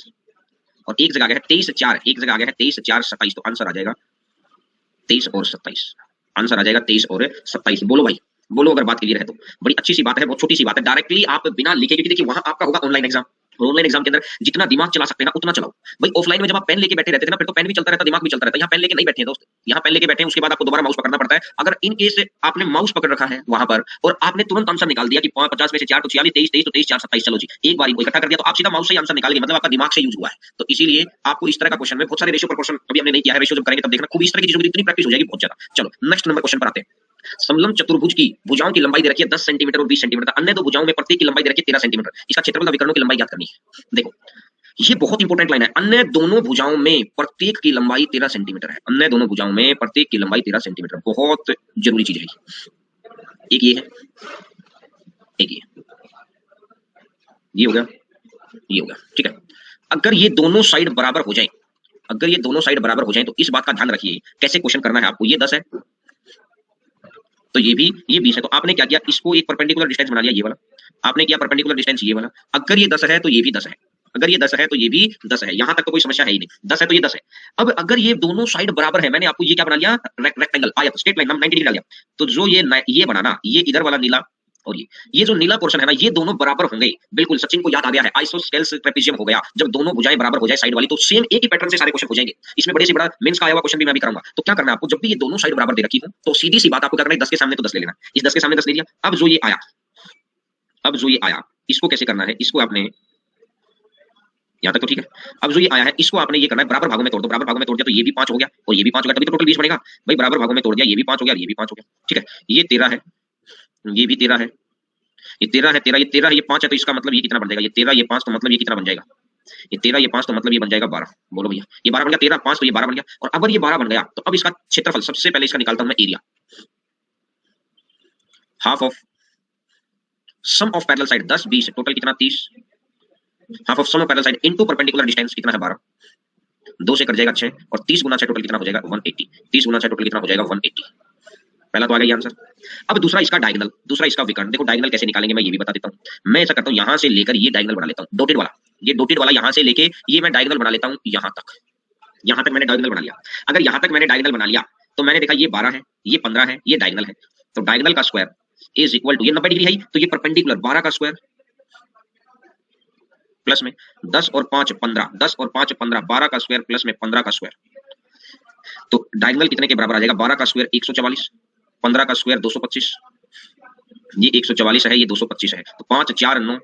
और एक जगह आ गया है 23 4, एक जगह आ गया है 23 4 27, तो आंसर आ जाएगा 23 और 27, आंसर आ जाएगा 23 और 27। बोलो भाई, बोलो, अगर बात क्लियर है तो। बड़ी अच्छी सी बात है, बहुत छोटी सी बात है, डायरेक्टली आप बिना लिखे, क्योंकि देखिए वहां आपका होगा ऑनलाइन एग्जाम, और ऑनलाइन एग्जाम के अंदर जितना दिमाग चला सकते हैं ना उतना चलाओ भाई। ऑफलाइन में जब आप पेन लेके बैठे रहते थे ना फिर तो पेन भी चलता रहता, दिमाग भी चलता रहता। यहाँ पेन लेके नहीं बैठे हैं दोस्त, यहाँ पेन लेके बैठे हैं, उसके बाद आपको दोबारा माउस पकड़ना पड़ता है। अगर इन केस आपने माउस पकड़ रखा है वहां पर और आपने तुरंत आंसर निकाल दिया कि 50 में से 4 तो 46, 23 23 तो 23 4 27, चलो जी एक बार इकट्ठा कर दिया तो आप सीधा माउस से आंसर निकाल गए, मतलब आपका दिमाग से यूज हुआ है। तो इसीलिए आपको इस तरह का क्वेश्चन में बहुत सारे रेशियो प्रोपोर्शन अभी हमने नहीं किया है, रेशियो जब करेंगे तब देखना खूब इस तरह की चीजों की इतनी प्रैक्टिस हो जाएगी बहुत ज्यादा। चलो नेक्स्ट नंबर क्वेश्चन पर आते हैं। समलंब चतुर्भुज की भुजाओं की लंबाई दे रखी है 10 सेंटीमीटर और 20 सेंटीमीटर, अन्य दो भुजाओं में प्रत्येक की लंबाई दे रखी है 13 सेंटीमीटर। इसका क्षेत्रफल तथा विकर्णों की लंबाई ज्ञात करनी है। देखो ये बहुत इंपॉर्टेंट लाइन है। अन्य दोनों भुजाओं में प्रत्येक की लंबाई 13 सेंटीमीटर है। अन्य दोनों भुजाओं में प्रत्येक की लंबाई 13 सेंटीमीटर, बहुत जरूरी चीज है। एक ये है, एक ये हो गया, ये हो गया, ठीक है। अगर ये दोनों साइड बराबर हो जाए, अगर ये दोनों साइड बराबर हो जाए तो इस बात का ध्यान रखिए कैसे क्वेश्चन करना है आपको। ये 10 है तो ये 20 है, तो आपने क्या किया, इसको एक परपेंडिकुलर डिस्टेंस बना लिया, ये वाला आपने किया परपेंडिकुलर डिस्टेंस ये वाला। अगर ये 10 है तो ये भी 10 है, अगर ये 10 है तो ये भी 10 है, यहां तक तो कोई समस्या है ही नहीं, 10 है तो ये 10 है। अब अगर ये दोनों साइड बराबर है, मैंने आपको ये क्या बना लिया, रेक्टेंगल, आयत, स्ट्रेट लाइन 90 डिग्री डाल दिया। तो जो ये बनाना, ये इधर वाला नीला और ये जो नीला पोर्शन है ना, ये दोनों बराबर होंगे। बिल्कुल सचिन को याद आ गया है, आइसोस्केलेस ट्रेपेजियम हो गया। जब दोनों भुजाएं बराबर हो जाए साइड वाली तो सेम एक ही पैटर्न से सारे क्वेश्चन हो जाएंगे। इसमें बड़े से बड़ा मेंस का आया हुआ क्वेश्चन भी मैं भी करूंगा। तो क्या करना है आपको, जब भी ये दोनों साइड बराबर दे रखी हो तो सीधी सी बात आपको करना है, 10 के सामने तो 10 ले लेना। इस 10 के सामने 10 ले लिया। अब जो ये आया, अब जो ये आया इसको कैसे करना है, इसको आपने यहां तक तो ठीक है। अब जो ये आया है इसको आपने ये करना है, बराबर भागों में तोड़ दो। बराबर भागों में तोड़ दिया तो ये भी 5 हो गया और ये भी 5 हो गया, तभी तो टोटल 20 बनेगा भाई। बराबर भागों में तोड़ दिया, ये भी 5 हो गया, ये भी 5 हो गया, ठीक है। ये 13 है, ये भी 13 है, ये 13 है, 13 ये 13 ये 5 है, तो इसका मतलब ये कितना बन जाएगा, ये 13 ये 5 तो मतलब ये कितना बन जाएगा, ये 13 ये 5 तो मतलब ये बन जाएगा 12। बोलो भैया, ये 12 बन गया, 13 5 तो ये 12 बन गया। और अगर ये 12 बन गया तो अब इसका क्षेत्रफल, सबसे पहले इसका निकालता हूं मैं area, half of sum of parallel side 10 20 total कितना 30, half of sum of parallel side into perpendicular distance कितना है 12, 2 से कट जाएगा 6 और 30 गुना 6 टोटल कितना हो जाएगा 180, 30 गुना 6 टोटल कितना हो जाएगा 180। पहला तो आ गया आंसर। अब दूसरा इसका डायगोनल, दूसरा इसका विकर्ण। देखो डायगोनल कैसे निकालेंगे मैं ये भी बता देता हूं। मैं ऐसा करता हूं, यहां से लेकर ये डायगोनल बना लेता हूं, डॉटेड वाला, ये डॉटेड वाला यहां से लेके ये मैं डायगोनल बना लेता हूं यहां तक, यहां तक मैंने डायगोनल बना लिया। अगर यहां तक मैंने डायगोनल बना लिया तो मैंने देखा ये 12 है, ये 15 है, ये डायगोनल है, तो डायगोनल का स्क्वायर इज इक्वल टू, ये 90 डिग्री है तो ये परपेंडिकुलर 12 का स्क्वायर प्लस में 10 और 5 15, 10 और 5 15, 12 का स्क्वायर प्लस में 15 का स्क्वायर। तो डायगोनल कितने के बराबर आ जाएगा, 12 का स्क्वायर 144, 15 का स्क्वायर 225, ये 144 है, ये 225 है, तो 5 4 9,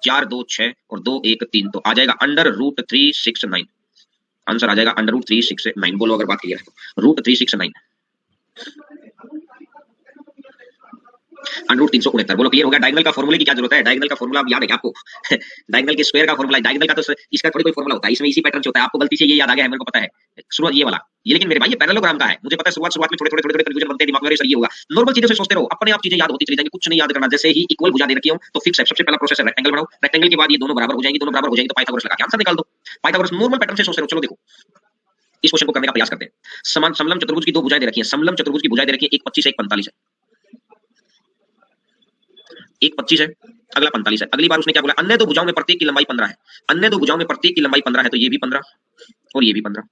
4 2 6 और 2 1 3, तो आ जाएगा √369। आंसर आ जाएगा √369। बोलो अगर बात क्लियर है तो √369 √369। बोलो क्लियर हो गया। डायगोनल का फॉर्मूले की क्या जरूरत है, डायगोनल का फॉर्मूला याद है आपको डायगोनल के स्क्वायर का फॉर्मूला, डायगोनल का तो इसका थोड़ी कोई फॉर्मूला होता है, इसमें इसी पैटर्न से होता है। आपको गलती से ये याद आ गया है, मेरे को पता है, शुरुआत ये वाला, ये लेकिन मेरे भाई ये पैरेललोग्राम का है, मुझे पता है। शुरुआत में थोड़े थोड़े कंफ्यूजन बनते हैं दिमाग में, सर ये होगा। नॉर्मल चीजों से सोचते रहो, अपने आप चीजें याद होती चली जाएंगी, कुछ नहीं याद करना। जैसे ही इक्वल भुजा दे रखी हो तो फिक्स है, सबसे पहला प्रोसेस है रेक्टेंगल बनाओ, रेक्टेंगल के बाद ये दोनों बराबर हो जाएंगी, दोनों बराबर हो जाएंगी तो पाइथागोरस लगा के आंसर निकाल दो। पाइथागोरस नॉर्मल पैटर्न से सोचते रहो। चलो देखो इस क्वेश्चन को करने का प्रयास करते हैं। समान समलंब चतुर्भुज की दो भुजाएं दे रखी हैं, समलंब चतुर्भुज की भुजाएं दे रखी है, एक 25 है, एक 45 है, एक 25 है, अगला 45 है। अगली बार उसने क्या बोला, अन्य दो भुजाओं में प्रत्येक की लंबाई 15 है, अन्य दो भुजाओं में प्रत्येक की लंबाई 15 है, तो ये भी 15 और ये भी 15।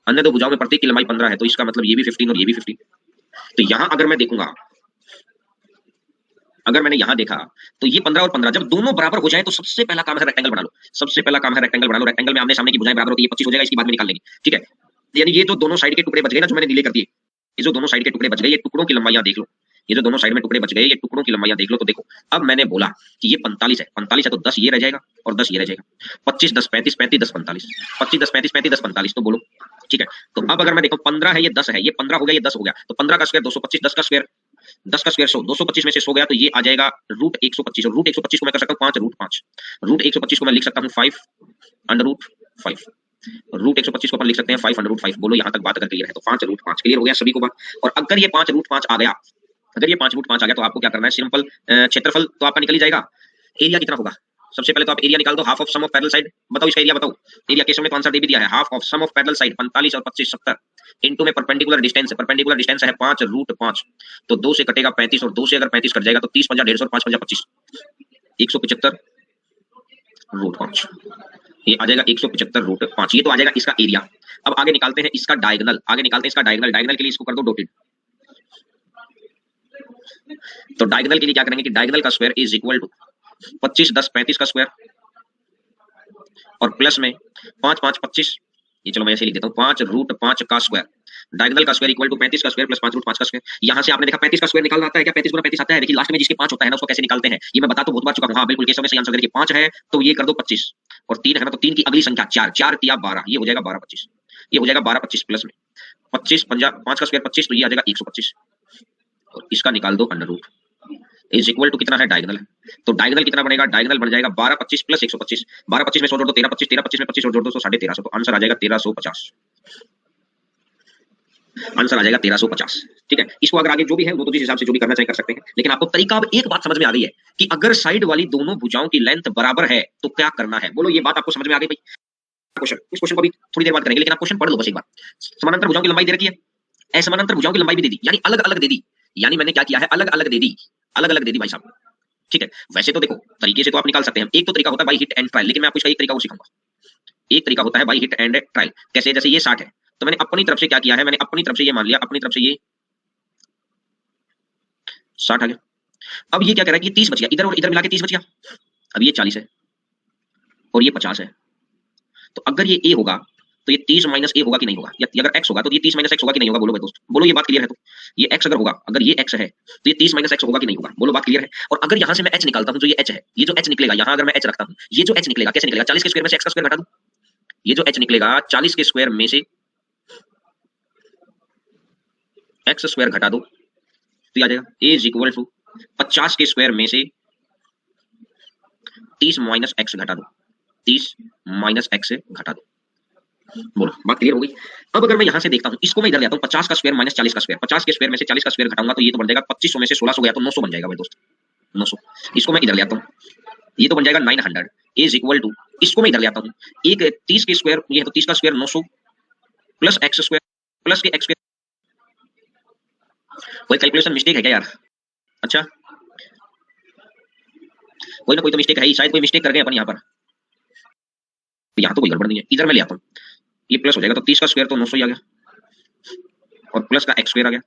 अन्य दो भुजाओं में प्रत्येक की लंबाई 15 है तो इसका मतलब ये भी 15 और ये भी 15। तो यहां अगर मैं देखूंगा, अगर मैंने यहां देखा तो ये 15 और 15 जब दोनों बराबर हो जाए तो सबसे पहला काम है रेक्टेंगल बना लो, सबसे पहला काम है रेक्टेंगल बना लो। रेक्टेंगल में आमने सामने की भुजाएं बराबर होती है, 25 हो जाएगा, इसकी बाद में निकाल लेंगे, ठीक है। यानी ये जो दोनों साइड के टुकड़े बच गए ना, जो मैंने नीले कर दिए, ये जो दोनों साइड के टुकड़े बच गए, ये टुकड़ों की लंबाइयां देख लो, ये जो दोनों साइड में टुकड़े बच गए, ये टुकड़ों की लंबाइयां देख लो। तो देखो अब मैंने बोला कि ये 45 है, 45 है तो 10 ये रह जाएगा और 10 ये रह जाएगा, 25 10 35 35 10 45, 25 10 35 35 10 45, तो बोलो ठीक है। तो अब अगर मैं देखो 15 है, ये 10 है, ये 15 हो गया, ये 10 हो गया, तो 15 का स्क्वायर 225, 10 का स्क्वायर 100, 225 में से 100 गया तो ये आ जाएगा √125, और √125 को मैं कर सकता हूँ 5 √5, √125 को मैं लिख सकता हूँ 5 √5, √125 को अपन लिख सकते हैं 5 √5। बोलो यहाँ तक बात अगर क्लियर है तो 5 √5 क्लियर हो गया सभी को बात। और अगर ये 5 √5 आ गया, अगर ये 5 √5 आ गया तो आपको क्या करना है, सिंपल क्षेत्रफल तो आपका निकल ही जाएगा। एरिया कितना होगा, सबसे पहले तो आप एरिया निकाल दो, half of sum of parallel side. बताओ इसका एरिया बताओ, एरिया क्वेश्चन में तो आंसर दे भी दिया है, half of sum of parallel side 45 और 25 70 इनटू में परपेंडिकुलर डिस्टेंस है, परपेंडिकुलर डिस्टेंस है 5 √5, तो 2 से कटेगा 35 और 2 से अगर 35 कट जाएगा तो 30 50 150 और 5 50 25, 175 √5, ये आ जाएगा 175 √5, ये तो आ जाएगा इसका एरिया। अब आगे निकालते हैं इसका डायगोनल, आगे निकालते हैं इसका डायगोनल। डायगोनल के लिए इसको कर दो डॉटेड, तो डायगोनल के लिए क्या करेंगे कि डायगोनल का स्क्वायर इज इक्वल टू 25 10 35 का स्क्वायर और प्लस में 5 5 25, ये चलो मैं ऐसे लिख देता हूँ, 5√5 का स्क्वायर, डायगोनल का स्क्वायर इक्वल टू 35 का स्क्वायर प्लस 5√5 का स्क्वायर। यहाँ से आपने देखा 35 का स्क्वायर निकालना आता है क्या? 35 गुना 35 आता है, लेकिन लास्ट में जिसके 5 होता है ना उसको कैसे निकालते हैं ये मैं बता तो बहुत बार चुका हूँ। हाँ बिल्कुल, केस में सही आंसर देखिए 5 है तो ये कर दो 25, और 3 है ना तो 3 की अगली संख्या 4, 4 तिया 12, ये हो जाएगा 12 25, ये हो जाएगा 12 25 प्लस में 25 5 का स्क्वायर 25, तो ये आ जाएगा 125, और इसका निकाल दो under root is equal to कितना है डायगोनल, तो डायगोनल कितना बनेगा? डायगोनल बन जाएगा 12 25 प्लस 125, 12 25 में 100 जोड़ दो 13 25, 13 25 में 25 और जोड़ दो तो 1350, तो आंसर आ जाएगा 1350, आंसर आ जाएगा 1350। ठीक है, इसको अगर आगे जो भी है वो तो जिस हिसाब से जो भी करना चाहे कर सकते हैं, लेकिन आपको तरीका अब एक बात समझ में आ गई है कि अगर साइड वाली दोनों भुजाओं की लेंथ बराबर है तो क्या करना है? बोलो, ये बात आपको समझ में आ गई भाई? क्वेश्चन, इस क्वेश्चन को भी थोड़ी देर बाद करेंगे, लेकिन आप क्वेश्चन पढ़ लो बस एक बार। समानांतर भुजाओं की लंबाई दे रखी है, असमानांतर भुजाओं की लंबाई भी दे दी, यानी अलग अलग दे दी, यानी मैंने क्या किया है? अलग अलग दे दी, अलग अलग दे दी भाई साहब। ठीक है, वैसे तो देखो तरीके से तो आप निकाल सकते हैं, एक तो तरीका होता है बाई हिट एंड ट्रायल, लेकिन मैं आपको इसका एक तरीका और सिखाऊंगा। एक तरीका होता है बाई हिट एंड ट्रायल, कैसे? जैसे ये 60 है तो मैंने अपनी तरफ से क्या किया है? मैंने अपनी तरफ से ये मान लिया, अपनी तरफ से ये 60 आ गया। अब ये क्या कह रहा है कि 30 बच गया, इधर और इधर मिला के 30 बच गया। अब ये 40 है और ये 50 है, तो अगर ये ए होगा तो ये 30 माइनस ए होगा कि नहीं होगा, या अगर एक्स होगा तो ये 30 माइनस एक्स होगा कि नहीं होगा? बोलो भाई दोस्त, बोलो ये बात क्लियर है? तो ये एक्स अगर होगा, अगर ये एक्स है तो ये 30 माइनस एक्स होगा कि नहीं होगा? बोलो बात क्लियर है? और अगर यहां से मैं एच निकालता हूं, जो ये एच है, ये जो एच निकलेगा यहां अगर मैं एच रखता हूं, ये जो एच निकलेगा कैसे निकलेगा? 40 के स्क्वायर में से एक्स का स्क्वायर घटा दूं, ये जो एच निकलेगा 40 के स्क्वायर में से एक्स स्क्वायर घटा दो तो आ जाएगा ए इज इक्वल टू 50 के स्क्वायर में से 30 माइनस एक्स घटा दो, 30 माइनस एक्स से घटा दो। बोलो बात क्लियर हो गई? अब अगर मैं यहां से देखता हूं, इसको मैं इधर ले आता हूं, 50 का स्क्वायर माइनस 40 का स्क्वायर, 50 के स्क्वायर में से 40 का स्क्वायर घटाऊंगा तो ये तो बन जाएगा 2500 में से 1600 गया तो 900 बन जाएगा भाई दोस्त, 900। इसको मैं इधर ले आता हूं, ये तो बन जाएगा 900 इज इक्वल टू, इसको मैं इधर ले आता हूं, एक 30 के स्क्वायर ये है तो 30 का square 900 plus x square plus के एक्स स्क्वायर। कोई कैलकुलेशन मिस्टेक है क्या यार? अच्छा, कोई ना कोई तो मिस्टेक है ही, शायद कोई मिस्टेक कर गए अपन यहाँ पर, यहाँ तो कोई गड़बड़ नहीं है। इधर मैं ले आता हूँ, ये प्लस हो जाएगा तो 30 का स्क्वायर तो 900 ही आ गया, और प्लस का एक्स स्क्वायर आ गया,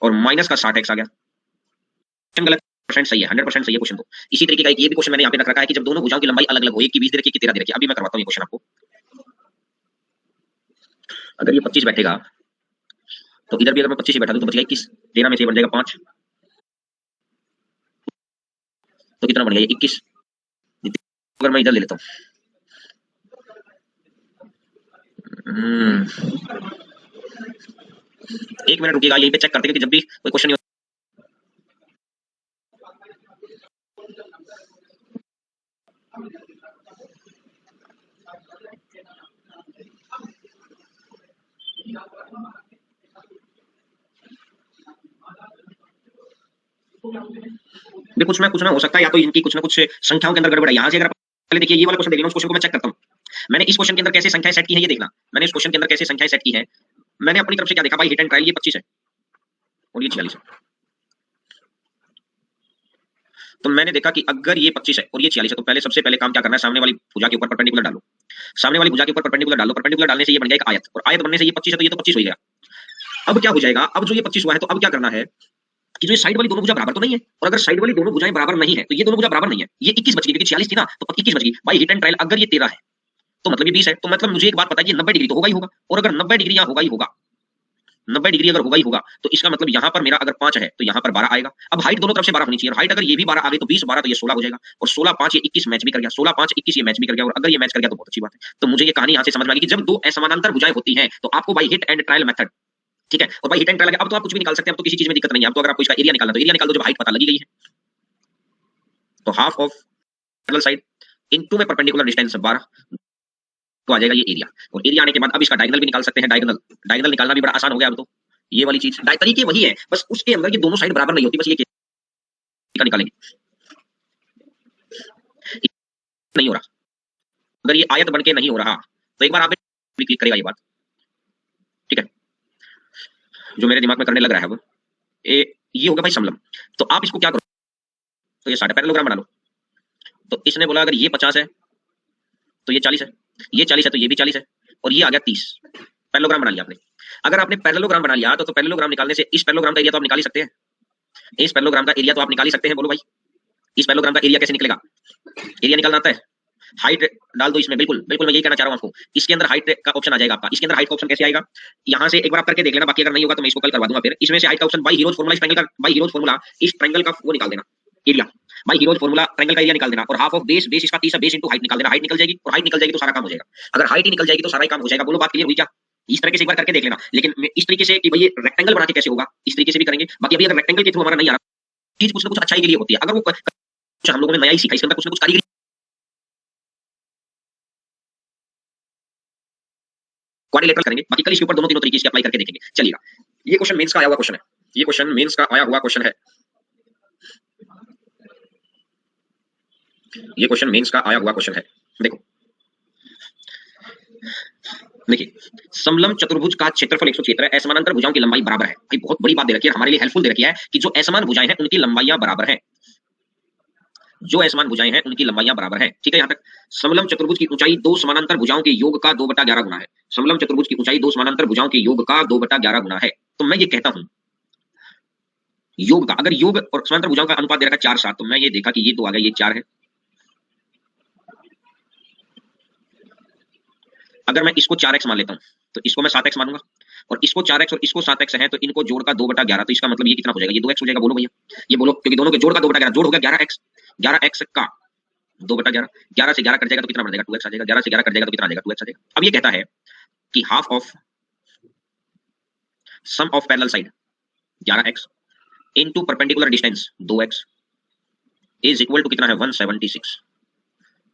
और माइनस का 60x आ गया। क्वेश्चन गलत परसेंट सही है, 100% सही है क्वेश्चन। तो इसी तरीके का एक ये भी क्वेश्चन मैंने यहाँ पे रख रखा है कि जब दोनों भुजाओं की लंबाई अलग अलग हो, एक की 20 दे रखी है, एक की 13 दे रखी है। अभी मैं करवाता हूँ ये क्वेश्चन आपको। अगर ये 25 बैठेगा तो इधर भी अगर मैं 25 ही बैठा दूं तो बचेगा 21, 13 में से बन जाएगा 5, तो कितना बन गया? 21। अगर मैं इधर ले लेता हूँ, एक मिनट रुकिएगा, यहीं पे चेक करते हैं कि जब भी कोई क्वेश्चन भी कुछ ना हो सकता है, या तो इनकी कुछ ना कुछ संख्याओं के अंदर गड़बड़ है। यहाँ से अगर पहले देखिए ये वाला क्वेश्चन देख लो, उस क्वेश्चन को मैं चेक करता हूँ, मैंने इस क्वेश्चन के अंदर कैसे संख्याएं सेट की है ये देखना। मैंने इस क्वेश्चन के अंदर कैसे संख्याएं सेट की है, मैंने अपनी तरफ से क्या देखा भाई, हिट एंड ट्रायल ये 25 है और ये 46 है। तो मैंने देखा कि अगर ये 25 है और ये 46 है तो पहले सबसे पहले काम क्या करना है, सामने वाली भुजा के ऊपर परपेंडिकुलर डालो, सामने वाली भुजा के ऊपर परपेंडिकुलर डालो, परपेंडिकुलर डालने से ये बन गया एक आयत, और आयत बनने से ये 25 है तो ये तो 25 हो गया। अब क्या हो जाएगा, अब जो ये 25 हुआ है तो अब क्या करना है कि जो साइड वाली दोनों भुजा बराबर तो नहीं है, और अगर साइड वाली दोनों भुजाएं बराबर नहीं है तो ये दोनों भुजा बराबर नहीं है, ये 21 बच गई क्योंकि 46 थी ना, तो 21 बच गई भाई हिट एंड ट्रायल। अगर ये 13 है तो मतलब ये 20 है, तो मतलब मुझे एक बात पता है, ये 90 डिग्री तो होगा ही होगा, और अगर 90 डिग्री यहाँ होगा ही होगा, 90 डिग्री अगर होगा ही होगा तो इसका मतलब यहाँ पर मेरा अगर 5 है तो यहाँ पर 12 आएगा। अब हाइट दोनों तरफ से 12 होनी चाहिए, और हाइट अगर ये भी 12 आ गई तो 20 12 तो ये 16 हो जाएगा, और 16 5 ये 21 मैच भी कर गया, 16 5 21 ये मैच भी कर गया, और अगर ये मैच कर गया तो बहुत अच्छी बात है। तो मुझे ये कहानी यहाँ से समझ में आ गई कि जब दो असमानांतर भुजाएं होती हैं तो आपको by hit and trial method, ठीक है, और बाई हिट एंड ट्रायल अब तो आप कुछ भी निकाल सकते हैं, अब तो किसी चीज में दिक्कत नहीं है। अब तो अगर आपको इसका एरिया निकालना तो एरिया निकाल दो, जब हाइट पता लगी गई है तो half of parallel side into में परपेंडिकुलर डिस्टेंस 12 तो आ जाएगा ये एरिया, और एरिया आने के बाद अब इसका डायगोनल भी निकाल सकते हैं। डायगोनल डायगोनल निकालना भी बड़ा आसान हो गया अब तो, ये वाली चीज तरीके वही है, बस उसके अंदर ये दोनों साइड बराबर नहीं होती, बस ये निकालेंगे नहीं हो रहा। अगर ये आयत बनके नहीं हो रहा तो एक बार आप क्लिक करेगा ये बात, ठीक है, जो मेरे दिमाग में करने लग रहा है अब ये होगा भाई समलम। तो आप इसको क्या करो, तो ये 60 पैरेललोग्राम बना लो। तो इसने बोला अगर ये 50 है तो ये 40 है, ये 40 है तो ये भी 40 है, और ये आ गया 30। पैरेललोग्राम बना लिया आपने। अगर आपने पैरेललोग्राम बना लिया तो पैरेललोग्राम निकालने से इस पैरेललोग्राम का एरिया तो आप निकाल ही सकते हैं, इस पैरेललोग्राम का एरिया तो आप निकाल ही सकते हैं। बोलो भाई इस पैरेललोग्राम का एरिया कैसे निकलेगा, एरिया निकालना आता है हाइट डाल दो इसमें, बिल्कुल बिल्कुल मैं यही कहना चाह रहा हूं आपको। इसके अंदर हाइट का ऑप्शन आ जाएगा आपका। इसके अंदर हाइट का ऑप्शन कैसे आएगा, यहां से एक बार आप करके देख लेना, बाकी अगर नहीं होगा तो मैं इसको कल करवा दूंगा। फिर इसमें से हाइट का ऑप्शन बाई हीरोज फार्मूला, इस ट्रायंगल का बाई हीरोज फार्मूला, इस ट्रायंगल का वो निकाल देना area, by heroes formula triangle का एरिया निकाल देना, और हाफ ऑफ बेस, बेस इसका 30 है, बेस इनटू हाइट निकाल देना। हाइट निकल जाएगी, और हाइट निकल जाएगी तो सारा काम हो जाएगा। अगर हाइट ही निकल जाएगी तो सारा ही काम हो जाएगा। बोलो बात क्लियर हुई क्या? इस तरह से एक बार करके देख लेना, लेकिन इस तरीके से कि भाई ये रेक्टेंगल बना के कैसे होगा, इस तरीके से भी करेंगे। बाकी अभी अगर रेक्टेंगल के थ्रू हमारा नहीं आ रहा, चीज कुछ ना कुछ अच्छाई के लिए होती है। अगर वो कुछ हम लोगों ने नया ही सीखा, इसके अंदर कुछ ना कुछ कारीगरी क्वाड्रिलेटरल करेंगे। बाकी कल इसके ऊपर दोनों तीनों तरीके से अप्लाई करके देखेंगे, चलिएगा। ये क्वेश्चन मेंस का आया हुआ क्वेश्चन है, ये क्वेश्चन मेंस का आया हुआ क्वेश्चन है, ये क्वेश्चन मेंस का आया हुआ क्वेश्चन है। देखो देखिए, समलंब चतुर्भुज का क्षेत्रफल 176 है, असमानांतर भुजाओं की लंबाई बराबर है। भाई बहुत बड़ी बात दे रखी है, हमारे लिए हेल्पफुल दे रखी है कि जो असमान भुजाएं हैं उनकी लंबाइयां बराबर हैं, जो असमान भुजाएं हैं उनकी लंबाइयां बराबर हैं। ठीक है, यहां तक। समलंब चतुर्भुज की ऊंचाई दो समानांतर भुजाओं के योग का 2/11 गुना है। समलंब चतुर्भुज की ऊंचाई दो समानांतर भुजाओं के योग का 2/11 गुना है। तो मैं ये कहता हूं योग का, अगर योग और समांतर भुजाओं का अनुपात दे रखा है 4:7, तो मैं ये देखा कि ये 2 आ गया, ये 4 है। अगर मैं इसको 4x मान लेता हूं तो इसको मैं 7x मानूंगा, और इसको 4x और इसको 7x है, तो इनको जोड़ का 2/11, तो इसका मतलब ये कितना हो जाएगा, ये 2x हो जाएगा। बोलो भैया, ये बोलो, क्योंकि दोनों के जोड़ का 2/11 जोड़ हो गया 11x, 11x का 2/11, 11 से 11 कट जाएगा तो कितना बन जाएगा, 2x आ जाएगा। 11 से 11 कट जाएगा तो कितना आ जाएगा, 2x आ जाएगा। अब ये कहता है कि half of sum of parallel side 11x into perpendicular distance 2x is equal to कितना है, 176।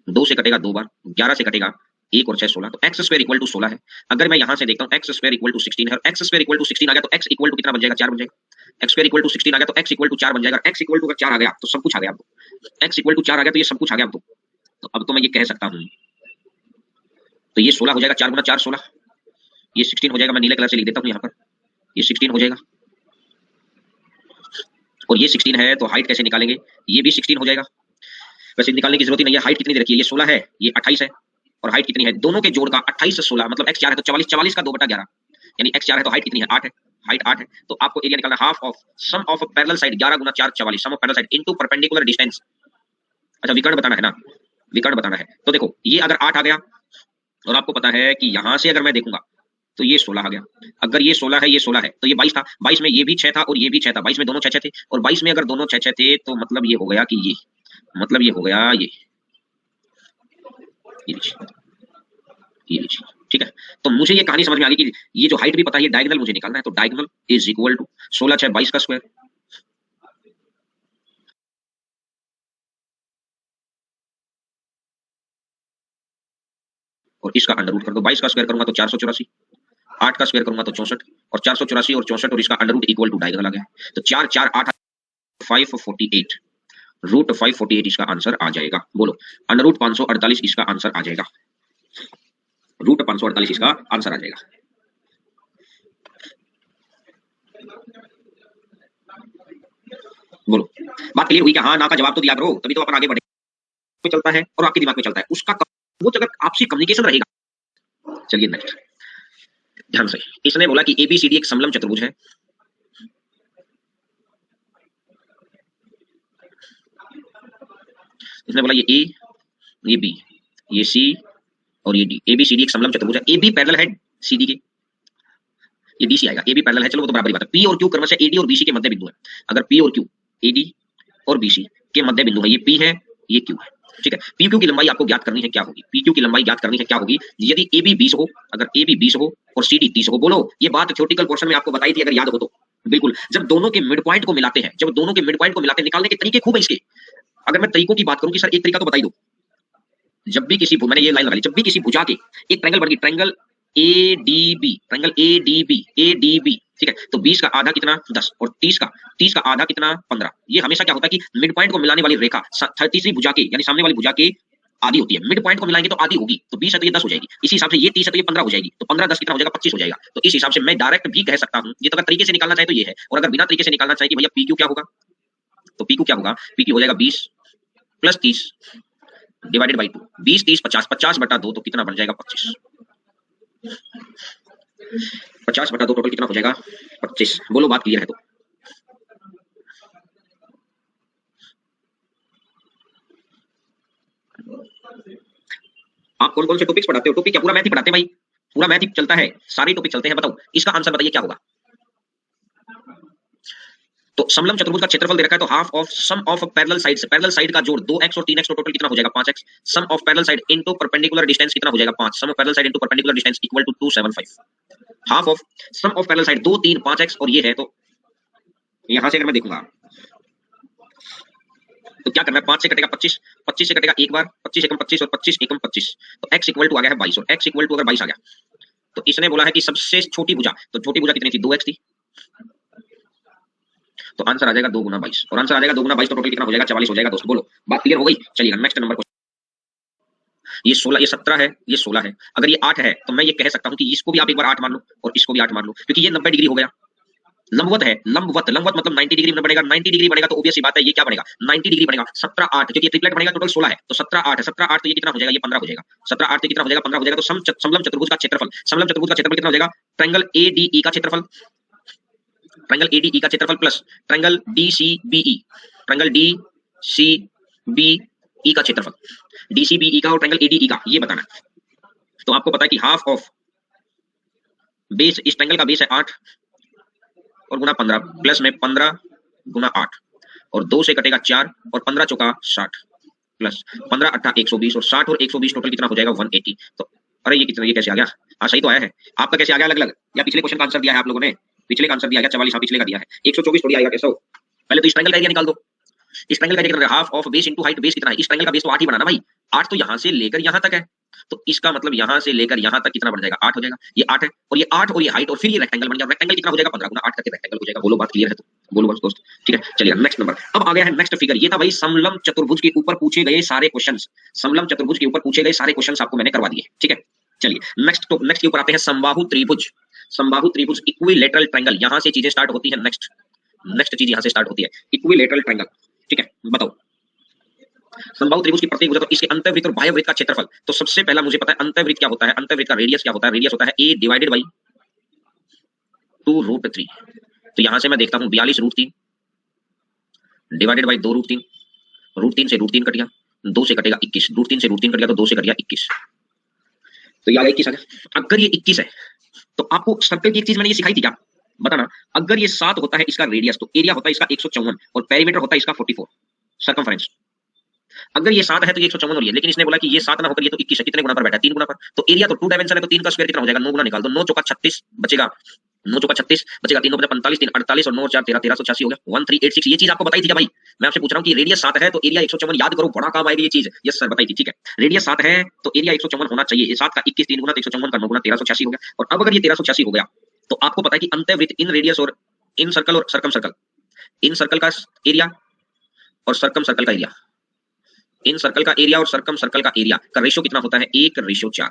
2 से कटेगा 2 बार, 11 से कटेगा 1 और 6 16, तो एक्स स्क्वायर इक्वल टू 16 है। अगर मैं यहां से देखता हूं एक्स स्क्वायर इक्वल टू 16 है, और एक्स स्क्वायर इक्वल टू 16 आ गया तो एक्स इक्वल टू कितना बन जाएगा, 4 बन जाएगा। एक्स स्क्वायर इक्वल टू 16 आ गया तो एक्स इक्वल टू 4 बन जाएगा। एक्स इक्वल टू 4 आ गया तो सब कुछ आ गया। अब एक्स इक्वल टू 4 आ गया तो ये सब कुछ आ गया। तो अब तो मैं ये कह सकता हूं, तो ये 16 हो जाएगा, 4 गुना 4 16, ये 16 हो जाएगा। मैं नीले कलर से लिख देता हूं यहां पर, ये 16 हो जाएगा, और ये 16 है तो हाइट कैसे निकालेंगे, ये भी 16 हो जाएगा। वैसे निकालने की जरूरत ही नहीं है, हाइट कितनी दे रखी है, ये 16 है, ये 28 है, और हाइट कितनी है, दोनों के जोड़ का 28 से 16 मतलब x 4 है तो 44, 44 का 2/11, यानी x 4 है तो हाइट कितनी है, 8 है, हाइट 8 है। तो आपको एरिया निकालना half of sum of parallel side 11 गुना 4 44, sum of parallel side into perpendicular distance. अच्छा विकर्ण बताना है ना, विकर्ण बताना है। तो देखो ये अगर 8 आ गया, और आपको पता है कि यहां से अगर मैं देखूंगा तो ये 16 आ गया। अगर ये 16 है, ये 16 है, तो ये 22 था, 22 में ये भी 6 था और ये भी 6 था, 22 में दोनों 6 6 थे, और 22 में अगर दोनों 6 6 थे तो मतलब ये हो गया कि ये, मतलब ये हो गया ये लीजिए। ठीक है, तो मुझे ये कहानी समझ में आ गई कि ये जो हाइट भी पता है, ये डायगोनल मुझे निकालना है, तो डायगोनल इज इक्वल टू 16 6 22 का स्क्वायर, और इसका अंडर रूट कर दो। 22 का स्क्वायर करूंगा तो 484, 8 का स्क्वायर करूंगा तो 64, और 484 और 64 और इसका under root equal to diagonal आ गया। तो 4 4 8 548, रूट 548 इसका आंसर आ जाएगा। बोलो, अंडर रूट 548 इसका आंसर आ जाएगा, रूट 548 इसका आंसर आ जाएगा। बोलो, बात क्लियर हुई क्या? हाँ ना का जवाब तो दिया करो, तभी तो अपन आगे बढ़े। चलता है और आपके दिमाग में चलता है उसका वो, अगर आपसी कम्युनिकेशन रहेगा। चलिए नेक्स्ट, ध्यान से। इसने बोला कि एबीसीडी एक समलंब चतुर्भुज है। इसने बोला ये ए, ये बी, ये सी और ये डी, एबीसीडी एक समलंब चतुर्भुज है। ए बी पैरेलल है सीडी के, ये बीसी आएगा, ए बी पैरेलल है, चलो वो तो बराबर ही बात है। पी और क्यू क्रमशः एडी और बीसी के मध्य बिंदु है। अगर पी और क्यू, एडी और बीसी के मध्य बिंदु है, ये पी है, ये क्यू है। ठीक है, पी क्यू की लंबाई आपको ज्ञात करनी है, क्या होगी, पी क्यू की लंबाई ज्ञात करनी है, क्या होगी, यदि ए बी 20 हो, अगर ए बी 20 हो और सी डी 30 हो। बोलो, ये बात थ्योरेटिकल पोर्शन में आपको बताई थी, अगर याद हो तो। बिल्कुल, जब दोनों के मिड पॉइंट को मिलाते हैं, जब दोनों के मिड पॉइंट को मिलाते हैं, निकालने के तरीके खूब है इसके। अगर मैं तरीकों की बात करूं कि सर एक तरीका तो बताई दो, जब भी किसी, मैंने ये लाइन लगा ली, जब भी किसी भुजा के एक ट्रायंगल बन गई, triangle A D B, triangle A D B, A D B, ठीक है, तो 20 का आधा कितना 10, और 30 का आधा कितना 15। ये हमेशा क्या होता है कि मिड पॉइंट को मिलाने वाली रेखा तीसरी भुजा के, यानी सामने वाली भुजा के आधी होती है। मिड पॉइंट को मिलाएंगे तो आधी होगी, तो 20 है तो ये 10 हो जाएगी। इसी हिसाब से ये 30 है तो ये 15 हो जाएगी, तो 15 10 कितना हो जाएगा, 25 हो जाएगा। तो इस हिसाब से मैं डायरेक्ट भी कह सकता हूं, ये तो अगर तरीके से निकालना चाहे तो ये है, और अगर बिना तरीके से निकालना चाहे कि भैया पी क्यू क्या होगा, तो पी क्यू क्या होगा, पी क्यू हो जाएगा 20 प्लस 30 डिवाइडेड बाई 2, 20 30 50, 50 बटा 2 तो कितना बन जाएगा 25, 50 बटा 2 टोटल कितना हो जाएगा 25। बोलो बात क्लियर है तो। आप कौन कौन से टॉपिक्स पढ़ाते हो? टॉपिक क्या पूरा मैथ ही पढ़ाते हैं भाई? पूरा मैथ ही चलता है, सारे टॉपिक चलते हैं। बताओ इसका आंसर बताइए क्या होगा? तो समलंब चतुर्भुज का क्षेत्रफल दे रखा है, तो half of sum of parallel side से पैरेलल साइड का जोड़ 2x और 3x, तो टोटल कितना हो जाएगा 5x। Sum of parallel side into perpendicular distance कितना हो जाएगा 5। Sum of parallel side into perpendicular distance equal to 275। Half of sum of parallel side 2 3 5x और ये है, तो यहां से अगर मैं देखूंगा तो क्या करना है, 5 से कटेगा 25, 25 से कटेगा एक बार, 25 एकम 25 और 25 एकम 25, तो x इक्वल टू आ गया है 22 और x इक्वल टू अगर 22 आ गया तो इसने बोला है कि सबसे छोटी भुजा, तो छोटी भुजा कितनी थी 2x थी, तो आंसर आ जाएगा 2 गुना 22 और आंसर आ जाएगा 2 गुना 22, तो टोटल कितना हो जाएगा 44 हो जाएगा दोस्तों। बोलो बात क्लियर हो गई? चलिए नेक्स्ट नंबर क्वेश्चन। ये 16 ये 17 है, ये 16 है, अगर ये 8 है तो मैं ये कह सकता हूं कि इसको भी आप एक बार 8 मान लो और इसको भी 8 मान लो, क्योंकि ये 90 डिग्री हो गया, लंबवत है, लंबवत लंबवत मतलब 90 डिग्री में बनेगा, 90 डिग्री बनेगा तो ऑब्वियस सी बात है ये क्या बनेगा 90 डिग्री बनेगा। 17 8 क्योंकि ये ट्रिपलेट बनेगा, टोटल 16 है, तो 17 8 है, 17 8 तो ये कितना हो जाएगा, ये 15 हो जाएगा, 17 8 कितना हो जाएगा 15 हो जाएगा। तो समलंब चतुर्भुज का क्षेत्रफल, समलंब चतुर्भुज का क्षेत्रफल कितना हो जाएगा, ट्रायंगल एडीई का क्षेत्रफल, ट्रायंगल एडीई का क्षेत्रफल प्लस ट्रायंगल डीसीबीई, ट्रायंगल डीसीबीई का क्षेत्रफल, डीसीबीई का और ट्रायंगल एडीई का ये बताना है। तो आपको पता है कि हाफ ऑफ बेस, इस ट्रायंगल का बेस है 8 और गुना 15 प्लस में 15 गुना 8 और 2 से कटेगा 4 और 15 चौका 60 प्लस 15 अट्ठा 120 और 60 और 120 टोटल कितना हो जाएगा 180। तो अरे ये कितना, ये कैसे आ गया? हाँ सही तो आया है। आपका कैसे आ गया अलग अलग, या पिछले क्वेश्चन का आंसर दिया है आप लोगों ने? पिछले का आंसर दिया गया 44, हाँ पिछले का दिया है। 124 थोड़ी आएगा कैसे हो? पहले तो इस ट्रायंगल का एरिया निकाल दो। इस ट्रायंगल का एरिया कितना है, half of base into height, base कितना है, इस ट्रायंगल का बेस तो 8 ही बनाना भाई, 8 तो यहां से लेकर यहां तक है, तो इसका मतलब यहां से लेकर यहां तक कितना बन जाएगा 8 हो जाएगा, ये 8 है और ये 8 और ये हाइट और फिर ये रेक्टेंगल बन जाएगा, रेक्टेंगल कितना हो जाएगा 15 गुना 8 करके रेक्टेंगल हो जाएगा। बोलो बात क्लियर है? तो बोलो बस दोस्त, ठीक है चलिए नेक्स्ट नंबर। अब आ गया है नेक्स्ट फिगर, ये था भाई समलंब चतुर्भुज के ऊपर पूछे गए सारे क्वेश्चंस, समलंब चतुर्भुज के ऊपर पूछे गए सारे क्वेश्चंस आपको मैंने करवा दिए, ठीक है। चलिए नेक्स्ट, तो नेक्स्ट के ऊपर आते हैं समबाहु त्रिभुज, समबाहु त्रिभुज इक्विलैटरल ट्रायंगल, यहां से चीजें स्टार्ट होती है, नेक्स्ट नेक्स्ट चीज यहां से स्टार्ट होती है इक्विलैटरल ट्रायंगल, ठीक है। बताओ समबाहु त्रिभुज की प्रत्येक भुजा, तो इसके अंतःवृत्त और बाह्यवृत्त का क्षेत्रफल, तो सबसे पहला मुझे पता है अंतःवृत्त क्या होता है, अंतःवृत्त का रेडियस क्या होता है, रेडियस होता है a डिवाइडेड बाई 2√3, तो यहां से मैं देखता हूं 42 √3 डिवाइडेड बाई 2√3, √3 से √3 कट गया, 2 से कटेगा 21, √3 से √3 कट गया तो 2 से कट गया 21, तो ये आ गया 21 आ गया। अगर ये 21 है तो आपको सर्कल की एक चीज मैंने ये सिखाई थी क्या, बताना। अगर ये 7 होता है इसका रेडियस, तो एरिया होता है इसका 154 और पेरीमीटर होता है इसका 44 सर्कमफरेंस। अगर ये 7 है तो ये 154 हो रही है, लेकिन इसने बोला कि ये 7 ना होकर ये तो 21 है, कितने गुना पर बैठा है 3 गुना पर, तो एरिया तो 2 डायमेंशन है, तो 3 का स्क्वायर कितना हो जाएगा 9 गुना निकाल दो, 9 चौका 36 बचेगा, 9 चौका 36 बचेगा, 3 बचे 45, 3 48 और 9 4 13 1386 हो गया 1386। ये चीज आपको बताई थी क्या भाई? मैं आपसे पूछ रहा हूं कि रेडियस 7 है तो एरिया 154, याद करो बड़ा काम आएगी ये चीज। यस सर बताई थी, ठीक है। रेडियस 7 है तो एरिया 154 होना चाहिए, ये 7 का 21 3 गुना 154 का 9 गुना 1386 हो गया। और अब अगर ये 1386 हो गया तो आपको पता है कि अंतःवृत्त इन रेडियस और इन सर्कल और सर्कम सर्कल, इन सर्कल का एरिया और सर्कम सर्कल का एरिया, इन सर्कल का एरिया और सर्कम सर्कल का एरिया का रेशियो कितना होता है 1:4।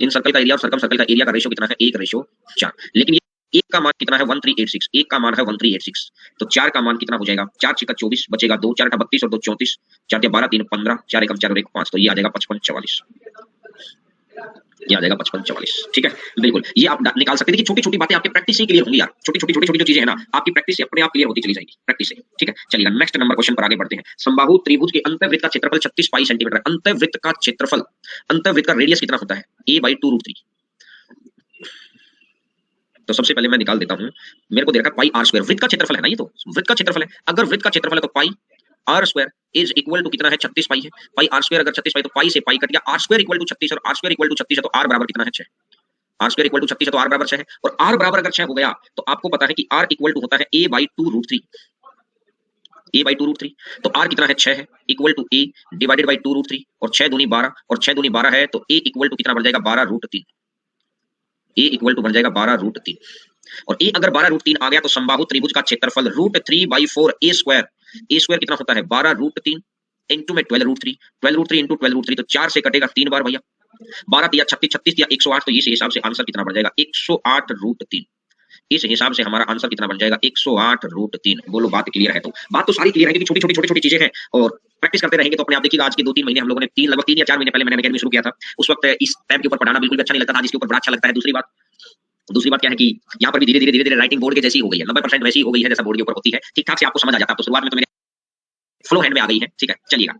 इन सर्कल का एरिया और सर्कम सर्कल का एरिया का रेशियो कितना है 1:4, लेकिन ये एक का मान कितना है 1386, एक का मान है 1386, तो 4 का मान कितना हो जाएगा, 4 6 24 बचेगा 2 4 32 और 2 34, 4 12 3 15, 4 1 4 और 1 5, तो ये आ जाएगा 55 44, ये आ जाएगा 55 44, ठीक है बिल्कुल। ये आप निकाल सकते हैं कि छोटी छोटी बातें आपके प्रैक्टिस से क्लियर होंगी यार, छोटी छोटी जो चीजें है ना आपकी प्रैक्टिस से अपने आप क्लियर होती चली जाएगी प्रैक्टिस से, ठीक है। चलिए नेक्स्ट नंबर क्वेश्चन पर आगे बढ़ते हैं। समबाहु त्रिभुज के अंतःवृत्त का क्षेत्रफल 36 पाई सेंटीमीटर है, अंतःवृत्त का क्षेत्रफल, अंतःवृत्त का रेडियस कितना होता है a/2√3। तो सबसे पहले मैं निकाल देता हूं, मेरे को दे रखा पाई r स्क्वायर, वृत्त का क्षेत्रफल है ना, ये तो वृत्त का क्षेत्रफल है। अगर वृत्त का क्षेत्रफल है तो pi r square is equal to कितना है 36 पाई है, पाई r स्क्वायर अगर 36 पाई तो पाई से पाई कट गया, r स्क्वायर इक्वल टू 36 और r स्क्वायर इक्वल टू 36 है तो r बराबर कितना है 6, r स्क्वायर इक्वल टू 36 है तो r बराबर 6 है, और r बराबर अगर 6 हो गया तो आपको पता है कि r इक्वल टू होता है a/2√3, a/2√3, तो r कितना है 6 है equal to a divided by 2√3 और 6 दूनी 12 और 6 दूनी 12 है तो a इक्वल टू कितना बन जाएगा 12√3, a इक्वल टू बन जाएगा 12√3, और a अगर 12√3 आ गया तो समबाहु त्रिभुज का क्षेत्रफल √3/4 a स्क्वायर, a स्क्वायर कितना होता है 12√3 इंटू में 12√3, 12√3 इंटू 12√3 तो 4 से कटेगा 3 बार भैया, 12 या 36 36 या 108, तो इस हिसाब से आंसर कितना बन जाएगा 108√3, इस हिसाब से हमारा आंसर कितना बन जाएगा 108√3। बोलो बात क्लियर है? तो बात तो सारी क्लियर है क्योंकि छोटी छोटी चीजें हैं और प्रैक्टिस करते रहेंगे तो अपने आप देखिएगा। आज के 2-3 महीने हम लोगों ने लगभग 3 या 4 महीने पहले मैंने अकेडमी शुरू किया था, उस वक्त इस टाइम के ऊपर पढ़ाना बिल्कुल भी अच्छा नहीं लगता था, जिसके ऊपर बड़ा अच्छा लगता है। दूसरी बात क्या है कि यहाँ पर भी धीरे धीरे राइटिंग बोर्ड के जैसी हो गई है, 90% वैसी हो गई है जैसा बोर्ड के ऊपर होती है, ठीक ठाक से आपको समझ आ जाता है। तो शुरुआत में तो मेरे फ्लो हैंड में आ गई है, ठीक है। चलिएगा,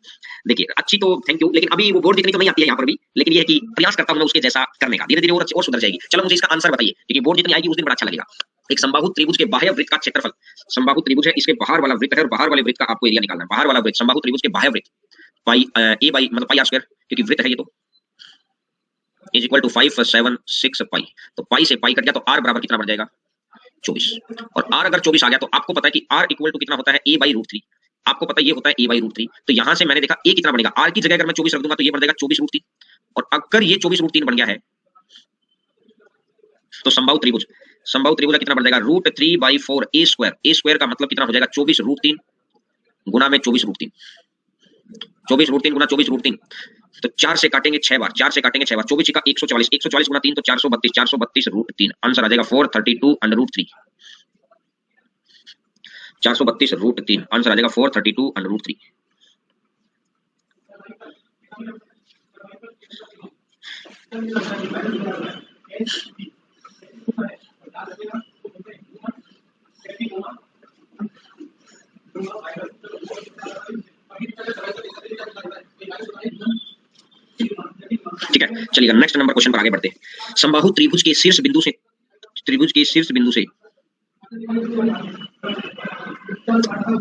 देखिए अच्छी तो थैंक यू, लेकिन अभी वो बोर्ड जितनी तो नहीं आती है यहाँ पर भी, लेकिन ये है कि प्रयास करता हूँ मैं उसके जैसा करने का, धीरे धीरे और सुधर जाएगी। चलो मुझे इसका आंसर बताइए, क्योंकि बोर्ड जितनी आएगी उस दिन बड़ा अच्छा लगेगा। एक समबाहु त्रिभुज के बाह्य वृत्त का क्षेत्रफल, समबाहु त्रिभुज है, इसके बाहर वाला वृत्त है और बाहर वाले वृत्त का आपको एरिया निकालना है। बाहर वाला वृत्त, समबाहु त्रिभुज के बाह्य वृत्त, पाई ए बाई मतलब पाई आर स्क्वायर, क्योंकि वृत्त है ये, तो इज इक्वल टू 5 7 6 पाई, तो पाई से पाई कट गया तो आर बराबर कितना बन जाएगा 24, और आर अगर 24 आ गया तो आपको पता है कि आर इक्वल टू कितना होता है ए बाई रूट 3, आपको पता है ये होता है ए बाई रूट 3, तो यहां से मैंने देखा ए कितना बनेगा, आर की जगह अगर मैं 24 रख दूंगा तो ये बन जाएगा 24 रूट 3, और अगर ये 24 रूट 3 बन गया है तो समबाहु त्रिभुज, समबाहु त्रिभुज कितना बन जाएगा root 3 by 4 A square, A square का मतलब कितना हो जाएगा 24 रूट 3 गुना में 24 रूट 3, 24 रूट 3 गुना 24 रूट 3, तो 4 से काटेंगे 6 बार, 4 से काटेंगे 6 बार, 24 का 144, 144 गुना 3 तो 432, 432 रूट 3, आंसर आ जाएगा 432 अंडर रूट 3, 432 रूट 3, आंसर आ जाएगा 432 अंडर रूट 3। ठीक है, चलिए नेक्स्ट नंबर क्वेश्चन पर आगे बढ़ते हैं। समबाहु त्रिभुज के शीर्ष बिंदु से, त्रिभुज के शीर्ष बिंदु से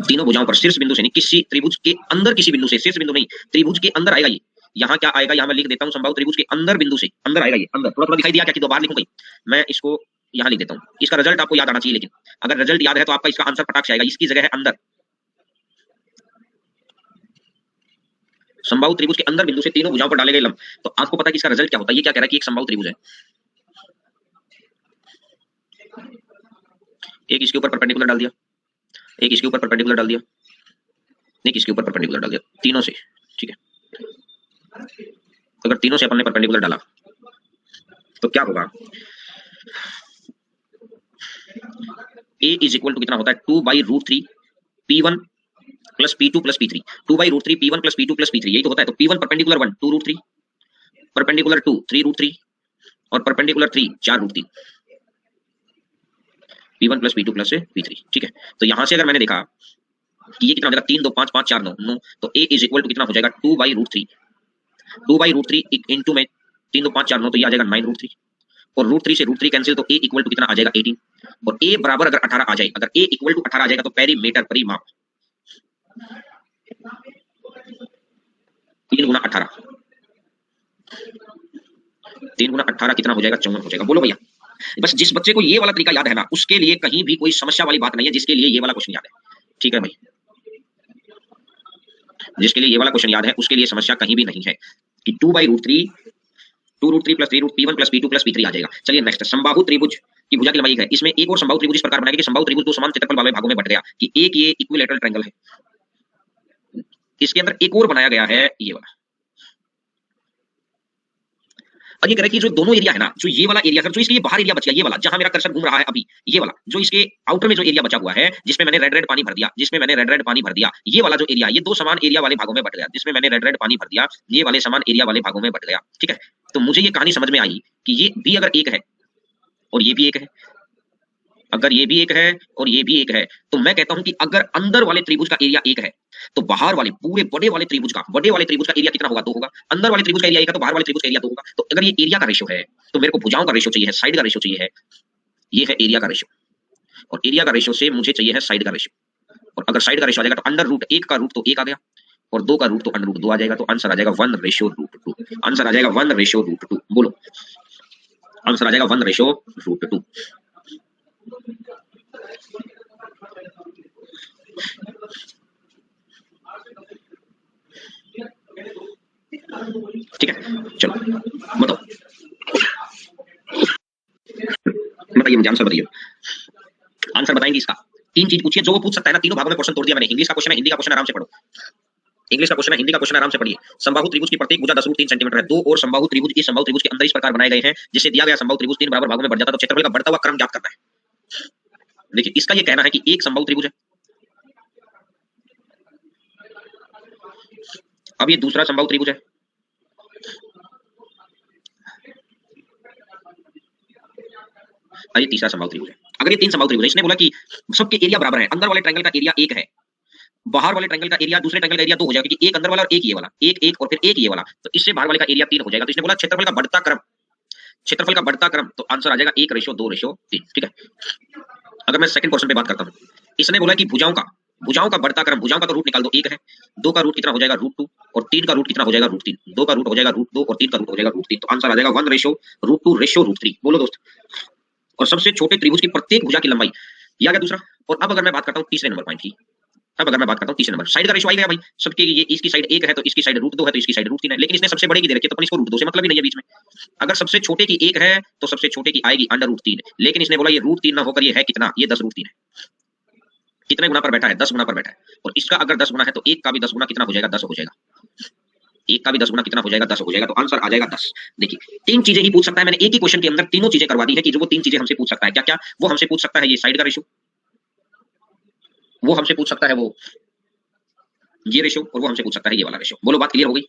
तीनों भुजाओं पर, शीर्ष बिंदु से नहीं, किसी त्रिभुज के अंदर किसी बिंदु से, शीर्ष बिंदु नहीं, त्रिभुज के अंदर आएगा ये, यहाँ क्या आएगा, यहाँ मैं लिख देता हूँ समबाहु त्रिभुज के अंदर बिंदु से, अंदर आएगा ये, अंदर थोड़ा थोड़ा दिखाई दिया क्या कि दो बार लिखूंगा, मैं इसको यहाँ लिख देता हूँ, इसका रिजल्ट आपको याद आना चाहिए, लेकिन अगर रिजल्ट याद है तो आपका इसका आंसर फटाक से आएगा, इसकी जगह है अंदर, समबाहु त्रिभुज के अंदर बिंदु से तीनों भुजाओं पर डाले गए लंब, तो आपको पता है कि इसका रिजल्ट क्या होता है, ये क्या कह रहा है कि एक समबाहु त्रिभुज है, एक इसके ऊपर परपेंडिकुलर डाल दिया, एक इसके ऊपर परपेंडिकुलर डाल दिया, एक इसके ऊपर परपेंडिकुलर डाल दिया, तीनों से, ठीक है। अगर तीनों से अपन ने परपेंडिकुलर डाला तो क्या होगा, ए इज इक्वल टू कितना होता है 2 by root 3 P1 plus P2 plus P3, 2 by root 3 P1 plus P2 plus P3, यही तो होता है। तो P1 perpendicular 1 2 root 3, perpendicular 2 3 root 3 और perpendicular 3 4 root 3, P1 plus P2 plus P3, ठीक है। तो यहां से अगर मैंने देखा कि ये कितना हो जाएगा 3 2 5 5 4 9 9, तो ए इज इक्वल टू कितना हो जाएगा 2 by root 3, 2 by root 3 into में 3 2 5 4 9, तो ये आ जाएगा 9 रूट 3, और रूट 3 से रूट 3 कैंसिल, तो ए इक्वल टू कितना आ जाएगा 18, और ए बराबर अगर 18 आ जाए, अगर ए इक्वल टू 18 आ जाएगा तो पेरीमीटर, परिमाप 3 गुना 18, 3 गुना 18 कितना हो जाएगा 54 हो जाएगा। बोलो भैया, बस जिस बच्चे को ये वाला तरीका याद है ना, उसके लिए कहीं भी कोई समस्या वाली बात नहीं है, जिसके लिए ये वाला क्वेश्चन याद है, ठीक है भाई, जिसके लिए ये वाला क्वेश्चन याद है उसके लिए समस्या कहीं भी नहीं है कि 2 by root 3 2 root 3 plus 3 root P1 plus P2 plus P3 आ जाएगा। चलिए नेक्स्ट, समबाहु त्रिभुज की भुजा की लंबाई है, इसमें एक और समबाहु त्रिभुज इस प्रकार बनाएगा कि समबाहु त्रिभुज दो समान क्षेत्रफल वाले भागों में बट गया, कि एक ये इक्विलैटरल ट्रायंगल है, इसके अंदर एक और बनाया गया है ये वाला, और ये कह रहा है कि जो दोनों एरिया है ना, जो ये वाला एरिया, जो इसके ये बाहर एरिया बच गया, ये वाला जहां मेरा कर्सर घूम रहा है अभी, ये वाला जो इसके आउटर में जो एरिया बचा हुआ है, जिसमें मैंने रेड रेड पानी भर दिया, जिसमें मैंने रेड रेड पानी भर दिया, ये वाला जो एरिया, ये दो समान एरिया वाले भागों में बट गया, जिसमें मैंने रेड रेड पानी भर दिया, ये वाले समान एरिया वाले भागों में बट गया, ठीक है। तो मुझे ये कहानी समझ में आई कि ये भी अगर एक है और ये भी एक है, अगर ये भी एक है और ये भी एक है, तो मैं कहता हूं कि अगर अंदर वाले त्रिभुज का एरिया एक है तो बाहर वाले पूरे बड़े वाले त्रिभुज का एरिया कितना होगा 2 होगा, अंदर वाले त्रिभुज का एरिया एक है तो बाहर वाले त्रिभुज का एरिया 2 होगा। तो अगर ये एरिया का रेशियो है तो मेरे को भुजाओं का रेशियो चाहिए है, साइड का रेशियो चाहिए है, ये है एरिया का रेशियो, और एरिया का रेशियो से मुझे चाहिए है साइड का रेशियो, और अगर साइड का रेशियो आ जाएगा तो अंडर रूट 1 का रूट तो 1 आ गया, और 2 का रूट तो अंडर रूट 2 आ जाएगा, तो आंसर आ जाएगा 1 रेशियो रूट 2, आंसर आ जाएगा 1 रेशियो रूट 2, बोलो आंसर आ जाएगा 1 रेशियो रूट 2। ठीक है, चलो बताओ, बताइए मुझे आंसर बताइए, आंसर बताएंगे इसका। 3 चीज पूछिए, जो वो पूछ सकता है ना, तीनों भागों में क्वेश्चन तोड़ दिया मैंने। इंग्लिश का क्वेश्चन है, हिंदी का क्वेश्चन आराम से पढ़ो, इंग्लिश का क्वेश्चन है, हिंदी का क्वेश्चन आराम से पढ़िए। समबाहु त्रिभुज की प्रत्येक भुजा 10 रूट 3 सेंटीमीटर है, दो और समबाहु त्रिभुज इस समबाहु त्रिभुज के अंदर इस प्रकार बनाए गए हैं जिसे दिया गया समबाहु त्रिभुज 3 बराबर भागों में बढ़ जाता है, तो क्षेत्रफल का बढ़ता हुआ क्रम ज्ञात करना है। देखिए इसका ये कहना है कि एक समबाहु त्रिभुज है, अब ये दूसरा समबाहु त्रिभुज है, और ये तीसरा समबाहु त्रिभुज है। अगर ये 3 समबाहु त्रिभुज है, इसने बोला कि सबके एरिया बराबर है, अंदर वाले ट्रायंगल का एरिया 1 है, बाहर वाले ट्रायंगल का एरिया दूसरे ट्रायंगल का एरिया 2 हो जाएगा, क्योंकि एक अंदर वाला और एक ये वाला, एक और फिर एक ये वाला, तो इससे बाहर वाले का एरिया 3 हो जाएगा। तो इसने बोला क्षेत्रफल का बढ़ता क्रम, क्षेत्रफल का बढ़ता क्रम, तो आंसर आ जाएगा 1:2:3। ठीक है। अगर मैं सेकंड क्वेश्चन पे बात करता हूं, इसने बोला कि भुजाओं का बढ़ता क्रम, भुजाओं का तो रूट निकाल दो, 1 है, 2 का रूट कितना हो जाएगा √2, और 3 का रूट कितना हो जाएगा √3, 2 का रूट हो जाएगा √2 और 3 का रूट हो जाएगा √3, तो आंसर आ जाएगा 1:√2:√3। बोलो दोस्त। और सबसे छोटे त्रिभुज की प्रत्येक भुजा की लंबाई, ये आ गया दूसरा। और अब अगर मैं बात करता हूं तीसरे नंबर पॉइंट की, अब अगर मैं बात करता हूं तीसरे नंबर, साइड का रेशियो आ गया भाई सबके, ये इसकी साइड 1 है तो इसकी साइड √2 है तो इसकी साइड √3 है, लेकिन इसने सबसे बड़े की दे रखी है तो अपन इसको √2 से मतलब ही नहीं है बीच में। अगर सबसे छोटे की 1 है तो सबसे छोटे की आएगी √3, लेकिन इसने बोला ये √3 ना होकर ये है कितना, ये 10√3 है। कितने गुना पर बैठा है, 10 गुना पर बैठा है, और इसका अगर 10 गुना है तो एक का भी 10 गुना कितना हो जाएगा, 10 हो जाएगा। एक का भी 10 गुना कितना हो जाएगा, 10 हो जाएगा, तो आंसर आ जाएगा 10। देखिए 3 चीजें ही पूछ सकता है, मैंने एक ही क्वेश्चन के अंदर तीनों चीजें करवा दी है कि जो वो 3 चीजें हमसे पूछ सकता है। क्या क्या वो हमसे पूछ सकता है, ये साइड का रेशियो, वो हमसे पूछ सकता है वो ये रेशियो, और वो हमसे पूछ सकता है ये वाला रेशियो। बोलो बात क्लियर हो गई।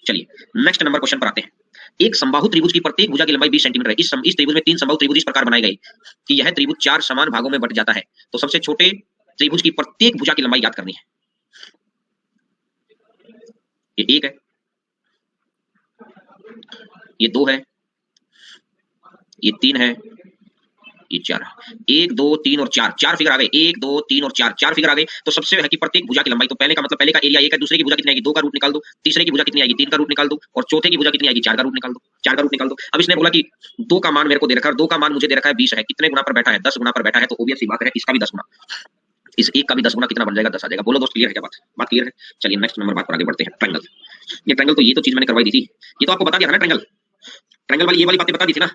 चलिए नेक्स्ट नंबर क्वेश्चन पर आते हैं। एक समबाहु त्रिभुज की प्रत्येक भुजा की लंबाई 20 सेंटीमीटर है। इस त्रिभुज में 3 समबाहु त्रिभुज इस प्रकार बनाए गए कि यह त्रिभुज 4 समान भागों में बट जाता है। तो सबसे छोटे त्रिभुज की प्रत्येक भुजा की लंबाई याद करनी है। ये 1 है, ये 2 है, ये 3 है, ये 4। 1 2 3 और 4, 4 फिगर आ गए, 1 2 3 और 4, 4 फिगर आ गए। तो सबसे है कि प्रत्येक भुजा की लंबाई, तो पहले का मतलब पहले का एरिया 1 है, दूसरे की भुजा कितनी आएगी, 2 का रूट निकाल दो, तीसरे की भुजा कितनी आएगी, 3 का रूट निकाल दो, और चौथे की भुजा कितनी आएगी, 4 का रूट निकाल दो, 4 का रूट निकाल दो। अब इसने बोला कि 2 का मान मेरे को दे रखा है, 2 का मान मुझे दे रखा है 20 है, कितने गुना पर बैठा है, 10 गुना पर बैठा है, तो ऑब्वियस सी बात है इसका भी 10 गुना, इस एक का भी 10 गुना कितना बन जाएगा, 10 आ जाएगा। बोलो दोस्त क्लियर है क्या बात, बात क्लियर है। चलिए नेक्स्ट नंबर बात पर आगे बढ़ते हैं। ट्रायंगल, ये ट्रायंगल तो ये तो चीज मैंने करवाई दी थी, ये तो आपको बता दिया था ना, ट्रायंगल ट्रायंगल वाली ये वाली बातें बता दी थी ना,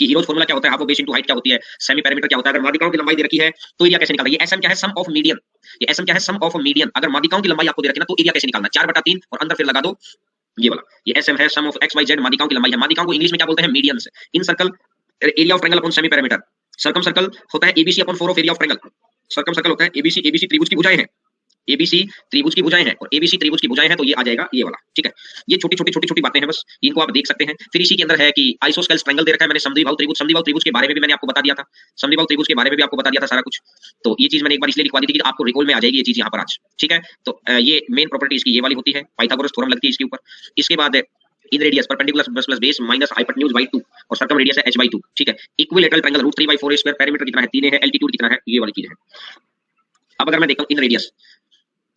कि हीरोज फॉर्मूला क्या होता है, हाफ बेस इनटू हाइट क्या होती है, सेमी पैरामीटर क्या होता है, अगर माध्यिकाओं की लंबाई दे रखी है तो एरिया कैसे निकालना है, ये एसएम क्या है, सम ऑफ मीडियन, ये एसएम क्या है, सम ऑफ मीडियन। अगर माध्यिकाओं की लंबाई आपको दे रखी है ना तो एरिया कैसे निकालना, 4/3 और अंदर फिर लगा दो ये वाला, ये एसएम है, सम ऑफ एक्स वाई जेड, माध्यिकाओं की लंबाई है। माध्यिकाओं को इंग्लिश में क्या बोलते हैं, medians. In circle area of triangle upon semi parameter, circum circle होता है ABC upon 4 of area of triangle, circum circle होता है एबीसी, एबीसी त्रिभुज की भुजाएं हैं, एबीसी त्रिभुज की भुजाएं हैं, और एबीसी त्रिभुज की भुजाएं हैं तो ये आ जाएगा ये वाला। ठीक है, ये छोटी छोटी छोटी छोटी बातें हैं, बस इनको आप देख सकते हैं। फिर इसी के अंदर है कि आइसोस्केल्स ट्रायंगल दे रखा है मैंने, समद्विबाहु त्रिभुज के बारे में भी मैंने आपको बता दिया था, समद्विबाहु त्रिभुज के बारे में भी आपको बता दिया था सारा कुछ। तो ये चीज मैंने एक बार इसलिए लिखवा दी थी कि आपको रिकॉल में आ जाएगी ये चीज यहाँ पर आज। ठीक है, तो ये मेन प्रॉपर्टी इसकी ये वाली होती है, पाइथागोरस थ्योरम लगती है इसके ऊपर। इसके बाद in radius perpendicular plus base minus hypotenuse by 2 और सर्कम रेडियस है h/2। ठीक है, इक्विलैटरल ट्रायंगल √3/4 स्क्वायर, पेरीमीटर कितना है 3 है, एल्टीट्यूड कितना है, ये वाली चीज है। अब अगर मैं देखता हूं इन रेडियस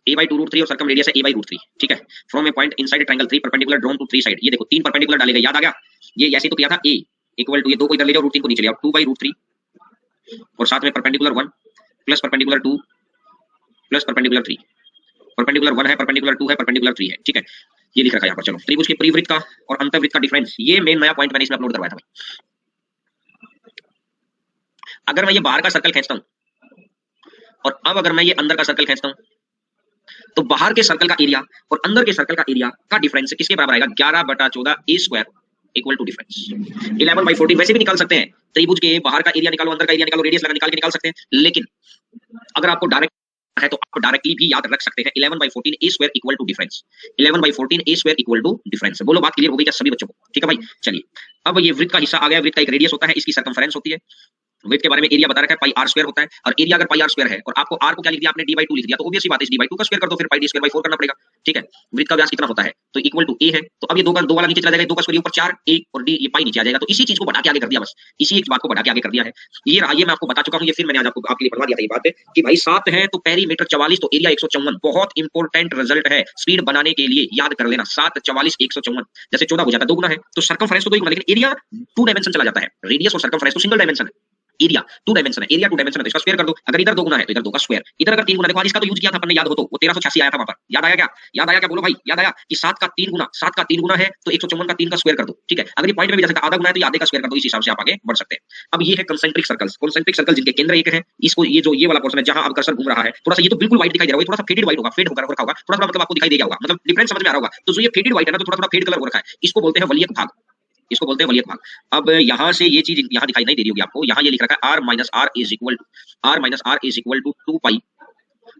a/2√3 और सर्कम रेडियस है a/√3। ठीक है, from a point inside triangle 3 perpendicular drawn to 3 side, ये देखो 3 परपेंडिकुलर डालेगा, याद आ गया, ये ऐसे तो किया था a इक्वल टू ये 2 को इधर ले जाओ, √3 को नीचे ले आओ, 2/√3 और साथ में perpendicular 1 plus perpendicular 2 plus perpendicular 3, perpendicular 1 है, परपेंडिकुलर 2 है, परपेंडिकुलर 3 है। ठीक है, ये लिख रखा है यहाँ पर। चलो त्रिभुज के परिवृत्त का और अंतर्वृत्त का डिफरेंस, ये मेन नया पॉइंट मैंने इसमें अपलोड करवाया था भाई। अगर मैं ये बाहर का सर्कल खींचता हूं और अब अगर मैं ये अंदर का सर्कल खींचता हूं, तो बाहर के सर्कल का एरिया और अंदर के सर्कल का एरिया का डिफरेंस किसके बराबर आएगा, 11/14 a square equal to difference 11/14। वैसे भी निकाल सकते हैं, त्रिभुज के बाहर का एरिया निकालो, अंदर का एरिया निकालो, रेडियस लगा निकाल के निकाल सकते हैं, लेकिन अगर आपको डायरेक्ट है तो आप डायरेक्टली भी याद रख सकते हैं 11/14 a square equal to difference, 11/14 a square equal to difference. बोलो बात क्लियर हो गई क्या सभी बच्चों को। ठीक है भाई, चलिए अब ये वृत्त का हिस्सा आ गया, वृत्त का एक रेडियस होता है, इसकी सर्कमफेरेंस होती है, वृत्त के बारे में एरिया बता रखा है पाई r स्क्वायर होता है, और एरिया अगर पाई r स्क्वायर है और आपको r को क्या लिख दिया आपने d/2 लिख दिया, तो ऑब्वियस सी बात है d/2 का स्क्वायर कर दो, फिर पाई d²/4 करना पड़ेगा। ठीक है, वृत्त का व्यास कितना होता है तो इक्वल टू a है, तो अब ये 2 वाला नीचे चला जाएगा, 2 का स्क्वायर ऊपर 4 a और d, ये पाई नीचे आ जाएगा, तो इसी चीज को बढ़ा के आगे कर दिया, बस इसी एक बात को बढ़ा के आगे कर दिया है। ये रहा, ये मैं आपको बता चुका हूं, ये फिर मैंने आज आपको आपके लिए पढ़वा दिया था ये बात कि भाई 7 है तो पेरीमीटर 44 तो एरिया 154, बहुत इंपॉर्टेंट रिजल्ट है स्पीड बनाने के लिए, याद कर लेना 7 44 154, जैसे 14 हो जाता है 2 गुना है तो सर्कमफेरेंस तो 2 गुना, लेकिन एरिया 2 डायमेंशन चला जाता है, रेडियस और सर्कमफेरेंस तो सिंगल डायमेंशन है, एरिया 2 डायमेंशन है, एरिया 2 डायमेंशन है, तो इसका स्क्वायर कर दो, अगर इधर 2 गुना है तो इधर 2 का स्क्वायर, इधर अगर 3 गुना, देखो आज इसका तो यूज किया था अपन ने, याद हो तो वो 1386 आया था वहां पर, याद आया क्या, याद आया क्या, बोलो भाई याद आया कि 7 का 3 गुना, 7 का 3 गुना है तो 154 का 3 का स्क्वायर कर दो। ठीक है, अगर ये पॉइंट में भी जा सकता है, आधा गुना है तो आधे का स्क्वायर कर दो, इस हिसाब से आप आगे बढ़ सकते हैं। अब ये है कंसेंट्रिक सर्कल्स, कंसेंट्रिक सर्कल जिनके केंद्र एक है, इसको ये जो ये वाला पोर्शन है जहां अब कर्सर घूम रहा है, थोड़ा सा ये तो बिल्कुल व्हाइट दिखाई दे रहा है, थोड़ा सा फेडेड व्हाइट होगा, फेड होकर रखा होगा, थोड़ा मतलब आपको दिखाई देगा होगा, मतलब डिफरेंस समझ में आ रहा होगा, तो जो ये फेडेड व्हाइट है ना, तो थोड़ा थोड़ा फेड कलर हो रखा है, इसको बोलते हैं वलयक भाग, इसको बोलते हैं वलयक भाग। अब यहां से ये चीज यहां दिखाई नहीं दे रही होगी आपको, यहां ये लिख रखा है r - r is equal to 2 pi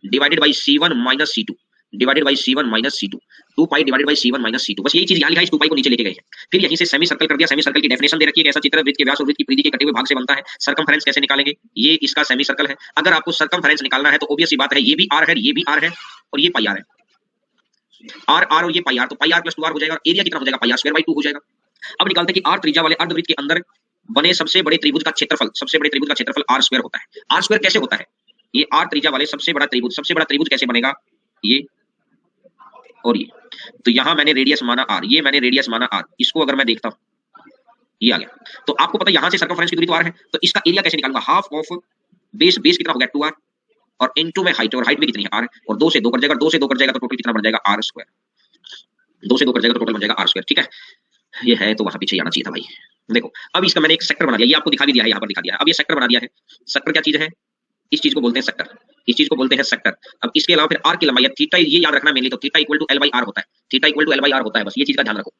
divided by c1 - c2, divided by C1 minus C2, 2 pi divided by C1 minus C2, बस यही चीज यहाँ लिखा है, इस 2 पाई को नीचे लेके गए हैं। फिर यहीं से सेमी सर्कल कर दिया, सेमी सर्कल की डेफिनेशन दे रखी है, ऐसा चित्र वृत्त के व्यास और वृत्त की परिधि के कटे हुए भाग से बनता है। सर्कमफेरेंस कैसे निकालेंगे, ये इसका सेमी सर्कल है। अगर आपको सर्कमफेरेंस निकालना है तो ऑब्वियस सी बात है, ये भी r है, ये भी r है और ये पाई r है, r r और ये पाई r, तो पाई r प्लस 2r हो जाएगा और एरिया कितना हो जाएगा, पाई r स्क्वायर बाई 2 हो जाएगा। अब निकालते हैं कि r त्रिज्या वाले अर्धवृत्त के अंदर बने सबसे बड़े त्रिभुज का क्षेत्रफल, सबसे बड़े त्रिभुज का क्षेत्रफल r स्क्वायर होता है। r स्क्वायर कैसे होता है, ये r त्रिज्या वाले सबसे बड़ा त्रिभुज कैसे बनेगा, ये और ये, तो यहां मैंने रेडियस माना r, ये मैंने रेडियस माना r, इसको अगर मैं देखता हूं ये आ गया, तो आपको पता है यहां से सर्कमफेरेंस की दूरी तो r है, तो इसका एरिया कैसे निकालूंगा, हाफ ऑफ बेस, बेस कितना हो गया 2r और इनटू में हाइट, और हाइट भी कितनी है r, और 2 से 2 कट जाएगा, 2 से 2 कट जाएगा तो टोटल कितना बन जाएगा r स्क्वायर, 2 से 2 कट जाएगा तो टोटल बन जाएगा r स्क्वायर। ठीक है, ये है तो वहां पीछे आना चाहिए था भाई। देखो अब इसका मैंने एक सेक्टर बना दिया, ये आपको दिखा भी दिया है, यहाँ पर दिखा दिया है। अब ये सेक्टर बना दिया है, सेक्टर क्या चीज है, इस चीज को बोलते हैं सेक्टर, इस चीज को बोलते हैं सेक्टर। अब इसके अलावा फिर r की लंबाई, थीटा ये याद रखना मेनली, तो थीटा इक्वल टू l/r होता है, थीटा इक्वल टू l/r होता है, बस ये चीज का ध्यान रखो।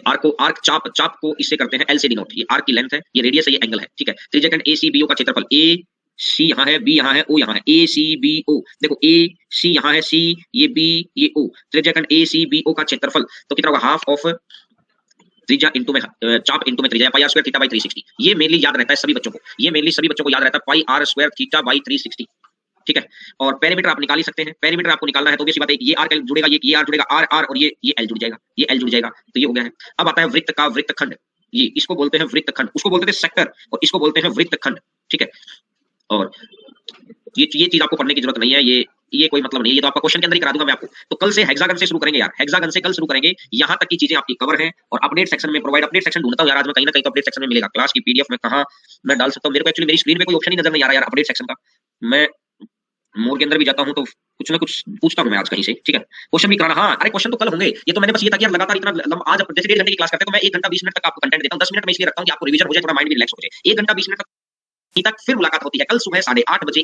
r को आर्क चाप को इससे करते हैं l से डिनोट, ये r की लेंथ है, ये रेडियस है, ये एंगल है। ठीक है, त्रिज्याखंड ACBO का क्षेत्रफल, AC यहाँ है, B यहाँ है, O यहाँ है, ACBO, देखो AC यहाँ है, C ये B ये O, त्रिज्याखंड ACBO का क्षेत्रफल तो कितना होगा, हाफ ऑफ त्रिज्या इंटू में चाप इंटू में त्रिज्या, पाई r स्क्वायर थीटा बाई 360। ये मेनली याद रहता है सभी बच्चों को, ये मेनली सभी बच्चों को याद रहता है, पाई r स्क्वायर थीटा बाई 360। ठीक है, और पेरीमीटर आप निकाल ही सकते हैं, पेरीमीटर आपको निकालना है तो obvious सी बात है, ये r जुड़ेगा, ये r जुड़ेगा, r और ये l जुड़ जाएगा, ये l जुड़ जाएगा, तो ये हो गया है। अब आता है वृत्त का वृत्तखंड, ये इसको बोलते हैं वृत्तखंड, उसको बोलते थे सेक्टर और इसको बोलते हैं वृत्तखंड। ठीक है, और ये चीज आपको पढ़ने की जरूरत नहीं है, ये कोई मतलब नहीं है, ये तो आपका क्वेश्चन के अंदर ही करा दूंगा मैं आपको। तो कल से हेक्सागन से शुरू करेंगे यार, हेक्सागन से कल शुरू करेंगे, यहां तक की चीजें आपकी कवर है। और अपडेट सेक्शन में प्रोवाइड, अपडेट सेक्शन ढूंढता हूं यार आज मैं, कहीं ना कहीं तो अपडेट सेक्शन में मिलेगा, क्लास की पीडीएफ में कहां मैं डाल सकता हूं, मेरे को एक्चुअली मेरी स्क्रीन पे कोई ऑप्शन ही नजर नहीं आ रहा यार अपडेट सेक्शन का। मैं मोर के अंदर भी जाता हूं तो कुछ ना कुछ पूछता हूं मैं आज कहीं से। ठीक है, क्वेश्चन भी कराना, हाँ अरे क्वेश्चन तो कल होंगे, ये तो मैंने बस ये था कि यार लगातार इतना आज जैसे 1.5 घंटे की क्लास करते हैं तो मैं 1 घंटा 20 मिनट तक आपको कंटेंट देता हूं, 10 मिनट में इसलिए रखता हूं कि आपको रिवीजन हो जाए, थोड़ा माइंड भी रिलैक्स हो जाए। 1 घंटा 20 मिनट तक फिर मुलाकात होती है कल सुबह 8:30 बजे।